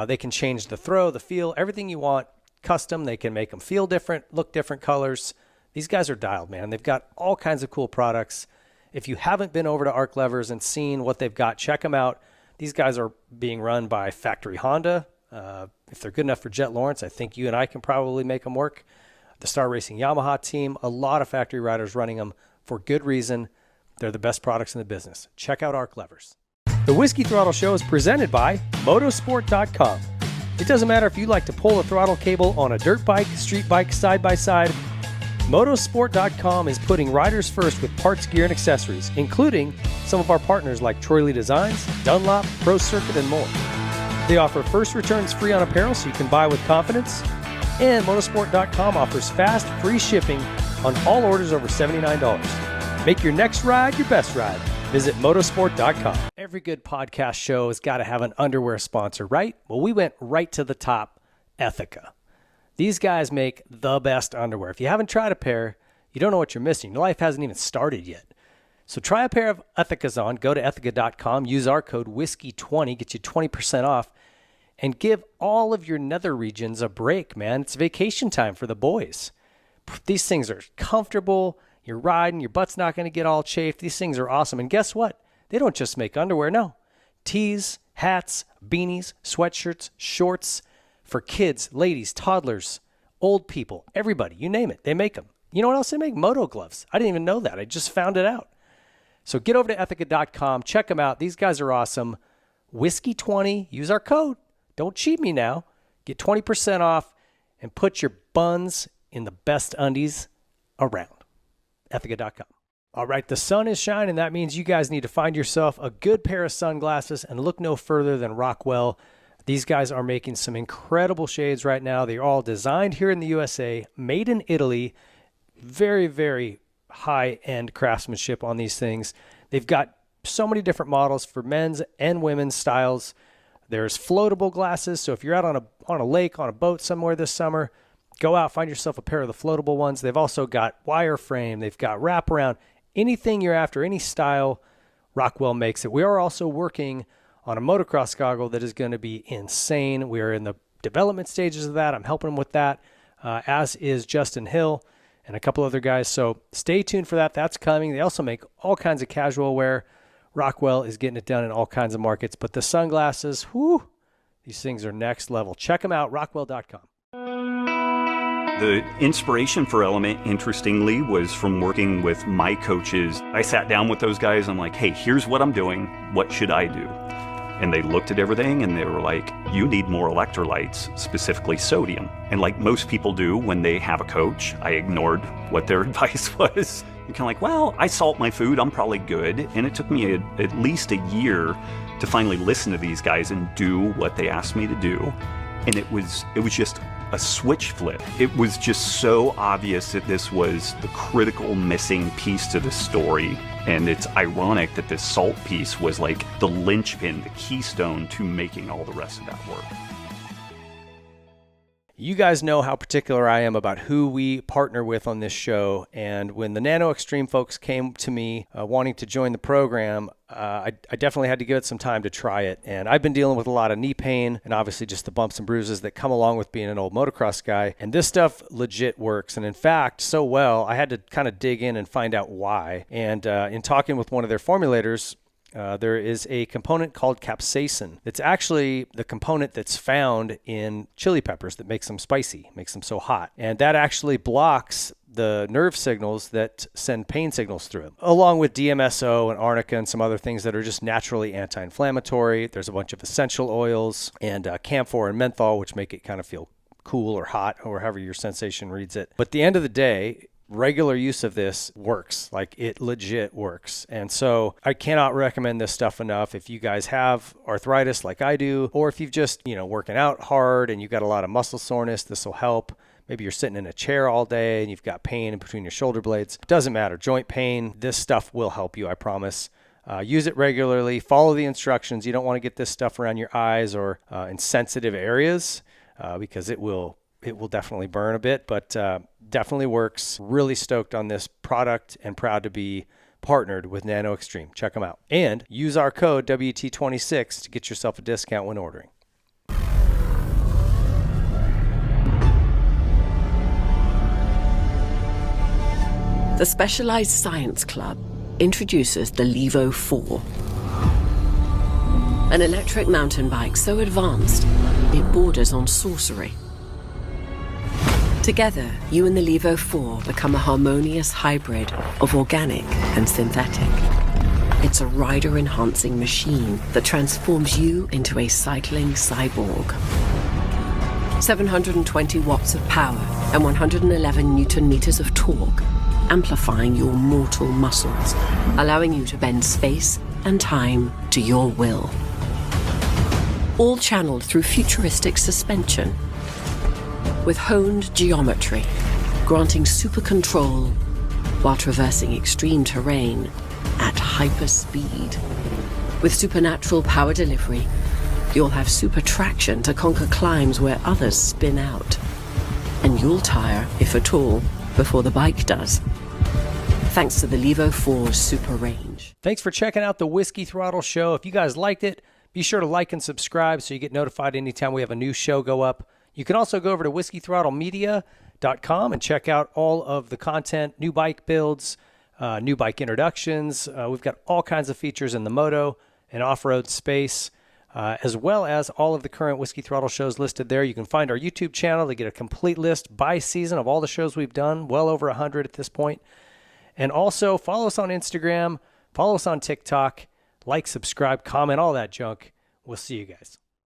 they can change the throw, the feel, everything you want, custom. They can make them feel different, look different colors. These guys are dialed, man. They've got all kinds of cool products. If you haven't been over to Arc Levers and seen what they've got, check them out. These guys are being run by factory Honda. If they're good enough for Jet Lawrence, I think you and I can probably make them work. The Star Racing Yamaha team, a lot of factory riders running them for good reason. They're the best products in the business. Check out Arc Levers. The Whiskey Throttle Show is presented by Motosport.com. It doesn't matter if you like to pull a throttle cable on a dirt bike, street bike, side-by-side. Motosport.com is putting riders first with parts, gear, and accessories, including some of our partners like Troy Lee Designs, Dunlop, Pro Circuit, and more. They offer first returns free on apparel so you can buy with confidence. And Motosport.com offers fast, free shipping on all orders over $79. Make your next ride your best ride. Visit Motosport.com. Every good podcast show has got to have an underwear sponsor, right? Well, we went right to the top, Ethica. These guys make the best underwear. If you haven't tried a pair, you don't know what you're missing. Your life hasn't even started yet. So try a pair of Ethicas on. Go to Ethica.com. Use our code WHISKEY20. Get you 20% off. And give all of your nether regions a break, man. It's vacation time for the boys. These things are comfortable. You're riding. Your butt's not going to get all chafed. These things are awesome. And guess what? They don't just make underwear. No. Tees, hats, beanies, sweatshirts, shorts for kids, ladies, toddlers, old people, everybody. You name it. They make them. You know what else they make? Moto gloves. I didn't even know that. I just found it out. So get over to Ethica.com. Check them out. These guys are awesome. Whiskey20. Use our code. Don't cheat me now. Get 20% off and put your buns in the best undies around. Ethica.com. All right, the sun is shining. That means you guys need to find yourself a good pair of sunglasses and look no further than Rockwell. These guys are making some incredible shades right now. They're all designed here in the USA, made in Italy. Very, very high-end craftsmanship on these things. They've got so many different models for men's and women's styles. There's floatable glasses, so if you're out on a lake, on a boat somewhere this summer, go out, find yourself a pair of the floatable ones. They've also got wireframe. They've got wraparound. Anything you're after, any style, Rockwell makes it. We are also working on a motocross goggle that is going to be insane. We are in the development stages of that. I'm helping them with that, as is Justin Hill and a couple other guys. So stay tuned for that. That's coming. They also make all kinds of casual wear. Rockwell is getting it done in all kinds of markets. But the sunglasses, whoo, these things are next level. Check them out, rockwell.com. The inspiration for Element, interestingly, was from working with my coaches. I sat down with those guys. I'm like, hey, here's what I'm doing. What should I do? And they looked at everything and they were like, you need more electrolytes, specifically sodium. And like most people do when they have a coach, I ignored what their advice was. I'm kind of like, well, I salt my food, I'm probably good. And it took me at least a year to finally listen to these guys and do what they asked me to do. And it was just a switch flip. It was just so obvious that this was the critical missing piece to the story. And it's ironic that this salt piece was like the linchpin, the keystone to making all the rest of that work. You guys know how particular I am about who we partner with on this show. And when the Nano Extreme folks came to me wanting to join the program, I definitely had to give it some time to try it. And I've been dealing with a lot of knee pain and obviously just the bumps and bruises that come along with being an old motocross guy. And this stuff legit works. And in fact, so well, I had to kind of dig in and find out why. And in talking with one of their formulators, there is a component called capsaicin. It's actually the component that's found in chili peppers that makes them spicy, makes them so hot. And that actually blocks the nerve signals that send pain signals through it, along with DMSO and arnica and some other things that are just naturally anti-inflammatory. There's a bunch of essential oils and camphor and menthol, which make it kind of feel cool or hot or however your sensation reads it. But at the end of the day, regular use of this works. Like, it legit works. And so I cannot recommend this stuff enough. If you guys have arthritis like I do, or if you've just, working out hard and you've got a lot of muscle soreness, this will help. Maybe you're sitting in a chair all day and you've got pain in between your shoulder blades. Doesn't matter. Joint pain, this stuff will help you, I promise. Use it regularly. Follow the instructions. You don't want to get this stuff around your eyes or in sensitive areas because it will definitely burn a bit, but definitely works. Really stoked on this product and proud to be partnered with Nano Extreme. Check them out. And use our code WT26 to get yourself a discount when ordering. The Specialized Science Club introduces the Levo 4. An electric mountain bike so advanced, it borders on sorcery. Together, you and the Levo 4 become a harmonious hybrid of organic and synthetic. It's a rider-enhancing machine that transforms you into a cycling cyborg. 720 watts of power and 111 newton meters of torque, amplifying your mortal muscles, allowing you to bend space and time to your will. All channeled through futuristic suspension, with honed geometry, granting super control while traversing extreme terrain at hyper speed. With supernatural power delivery, you'll have super traction to conquer climbs where others spin out. And you'll tire, if at all, before the bike does. Thanks to the Levo 4's super range. Thanks for checking out the Whiskey Throttle Show. If you guys liked it, be sure to like and subscribe so you get notified anytime we have a new show go up. You can also go over to whiskeythrottlemedia.com and check out all of the content, new bike builds, new bike introductions. We've got all kinds of features in the moto and off-road space, as well as all of the current Whiskey Throttle shows listed there. You can find our YouTube channel to get a complete list by season of all the shows we've done, well over 100 at this point. And also follow us on Instagram, follow us on TikTok, like, subscribe, comment, all that junk. We'll see you guys.